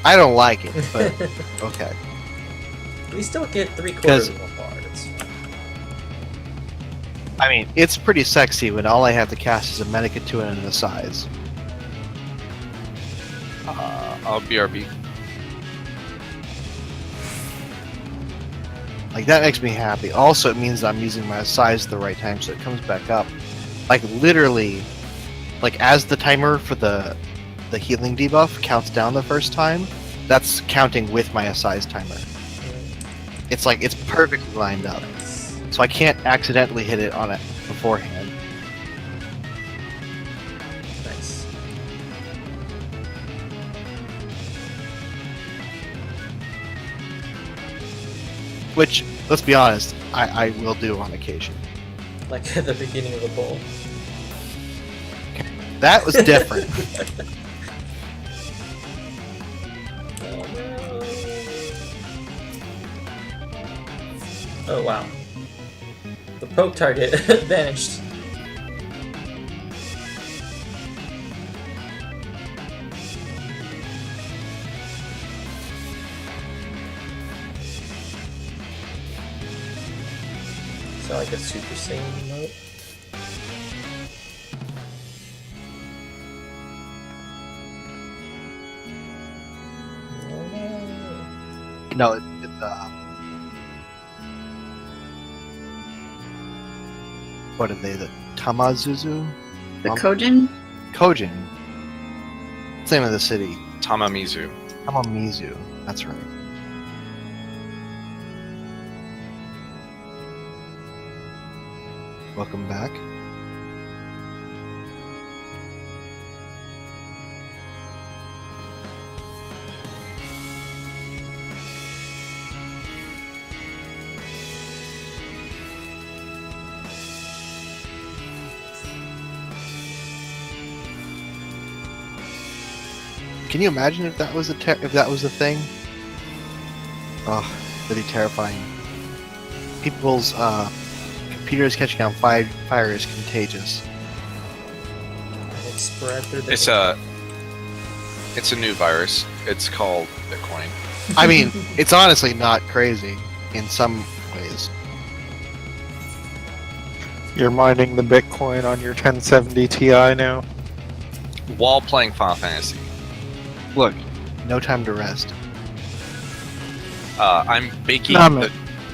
I don't like it, but okay. We still get 3/4 Because- of a bar. It's fine. I mean, it's pretty sexy when all I have to cast is a Medica 2 and a size. I'll BRB. Like, that makes me happy. Also, it means I'm using my size at the right time, so it comes back up. Like, literally, like, as the timer for the healing debuff counts down the first time, that's counting with my size timer. It's like, it's perfectly lined up. So I can't accidentally hit it on it beforehand. Nice. Which, let's be honest, I will do on occasion. Like at the beginning of the poll. That was different. Oh no. Oh wow. The poke target vanished. So like a Super Saiyan mode. Oh, no. No, it's what are they? The Tamazuzu? The Kojin? Kojin. It's the name of the city. Tamamizu. Tamamizu. That's right. Welcome back. Can you imagine if that was a thing? Oh, that'd be terrifying. People's computers catching on fire is contagious. It's spread through the It's a new virus. It's called Bitcoin. I mean, it's honestly not crazy in some ways. You're mining the Bitcoin on your 1070 Ti now. While playing Final Fantasy. Look, no time to rest. I'm baking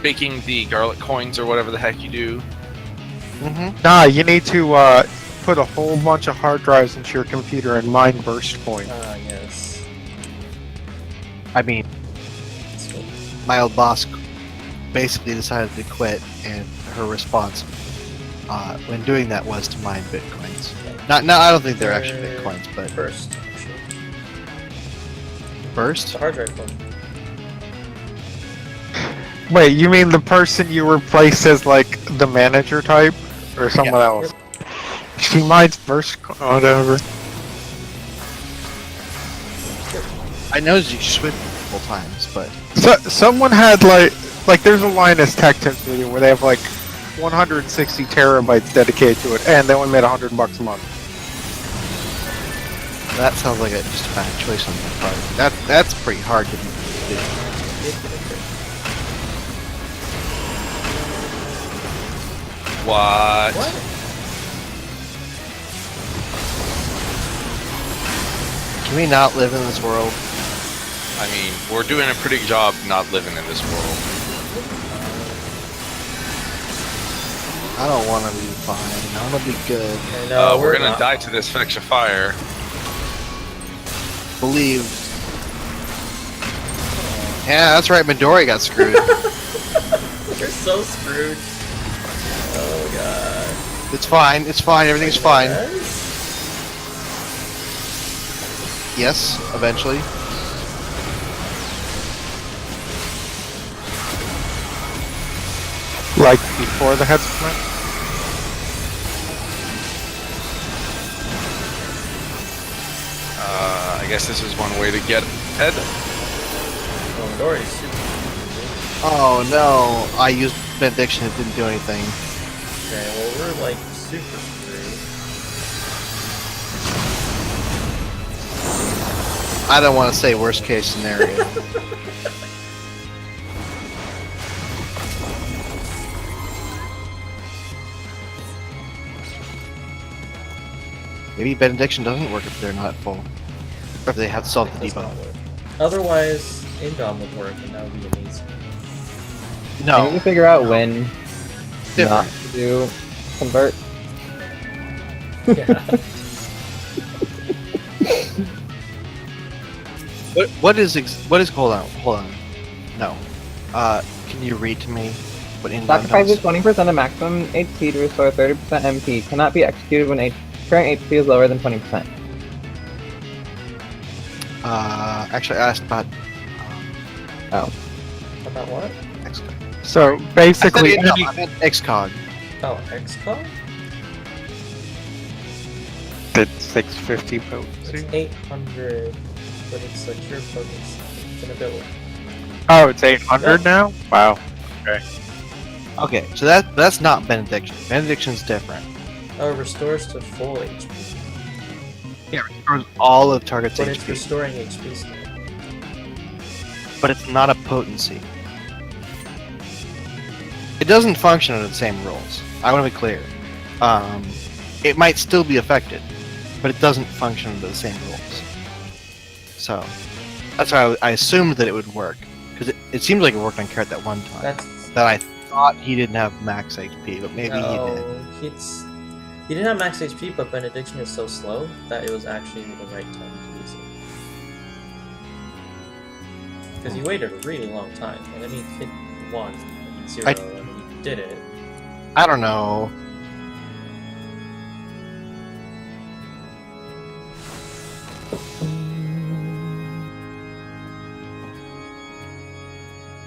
baking the garlic coins or whatever the heck you do. Mm-hmm. Nah, you need to put a whole bunch of hard drives into your computer and mine burst coin. Ah, yes. I mean, That's cool. my old boss basically decided to quit, and her response when doing that was to mine bitcoins. No, I don't think they're actually bitcoins, but First, actually. burst. It's a hard drive one. Wait, you mean the person you replaced as like the manager type, or someone else? She mines burst coin, whatever. I know you switched multiple times, but So someone had like there's a Linus Tech Tips video where they have like 160 terabytes dedicated to it, and they only made $100 a month. that sounds like just a bad choice on my part. That's pretty hard to do. What? Can we not live in this world? I mean, we're doing a pretty good job not living in this world. I don't want to be fine. I want to be good. I know, We're gonna not. die to this FFXIV fire. Believe. Yeah, that's right. Midori got screwed. You're so screwed. Oh god. It's fine. It's fine. Everything's fine. Yes? Yes, eventually. Like before the head split. I guess this is one way to get ahead. Oh, Midori's super. Oh no! I used benediction. It didn't do anything. Okay, well we're like super screwed. I don't want to say worst case scenario. Maybe benediction doesn't work if they're not full. Or if they have to solve the Does not debuff. work. Otherwise, Indom would work, and that would be amazing. I need No. to figure out when Different. not to do convert. Yeah. What is hold on. No. Can you read to me what Indom Sacrifices does? 20% of maximum HP to restore 30% MP. Cannot be executed when current HP is lower than 20%. Actually, I asked about Oh. About what? So I said basically, no, I meant XCOG. Oh, XCOM? did 650 It's potency. 800, but it's a pure potency. It's an ability. Oh, it's 800 now. Wow. Okay, so that's not Benediction. Benediction's different. Oh, it restores to full HP. Yeah, it restores all of target's But it's HP, restoring HP still. but it's not a potency. It doesn't function under the same rules. I want to be clear. It might still be affected, but it doesn't function under the same rules. So that's why I assumed that it would work, because it seems like it worked on Carrot that one time. That's That I thought he didn't have max HP, but maybe he did. no, he didn't have max HP, but Benediction is so slow that it was actually the right time to use it. Because he waited a really long time, and then he hit 1, and 0, and then he did it. I don't know.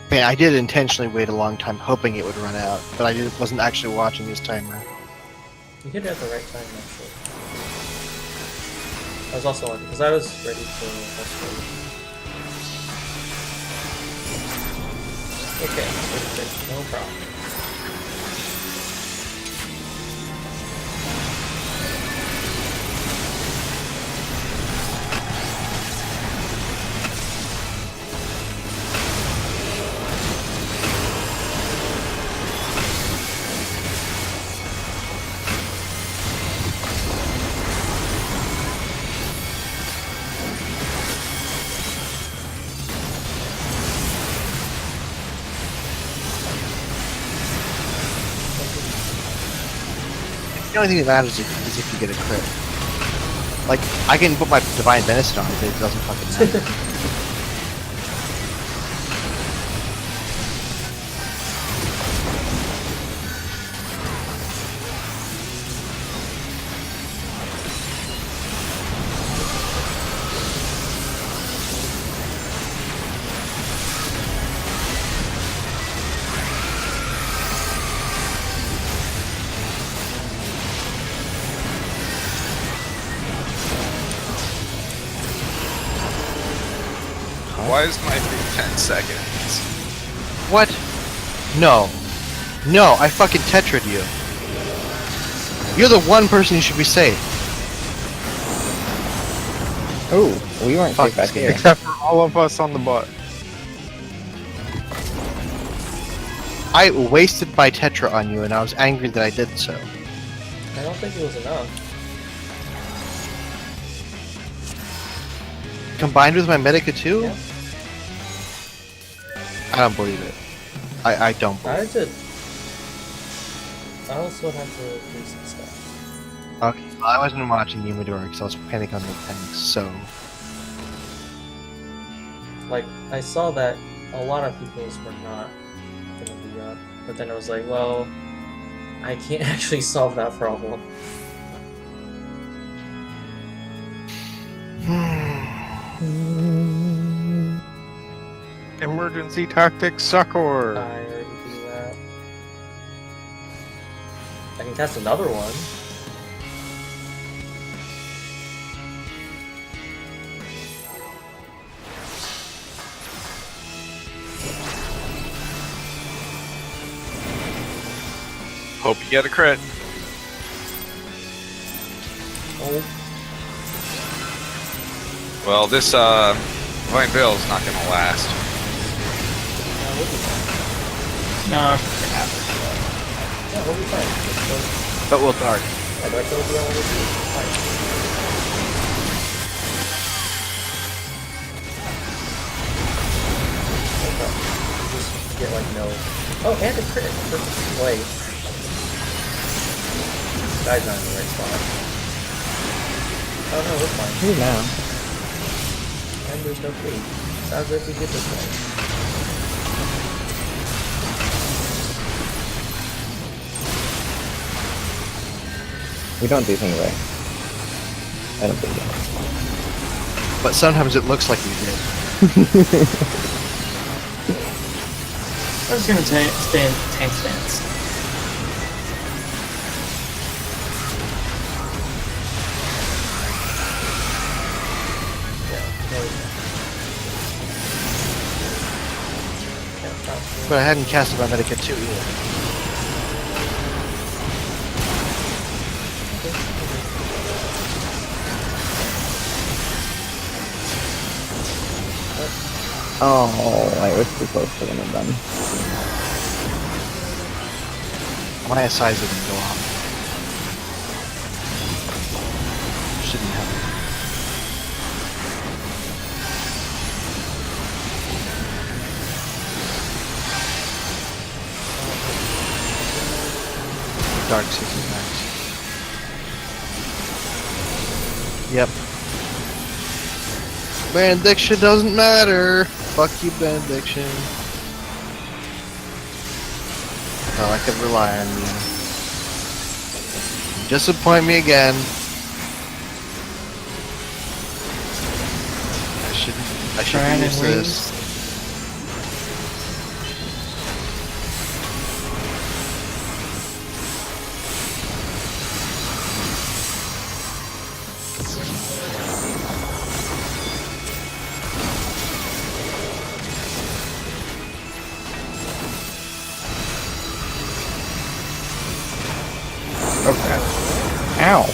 I mean, I did intentionally wait a long time, hoping it would run out, but wasn't actually watching his timer. You hit it at the right time, actually. I was also on, because I was ready for frustrate. Okay, no problem. The only thing that matters is if you get a crit. Like, I can put my Divine Benison on it, but it doesn't fucking matter. Why is my thing 10 seconds? What? No. No, I fucking tetra'd you. You're the one person who should be safe. Oh, we weren't Fuck safe back this here. Except for all of us on the butt. I wasted my tetra on you, and I was angry that I did so. I don't think it was enough. Combined with my Medica too? Yeah. I don't believe it. I don't I believe had to. I also had to do some stuff. it. Okay, well, I wasn't watching Yumadora because I was panicking on the tanks, so... Like, I saw that a lot of people's were not gonna be up, but then I was like, well, I can't actually solve that problem. Emergency tactics succor. I already do that. I can cast another one. Hope you get a crit. Oh, Well, this Divine Veil is not gonna last. no, we'll be fine. No, Yeah, we'll be fine. Let's But we'll dark. go. I'd like to do that one with you. Fine. No problem. Just get like no. Oh, and a crit. Perfect play. Guy's not in the right spot. Oh no, we're fine. Who now? And there's no fleet. Sounds like we get this one. We don't do things right. I don't think so. But sometimes it looks like we did. I'm just gonna stay in tank stance. But I hadn't casted my Medikit 2 either. Oh, I was too close to them and done. My SIs didn't go off. Shouldn't have. Dark 69. Yep. Benediction doesn't matter. Fuck you, Benediction. Oh, I could rely on you. Disappoint me again. I should use this. Okay. Ow.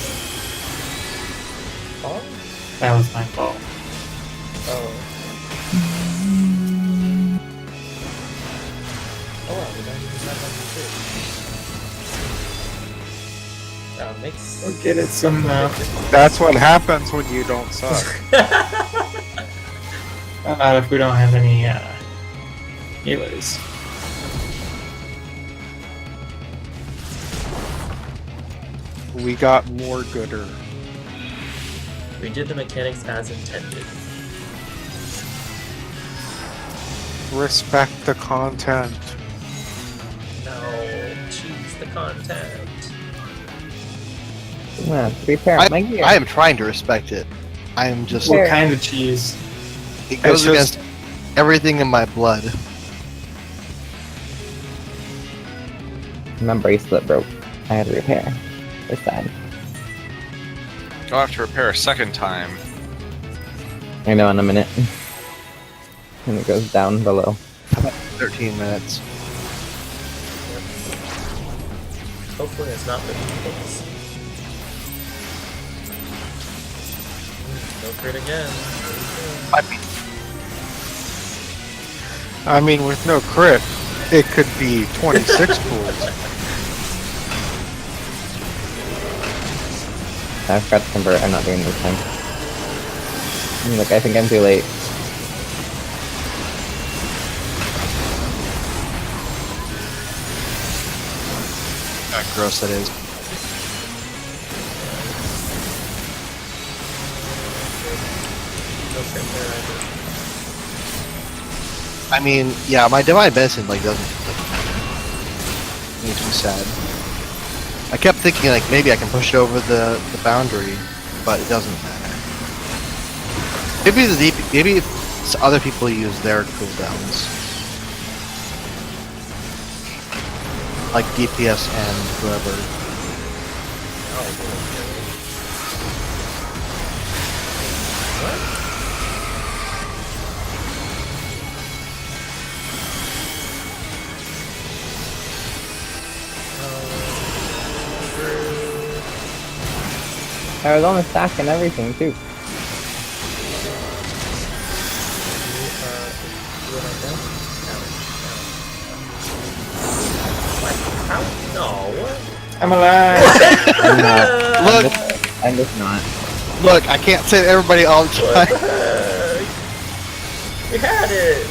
Oh? That was my fault. Oh. Oh wow, we don't even have that too. Makes We'll get it somehow. That's what happens when you don't suck. Not if we don't have any healers. We got more gooder. We did the mechanics as intended. Respect the content. No, choose the content. Yeah, repair my gear. I am trying to respect it. I am just. What kind of cheese? It goes It's just- against everything in my blood. My bracelet broke. I had to repair. This side. I'll have to repair a second time. I know in a minute. And it goes down below. 13 minutes. Hopefully it's not 50 points. No crit again. I mean, with no crit, it could be 26 pools. I forgot to convert. I'm not doing this time. Look, I think I'm too late. Gross that is. No crit there either. I mean, yeah, my divine medicine like doesn't makes me sad. I kept thinking like maybe I can push it over the boundary, but it doesn't matter. Maybe maybe other people use their cooldowns, like DPS and whoever. I was on the stack and everything too. No, what? I'm alive! I'm not. Look, I'm just not. look, I can't save everybody all the What time. the heck? You had it!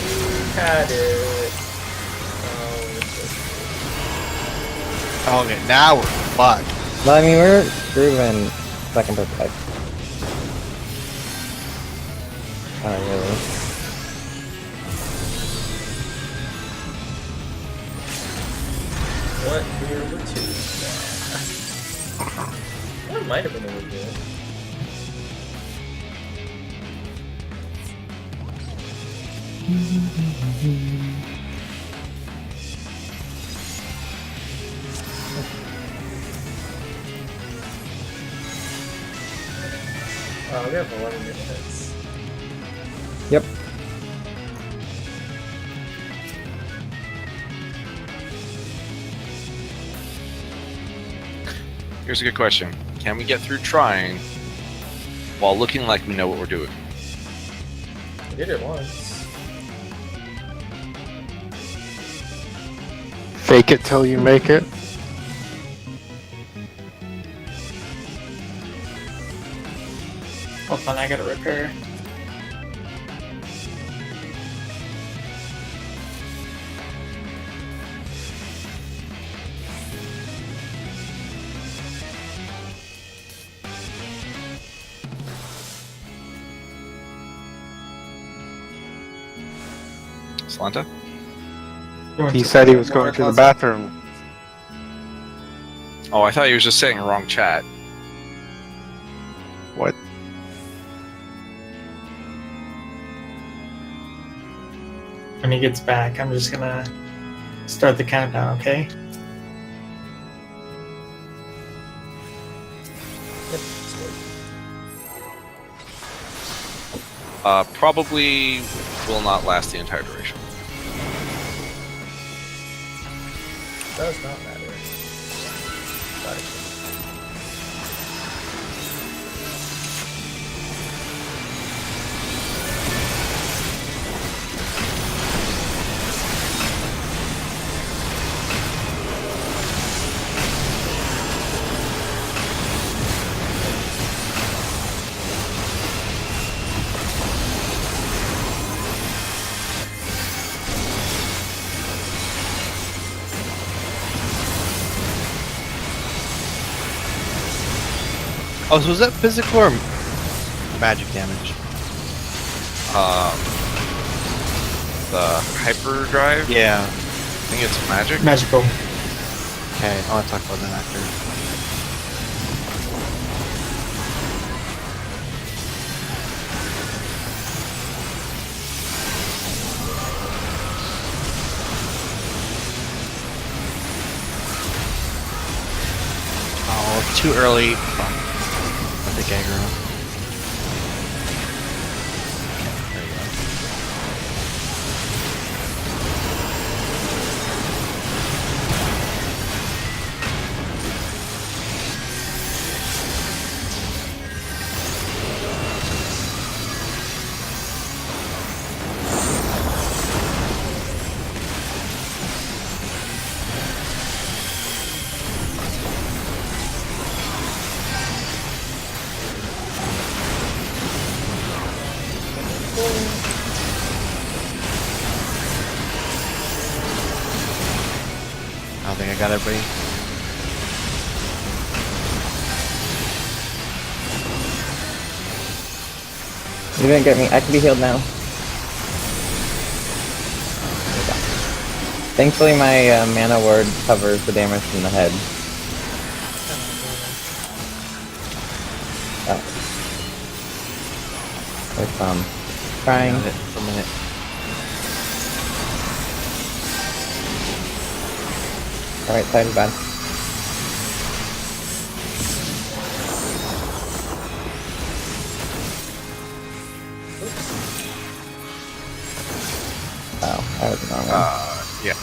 You had it. Oh, Okay, now we're fucked. But I mean, we're grooving second per five. Oh, really? what? We were able to. That might have been able to do it. We have 11 minutes. Yep. Here's a good question. Can we get through trying while looking like we know what we're doing? We did it once. Fake it till you make it. Hold on, I gotta repair. Slanta? He said he was going to the bathroom. Oh, I thought he was just saying wrong chat. What? When he gets back, I'm just gonna start the countdown, okay? Yep, it's good. Probably will not last the entire duration. Does not matter. Sorry. Oh, so was that physical or magic damage? The hyperdrive? Yeah. I think it's magic. Magical. Okay, I want to talk about that after. Oh, too early. I think aggro. There you go. I think I got everybody. You didn't get me. I can be healed now. Thankfully, my mana ward covers the damage from the head. Oh. There's trying. Got it for a minute. Alright, side is bad. Oh, I was the wrong one. Yeah.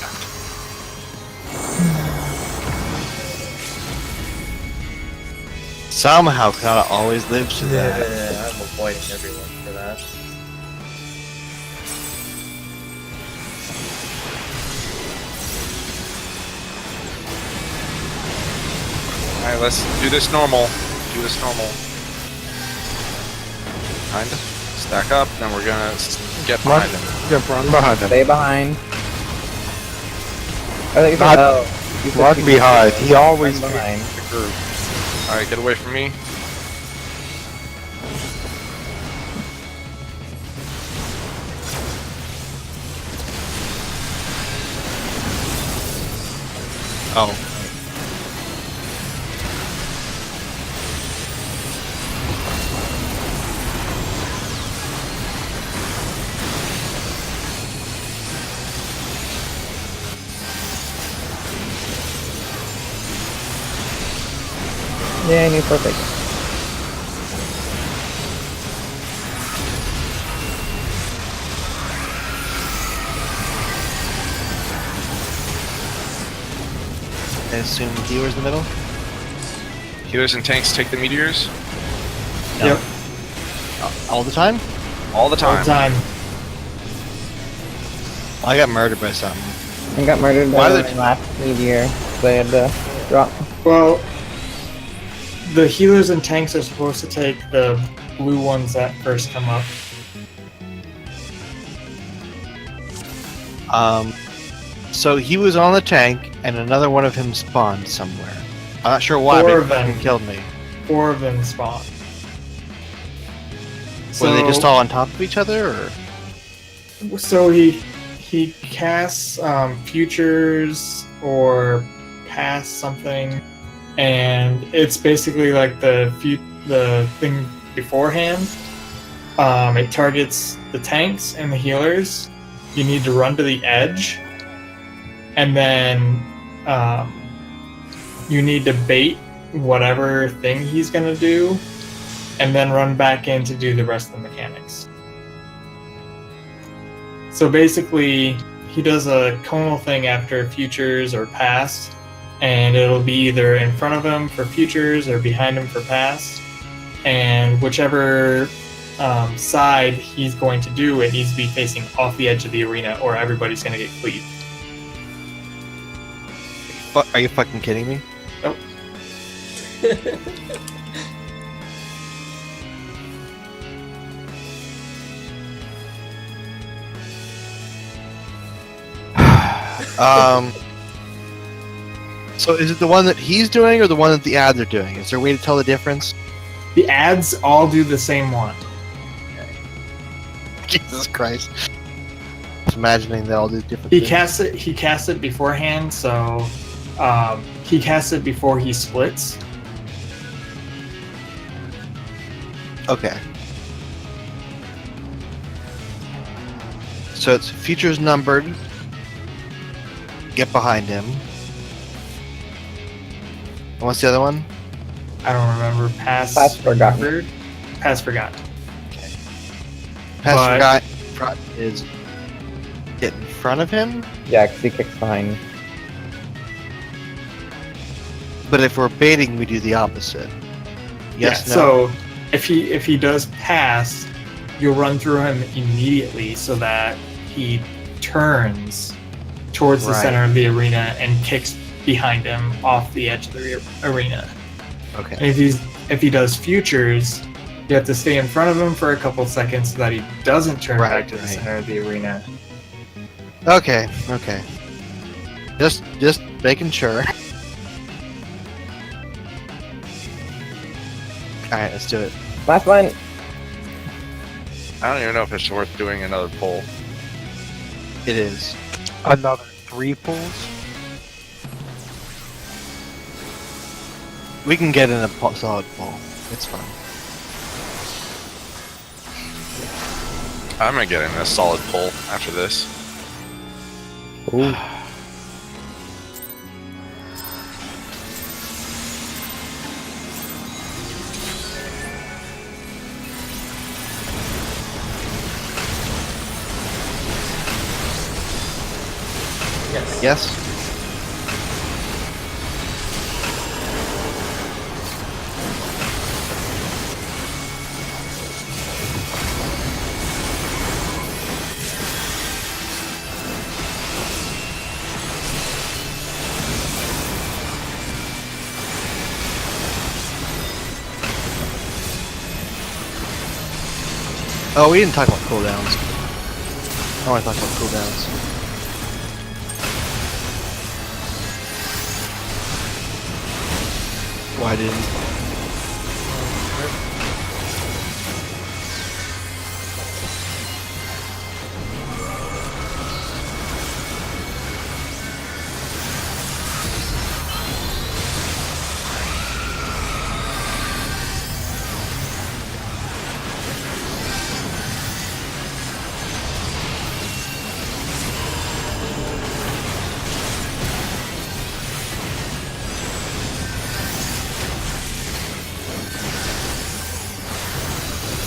Somehow, Cloud always lives to Yeah, that. I'm avoiding everyone for that. Alright, let's do this normal. Do this normal. Kinda. Stack up, then we're gonna get Run. behind him. Yep, run behind him. Stay behind. Oh, you Not- said, you said Run you- behind. He always Run behind. behind the group. Alright, get away from me. Oh. Yeah, I need perfect. I assume healer's in the middle? Healers and tanks take the meteors No. Yep. All the time? all the All time. the time. I got murdered by something. I got murdered Why by did- my last meteor. So I had to drop. Well, the healers and tanks are supposed to take the blue ones that first come up. So he was on the tank, and another one of him spawned somewhere. I'm not sure why, Four but of he them. fucking killed me. 4 of them spawn. Were they just all on top of each other, or? So he casts futures or past something, and it's basically like the thing beforehand. It targets the tanks and the healers. You need to run to the edge, and then you need to bait whatever thing he's gonna do, and then run back in to do the rest of the mechanics. So basically, he does a conal thing after futures or past, and it'll be either in front of him for futures or behind him for past, and whichever side he's going to do, it needs to be facing off the edge of the arena, or everybody's going to get cleaved. Are you fucking kidding me? Nope. So is it the one that he's doing or the one that the ads are doing? Is there a way to tell the difference? The ads all do the same one. Jesus Christ. Just imagining they all do different He things. casts it beforehand, so he casts it before he splits. Okay. So it's features numbered. Get behind him. And what's the other one? I don't remember. Past forgotten. remembered? Past forgotten. Pass forgot is get in front of him. Yeah, because he kicks behind me. But if we're baiting, we do the opposite. Yes. Yeah, no. so if he does pass, you'll run through him immediately so that he turns towards the Right. center of the arena and kicks behind him off the edge of the arena. Okay. And if he does futures, you have to stay in front of him for a couple seconds so that he doesn't turn Right, back to the right. center of the arena. Okay. Okay. Just making sure. All right, let's do it. Last one. I don't even know if it's worth doing another poll. It is. Another 3 pulls. We can get in a solid poll. It's fine. I'm gonna get in a solid poll after this. Ooh. Yes. Yes. Oh, we didn't talk about cooldowns. I want to talk about cooldowns. Why didn't?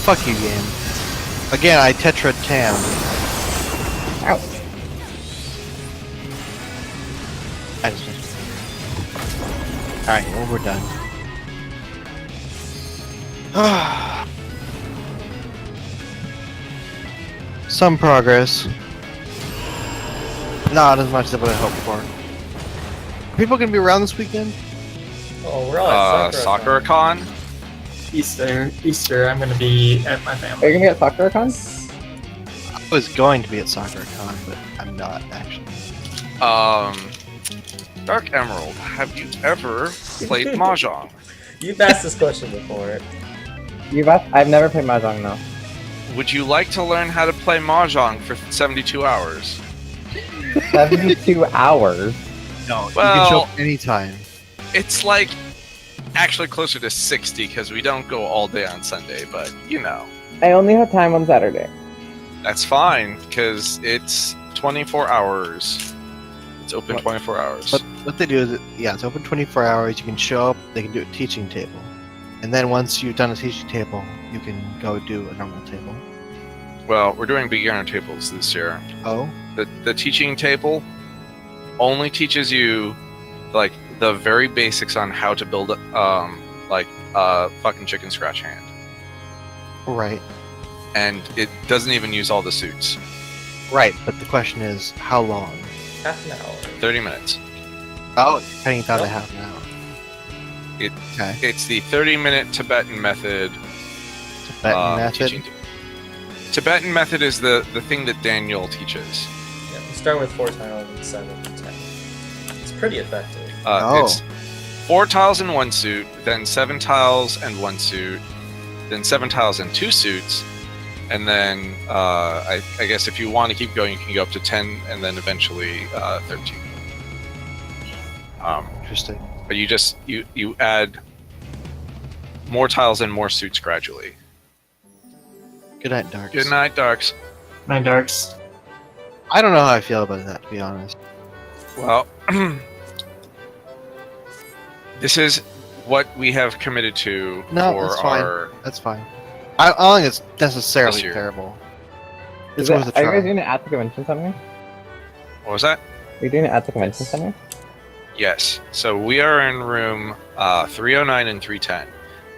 Fuck you, game. Again, I Tetra Tam. Ow. I just missed. Alright, well, we're done. Some progress. Not as much as I would have hoped for. Are people gonna be around this weekend? Oh, we're all at Soccer con? Easter, I'm gonna be at my Are family. you gonna be at soccer cons? I was going to be at SoccerCon, but I'm not actually. Dark Emerald, have you ever played Mahjong? You've asked this question before. I've never played Mahjong, no. Would you like to learn how to play Mahjong for 72 hours? 72 hours? No, you Well- can show up anytime. It's like actually closer to 60 because we don't go all day on Sunday, but you know, I only have time on Saturday. that's fine because it's 24 hours. It's open What? 24 hours. But what they do is, it's open 24 hours. You can show up. They can do a teaching table, and then once you've done a teaching table, you can go do a normal table. Well, we're doing beginner tables this year. Oh, The teaching table only teaches you like the very basics on how to build like a fucking chicken scratch hand, right, and it doesn't even use all the suits. right. But the question is, how long? Half an hour. 30 minutes. Oh, cutting it down to Nope. half an hour. It- Okay. It's the 30-minute Tibetan method. Tibetan method. teaching Tibetan method is the thing that Daniel teaches. Yeah, we start with 4 tiles and 7 and 10. It's pretty effective. Oh. It's 4 tiles in 1 suit, then 7 tiles and 1 suit, then 7 tiles and 2 suits, and then I guess if you want to keep going, you can go up to 10, and then eventually 13. Interesting. But you add more tiles and more suits gradually. Good night, Darks. Good night, Darks. My darks. I don't know how I feel about that, to be honest. Well, this is what we have committed to No, for that's fine. our. That's fine. I don't think it's necessarily This year. terrible. Is It's it, worth a are you try. guys doing it at the convention center? What was that? Are you doing it at the convention center? Yes. So we are in room 309 and 310.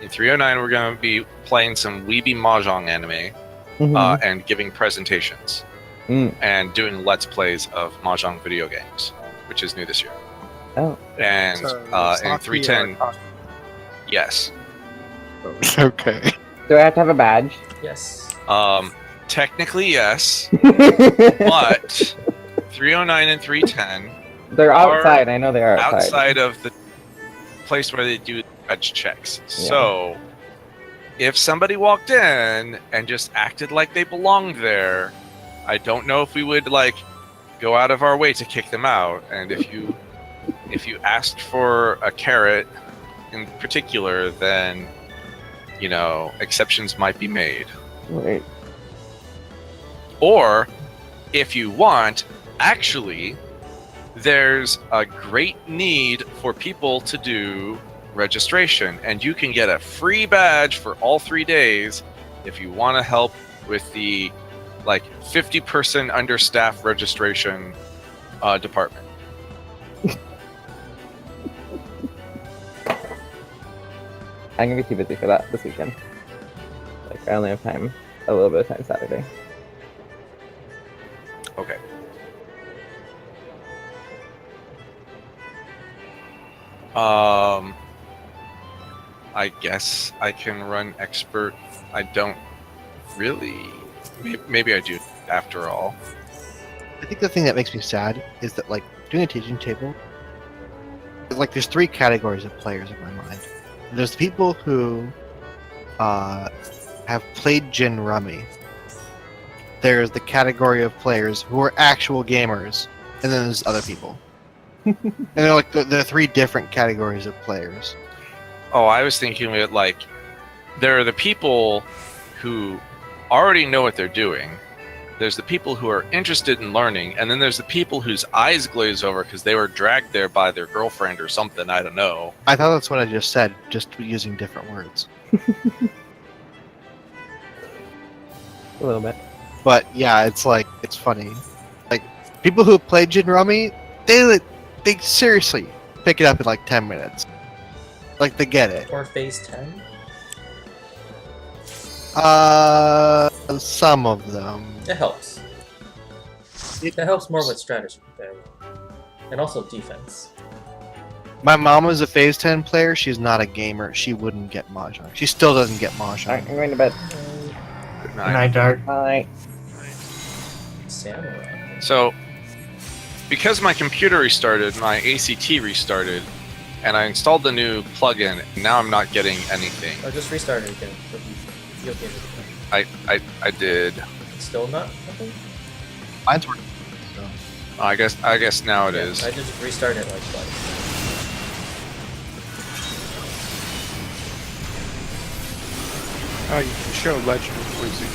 In 309, we're going to be playing some Weeby Mahjong anime Mhm. and giving presentations Mm. and doing Let's Plays of Mahjong video games, which is new this year. Oh. And in 310, yes. Okay. Do I have to have a badge? Yes. Technically, yes, but 309 and 310 They're Are outside. I know they are outside. outside of the place where they do badge checks. So, if somebody walked in and just acted like they belonged there, I don't know if we would like go out of our way to kick them out. And if you asked for a carrot in particular, then exceptions might be made. Wait. Or if you want, actually, there's a great need for people to do registration, and you can get a free badge for all 3 days if you want to help with the 50-person understaffed registration department. I'm gonna be too busy for that this weekend. I only have time, a little bit of time Saturday. Okay. I guess I can run expert. I don't really. Maybe I do after all. I think the thing that makes me sad is that, doing a teaching table, there's 3 categories of players in my mind. There's the people who have played Gin Rummy. There's the category of players who are actual gamers, and then there's other people. And they're there are 3 different categories of players. Oh, I was thinking of it there are the people who already know what they're doing. There's the people who are interested in learning, and then there's the people whose eyes glaze over because they were dragged there by their girlfriend or something. I don't know. I thought that's what I just said, just using different words. A little bit. But yeah, it's funny. People who play Gin Rummy, they seriously pick it up in 10 minutes. Like they get it. Or phase 10? Some of them. It helps. It helps more with strategy and also defense. My mom was a phase 10 player. She's not a gamer. She wouldn't get Mahjong. She still doesn't get Mahjong. Alright, I'm going to bed. Good Good night. night, Dark. Bye. Samurai. So, because my computer restarted, my ACT restarted, and I installed the new plugin, now I'm not getting anything. Oh, just restart it again. You'll get it again. I did. Still not nothing? Mine's working. So. I guess now it is. I just restarted it like twice. Oh, you can show Legend of Wizzy.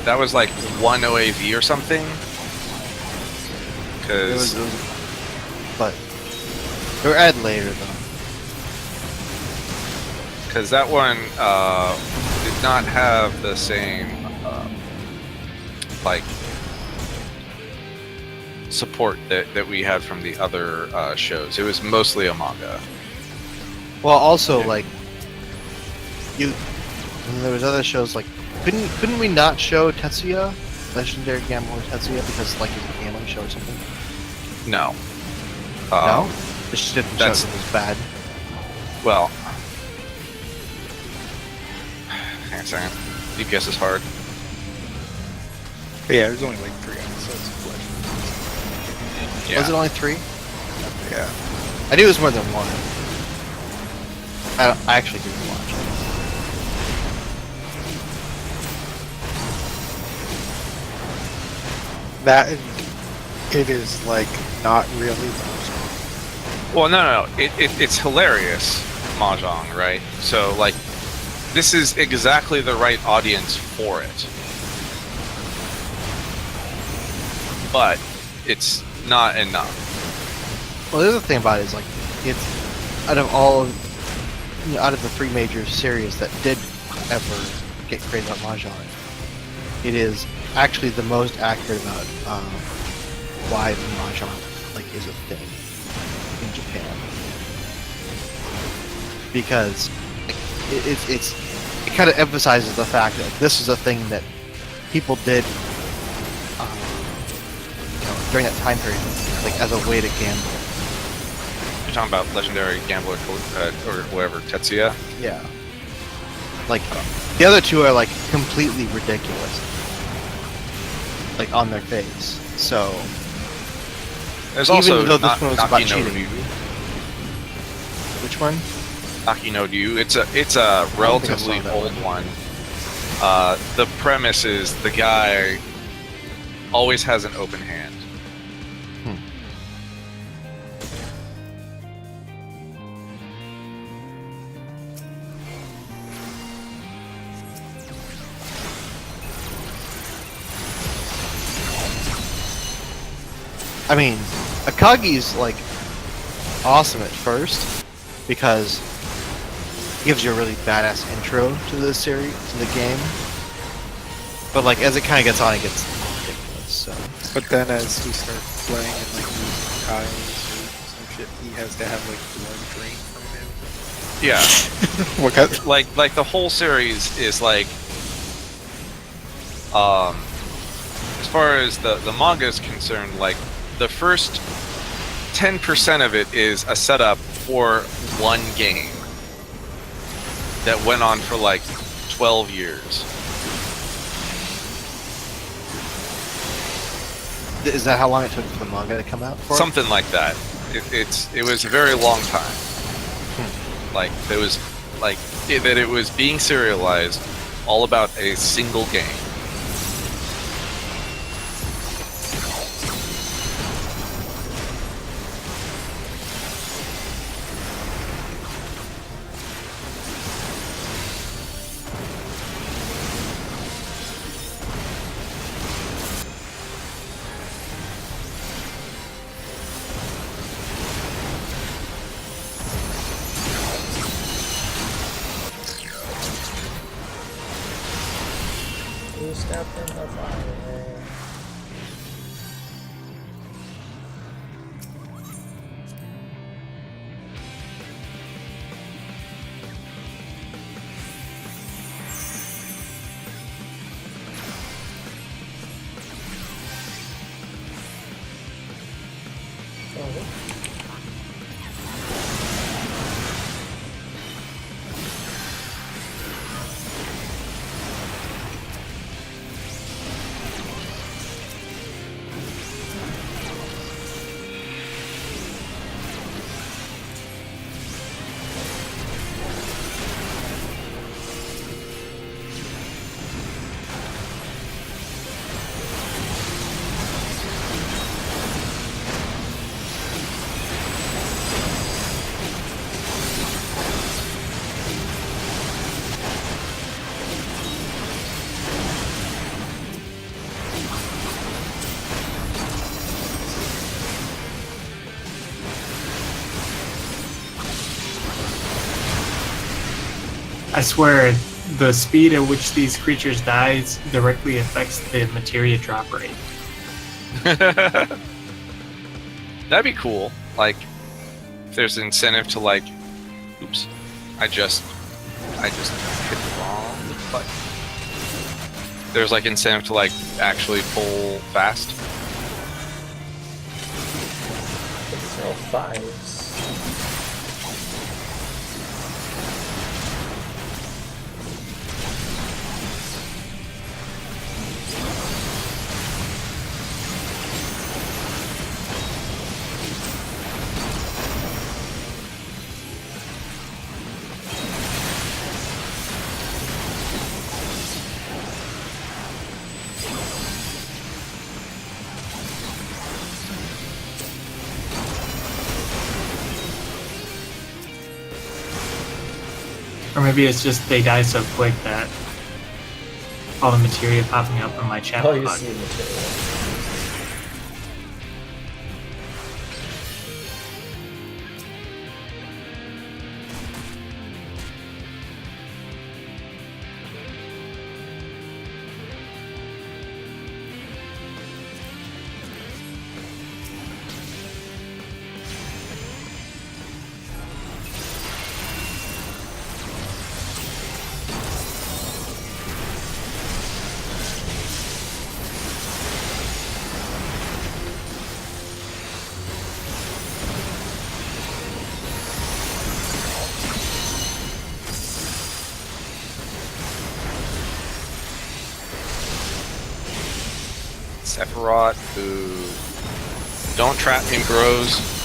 That was like 1 OAV or something. Because But they were added later though. Because that one did not have the same like support that we had from the other shows. It was mostly a manga. Well, also like you, and there was other shows like couldn't we not show Tetsuya, Legendary Gambler Tetsuya, because like it's a gambling show or something? No. No, it just didn't show that's- it was bad. Well, hang on a second. DPS is hard. But yeah, there's only like 3 episodes of Legend of Wizzy. Yeah. Was it only 3? Yeah. I knew it was more than 1. I actually didn't watch it. That and it is like not really. Well, no. It's hilarious, Mahjong, right? So, like, this is exactly the right audience for it. But it's not enough. Well, the other thing about it is like it's out of all out of the 3 major series that did ever get created on Mahjong, it is actually the most accurate about why the Mahjong like is a thing in Japan, because it kind of emphasizes the fact that this is a thing that people did during that time period, like as a way to gamble. You're talking about Legendary Gambler or whatever, Tetsuya? Yeah. Like, the other 2 are, like, completely ridiculous. Like, on their face. So, There's even also though this one was about Naki no cheating. Ryu. Which one? Naki no Ryu. It's a relatively that old one. The premise is the guy always has an open hand. I mean, Akagi's, like, awesome at first, because it gives you a really badass intro to the series, to the game. But, like, as it kind of gets on, it gets ridiculous, so... But then as he starts playing and like using tiles or some shit, he has to have like blood drain from him. Yeah. What kind? like the whole series is like as far as the manga is concerned, like the first 10% of it is a setup for one game that went on for like 12 years. Is that how long it took for the manga to come out for? Something like that. It was a very long time. Like there was like that it was being serialized all about a single game. You stepped in the fire. I swear, the speed at which these creatures die directly affects the materia drop rate. That'd be cool. Like, if there's an incentive to like, oops, I just hit the wrong button. There's like incentive to like actually pull fast. These are all 5s. Or maybe it's just they die so quick that all the materia popping up on my chat Oh, you bug. see material. Sephiroth, who don't trap me, bros.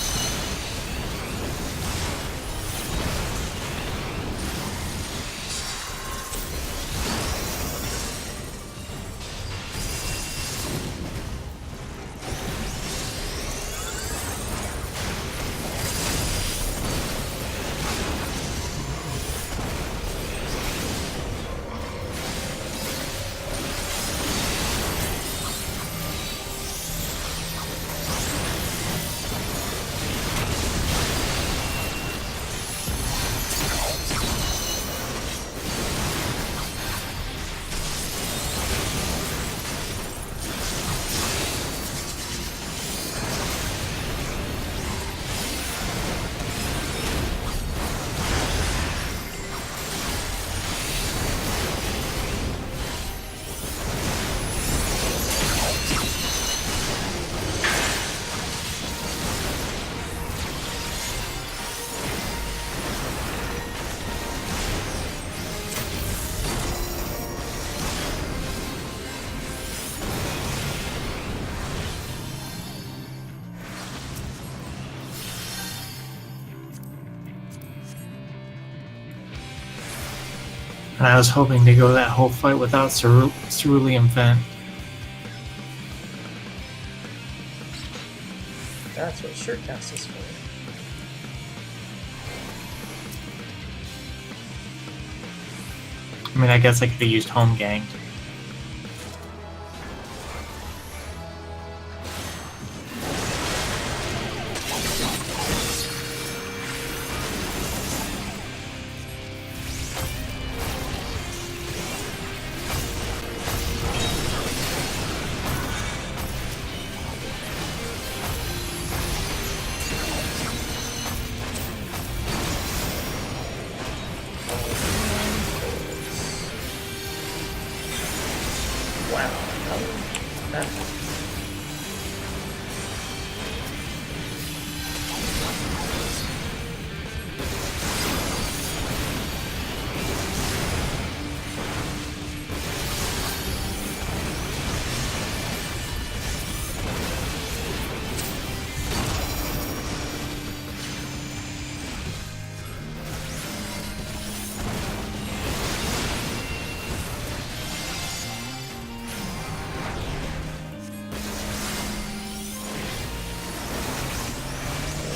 And I was hoping to go that whole fight without Cerulean Vent. That's what Shirtcast is for. I mean, I guess I could have used Home Gang. Wow. How did that happen?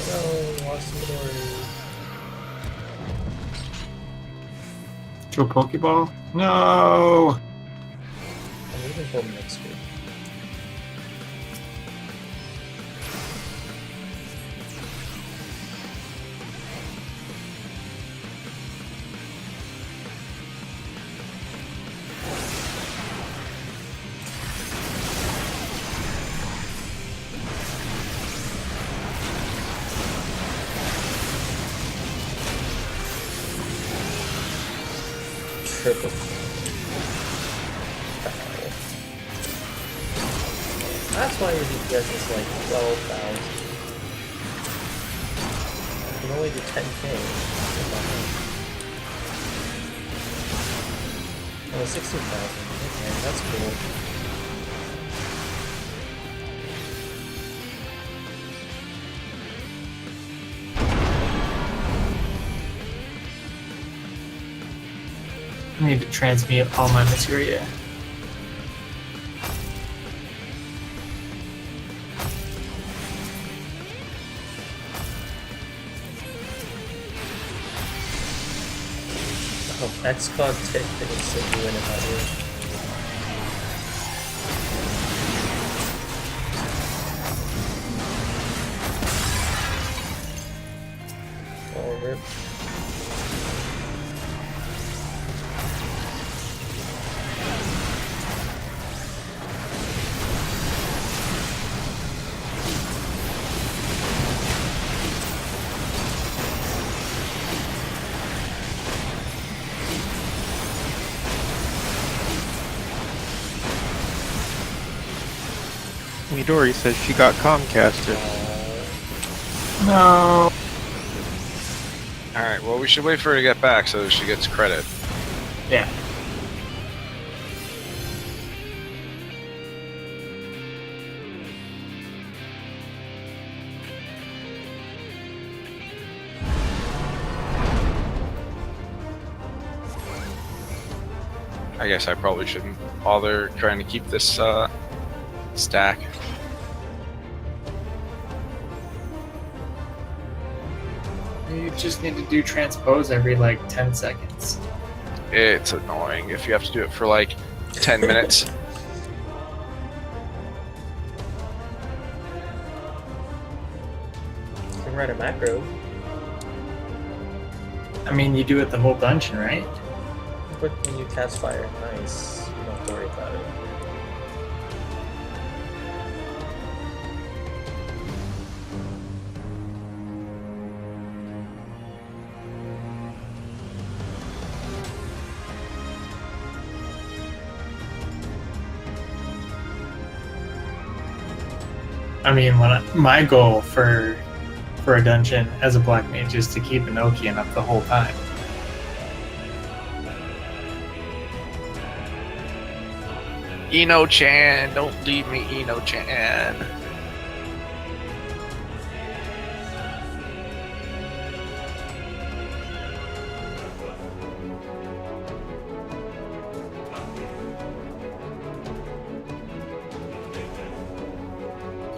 No, lost Midori. To a Pokeball? No! I'm leaving for next week. triple. That's why your DPS is like 12,000. You can only do 10k. Oh, 16,000. Okay, that's cool. I need to transmute all my materia. Oh, XCOD tick didn't sit you in it either. Oh, rip. Midori says she got Comcasted. No. Alright, well, we should wait for her to get back so she gets credit. Yeah. I guess I probably shouldn't bother trying to keep this stack. You just need to do transpose every like 10 seconds. It's annoying if you have to do it for like 10 minutes. You can write a macro. I mean, you do it the whole dungeon, right? But when you cast fire, nice. You don't have to worry about it. I mean, my goal for a dungeon as a black mage is to keep Enochian up the whole time. Eno-chan, don't leave me, Eno-chan.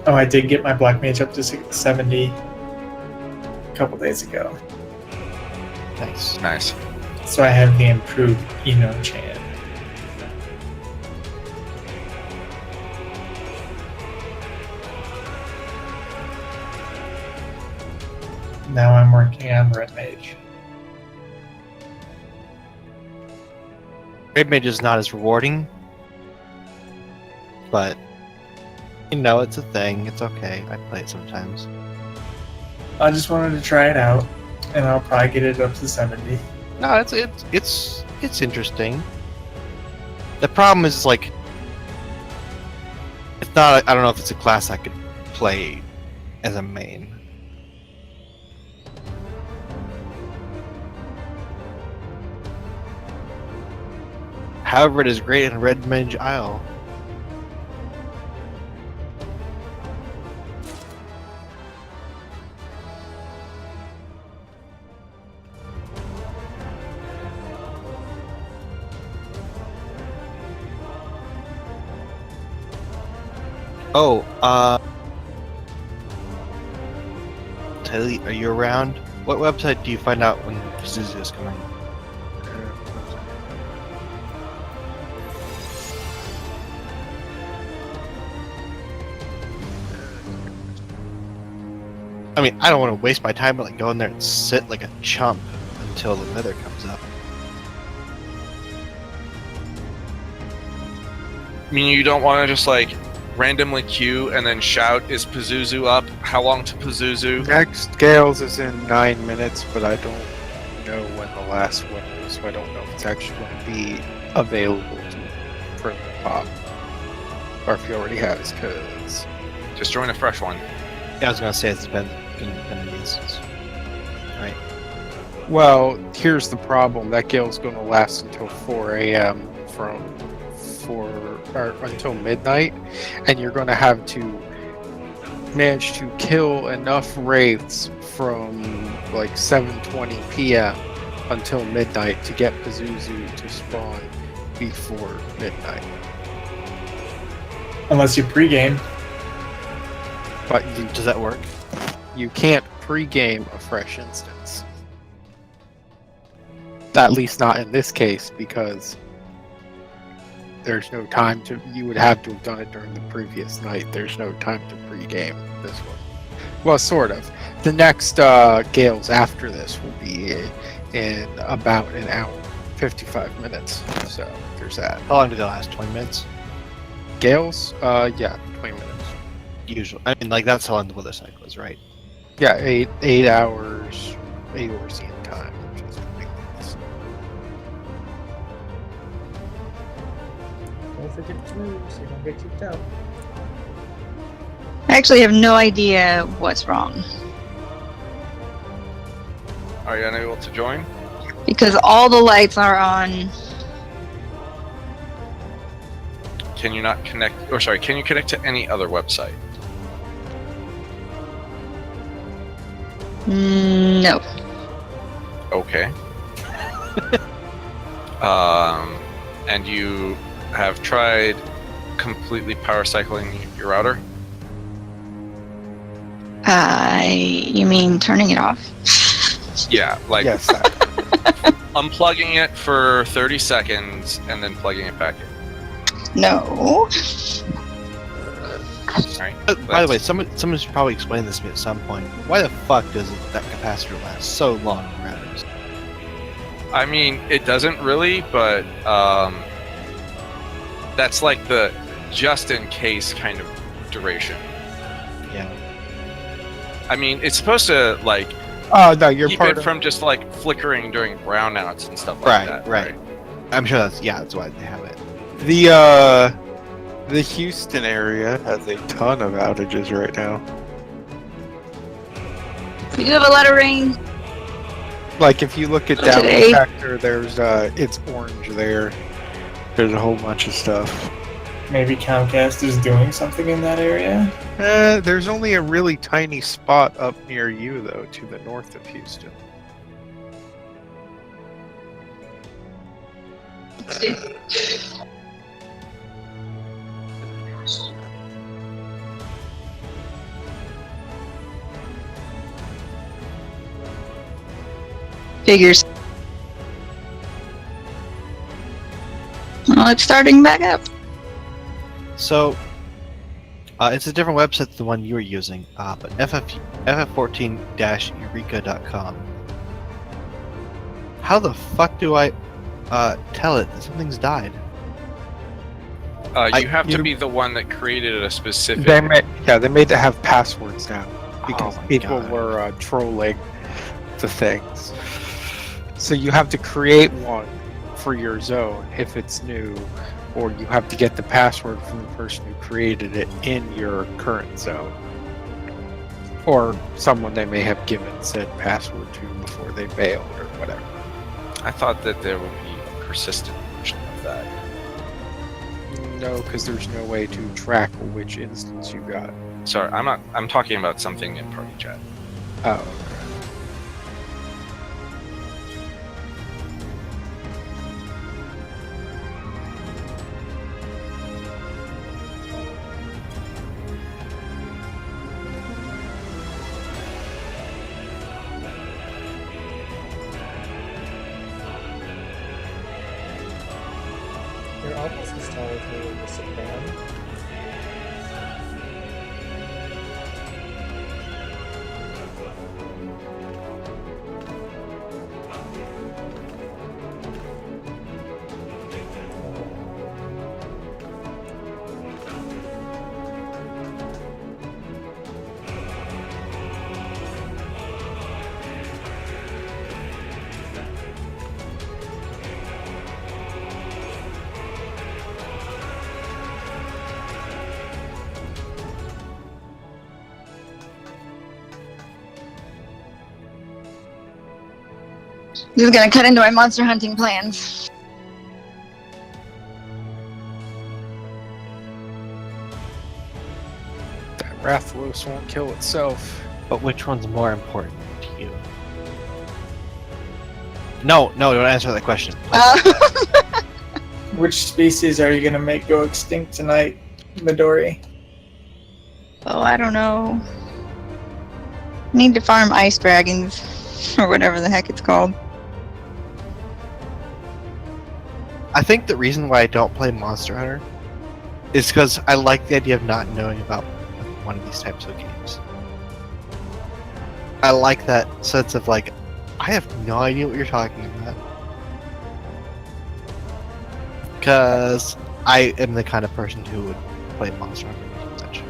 Oh, I did get my black mage up to 70 a couple days ago. Nice. Nice. So I have the improved Eno-chan. Now I'm working on red mage. Red Mage is not as rewarding, but you know, it's a thing. It's okay. I play it sometimes. I just wanted to try it out, and I'll probably get it up to 70. No, it's interesting. The problem is like it's not. I don't know if it's a class I could play as a main. However, it is great in Red Mage Isle. Oh, Tilly, are you around? What website do you find out when Pazuzu is coming? I mean, I don't want to waste my time, but like go in there and sit like a chump until the nether comes up. I mean, you don't want to just like randomly queue and then shout, "Is Pazuzu up? How long to Pazuzu?" Next Gales is in 9 minutes, but I don't know when the last one was, so I don't know if it's actually going to be available to permanent pop. Or if he already has, because... Just join a fresh one. Yeah, I was gonna say it's been these. Right. Well, here's the problem. That gale's going to last until 4 a.m. Until midnight, and you're going to have to manage to kill enough wraiths from like 7:20 p.m. until midnight to get Pazuzu to spawn before midnight. Unless you pregame. But Does that work? you can't pre-game a fresh instance. At least not in this case, because there's no time to... You would have to have done it during the previous night. There's no time to pre-game this one. Well, sort of. The next gales after this will be in about an hour, 55 minutes. So there's that. How long do they last? 20 minutes? Gales? Yeah, 20 minutes. Usually. I mean, like, that's how long the weather cycle is, right? Yeah, 8 hours, 8 hours in time, which is 20 minutes. Don't forget to move so you don't get kicked out. I actually have no idea what's wrong Are you unable to join? because all the lights are on. Can you not connect? Or sorry, can you connect to any other website? No. Okay. And you have tried completely power cycling your router? You mean turning it off? Yeah, like Yes, unplugging it for 30 seconds and then plugging it back in. No. Right? By the way, someone should probably explain this to me at some point. Why the fuck does that capacitor last so long in routers? I mean, it doesn't really, but that's like the just in case kind of duration. Yeah. I mean, it's supposed to like oh, no, you're keep part it of... from just like flickering during brownouts and stuff like that. Right. I'm sure that's why they have it. The Houston area has a ton of outages right now. We do have a lot of rain. Like if you look at Today. download factor, there's it's orange there. There's a whole bunch of stuff. Maybe Comcast is doing something in that area. There's only a really tiny spot up near you though, to the north of Houston. Figures. Well, it's starting back up. So, it's a different website than the one you were using, but FF14-Eureka.com. How the fuck do I tell it that something's died? You have to be the one that created a specific. They made it have passwords now because Oh my people God. were trolling the things. So you have to create one for your zone if it's new, or you have to get the password from the person who created it in your current zone, or someone they may have given said password to before they bailed or whatever. I thought that there would be a persistent version of that. No, because there's no way to track which instance you got. Sorry, I'm talking about something in party chat. Oh. You're almost as tall as me in the Supreme. This is gonna cut into my monster hunting plans. That Rathalos won't kill itself. But which one's more important to you? No, don't answer that question. Which species are you gonna make go extinct tonight, Midori? Oh, I don't know. Need to farm ice dragons, or whatever the heck it's called. I think the reason why I don't play Monster Hunter is because I like the idea of not knowing about one of these types of games. I like that sense of like, I have no idea what you're talking about. Because I am the kind of person who would play Monster Hunter and such.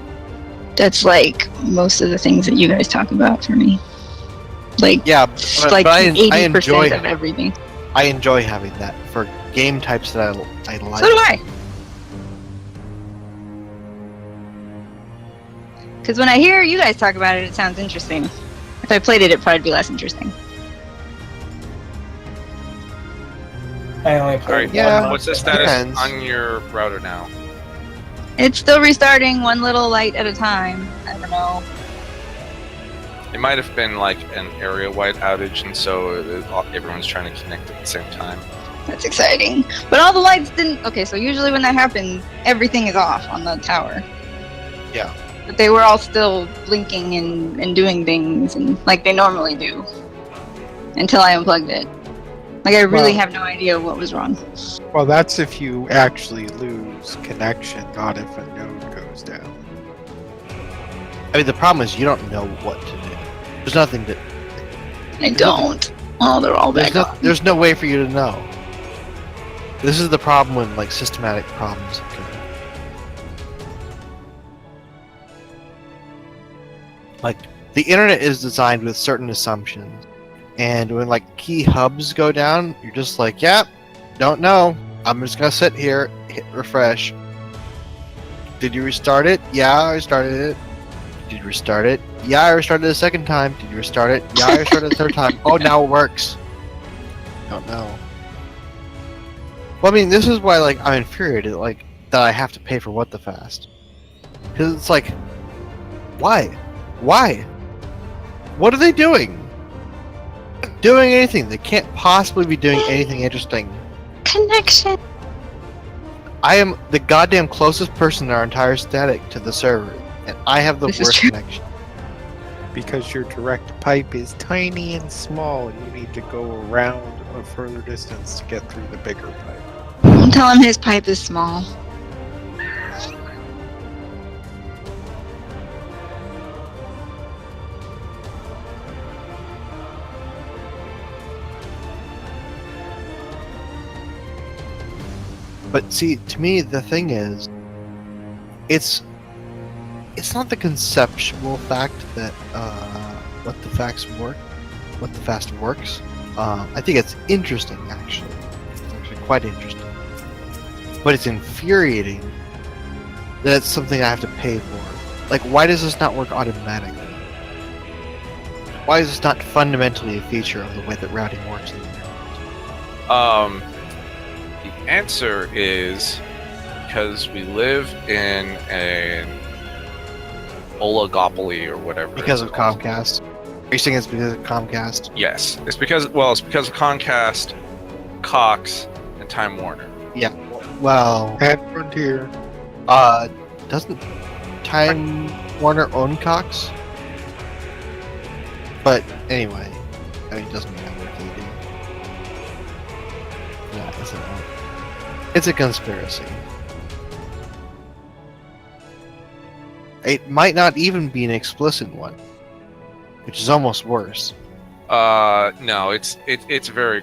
That's like most of the things that you guys talk about for me. Like, Yeah, like but I 80% enjoy of everything. I enjoy having that for game types that I like. So do I. Because when I hear you guys talk about it, it sounds interesting. If I played it, it'd probably be less interesting. I only played Alright, Yeah. what's the status Depends. on your router now? It's still restarting one little light at a time. I don't know. It might have been like an area-wide outage, and so everyone's trying to connect at the same time. That's exciting. But all the lights didn't. Okay, so usually when that happens, everything is off on the tower. Yeah. But they were all still blinking and doing things and like they normally do. Until I unplugged it. Like I really Well- have no idea what was wrong. Well, that's if you actually lose connection, not if a node goes down. I mean, the problem is you don't know what to do. There's nothing to. I don't. Oh, they're all back on. There's no way for you to know. This is the problem when like systematic problems occur. Like the internet is designed with certain assumptions, and when like key hubs go down, you're just like, "Yep, don't know. I'm just gonna sit here, hit refresh." Did you restart it? Yeah, I restarted it. Did you restart it? Yeah, I restarted it a second time. Did you restart it? Yeah, I restarted it a third time. Oh, now it works. Don't know. Well, I mean, this is why like I'm infuriated like that I have to pay for What the Fast. Because it's like, why? Why? What are they doing? Doing anything? They can't possibly be doing anything interesting. Connection. I am the goddamn closest person in our entire static to the server, and I have the This is worst true. connection. Because your direct pipe is tiny and small, and you need to go around a further distance to get through the bigger pipe. Don't tell him his pipe is small. But see, to me, the thing is, it's not the conceptual fact that what the fast works. I think it's interesting, actually. It's actually quite interesting. But it's infuriating that it's something I have to pay for. Like, why does this not work automatically? Why is this not fundamentally a feature of the way that routing works in the internet? The answer is because we live in an oligopoly or whatever. Because it's of called. Comcast? Are you saying it's because of Comcast? Yes, it's because of Comcast, Cox, and Time Warner. Well, And Frontier. doesn't Time Warner own Cox? But anyway, I mean, it doesn't matter what they do. Yeah, it's a conspiracy. It might not even be an explicit one, which is almost worse. No, it's very.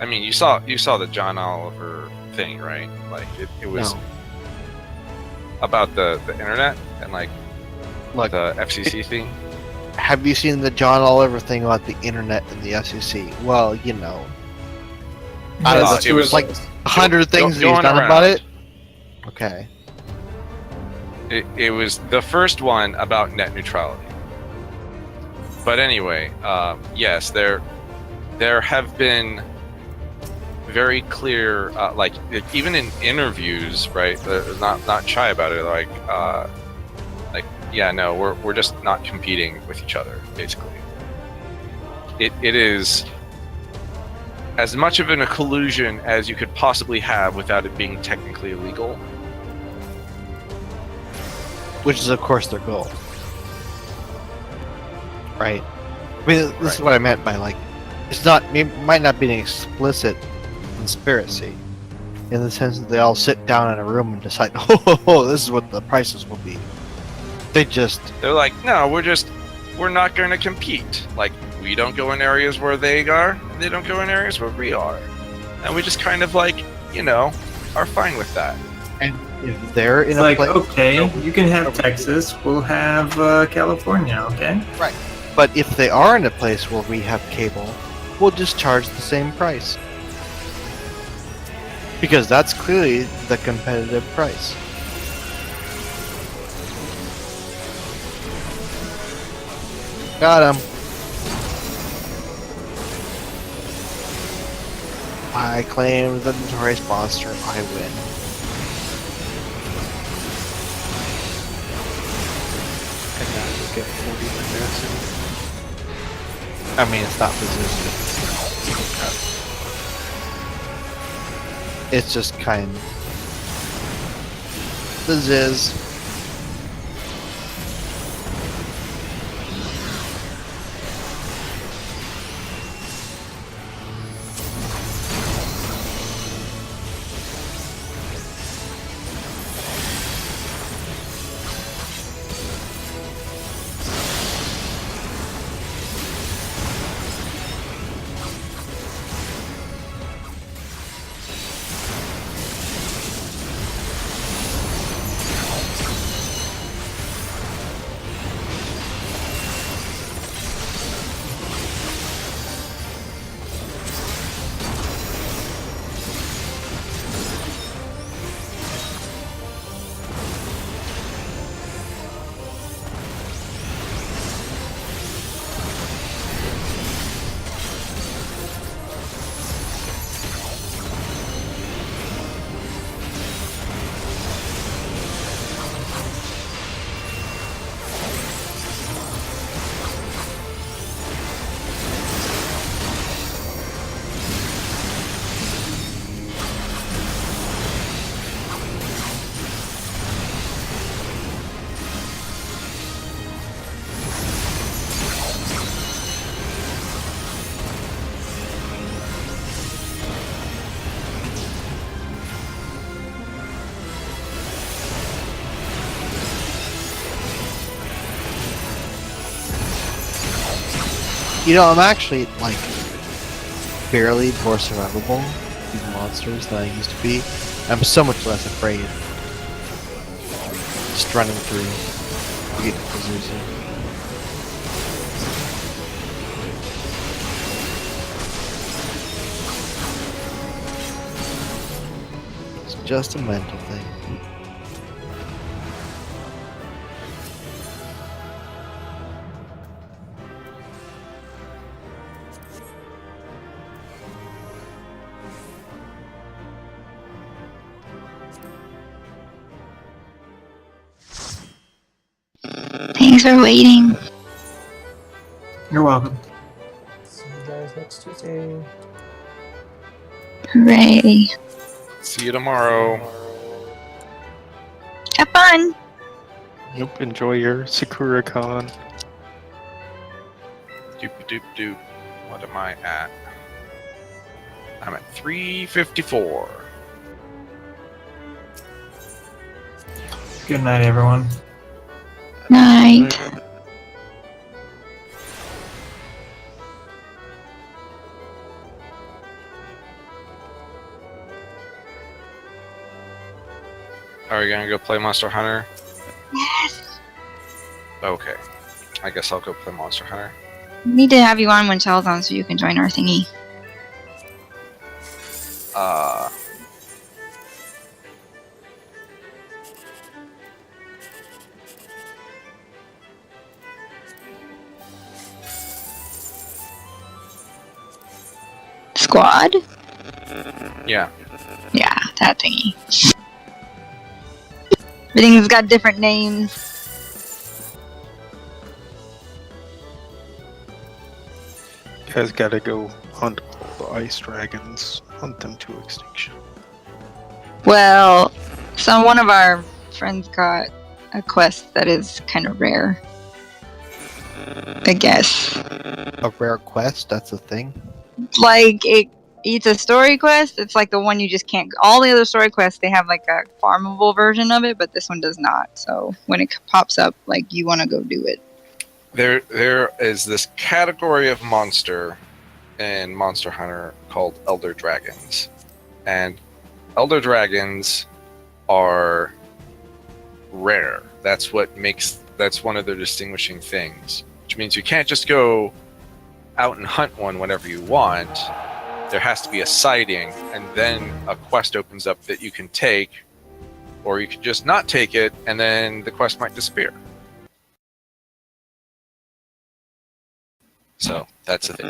I mean, you saw the John Oliver thing, right? Like it was No. about the internet and like Look, the FCC thing. have you seen the John Oliver thing about the internet and the SEC? Well, you know, out of That's the- it was like 100 things that he's going done around. about it. Okay. It was the first one about net neutrality. But anyway, yes, there have been very clear, like even in interviews, right? They're not shy about it. Like, yeah, no, we're just not competing with each other. Basically, it is as much of a collusion as you could possibly have without it being technically illegal. Which is, of course, their goal. Right? I mean, this is what I meant by, like, it might not be an explicit conspiracy, in the sense that they all sit down in a room and decide, oh, this is what the prices will be. They're like, no, we're not going to compete. Like, we don't go in areas where they are, and they don't go in areas where we are. And we just kind of, like, are fine with that. And if they're in It's a like, place... okay, you can have Texas, we'll have California, okay? Right. But if they are in a place where we have cable, we'll just charge the same price. Because that's clearly the competitive price. Got him. I claim the notorious monster. I win. And now you get 40 minutes. I mean, it's not resistant. It's just kind. This is. I'm actually, like, barely more survivable with these monsters than I used to be. I'm so much less afraid. Just running through to get to Pazuzu. It's just a mental thing. Thanks for waiting. You're welcome. See you guys next Tuesday. Hooray. See you tomorrow. Have fun. Nope, enjoy your Sakura Con. Doop doop doop. What am I at? I'm at 354. Good night, everyone. Night. Are we gonna go play Monster Hunter? Yes. Okay. I guess I'll go play Monster Hunter. We need to have you on when Shell's on so you can join our thingy. Squad? Yeah. Yeah, that thingy. Everything's got different names. You guys gotta go hunt all the ice dragons. Hunt them to extinction. Well, so one of our friends got a quest that is kind of rare. I guess. A rare quest, that's a thing. Like, it's a story quest. It's like the one you just can't. All the other story quests, they have like a farmable version of it, but this one does not. So when it pops up, like, you want to go do it. There is this category of monster in Monster Hunter called Elder Dragons. And Elder Dragons are rare. That's one of their distinguishing things. Which means you can't just go out and hunt one whenever you want. There has to be a sighting, and then a quest opens up that you can take, or you can just not take it, and then the quest might disappear. So that's the thing.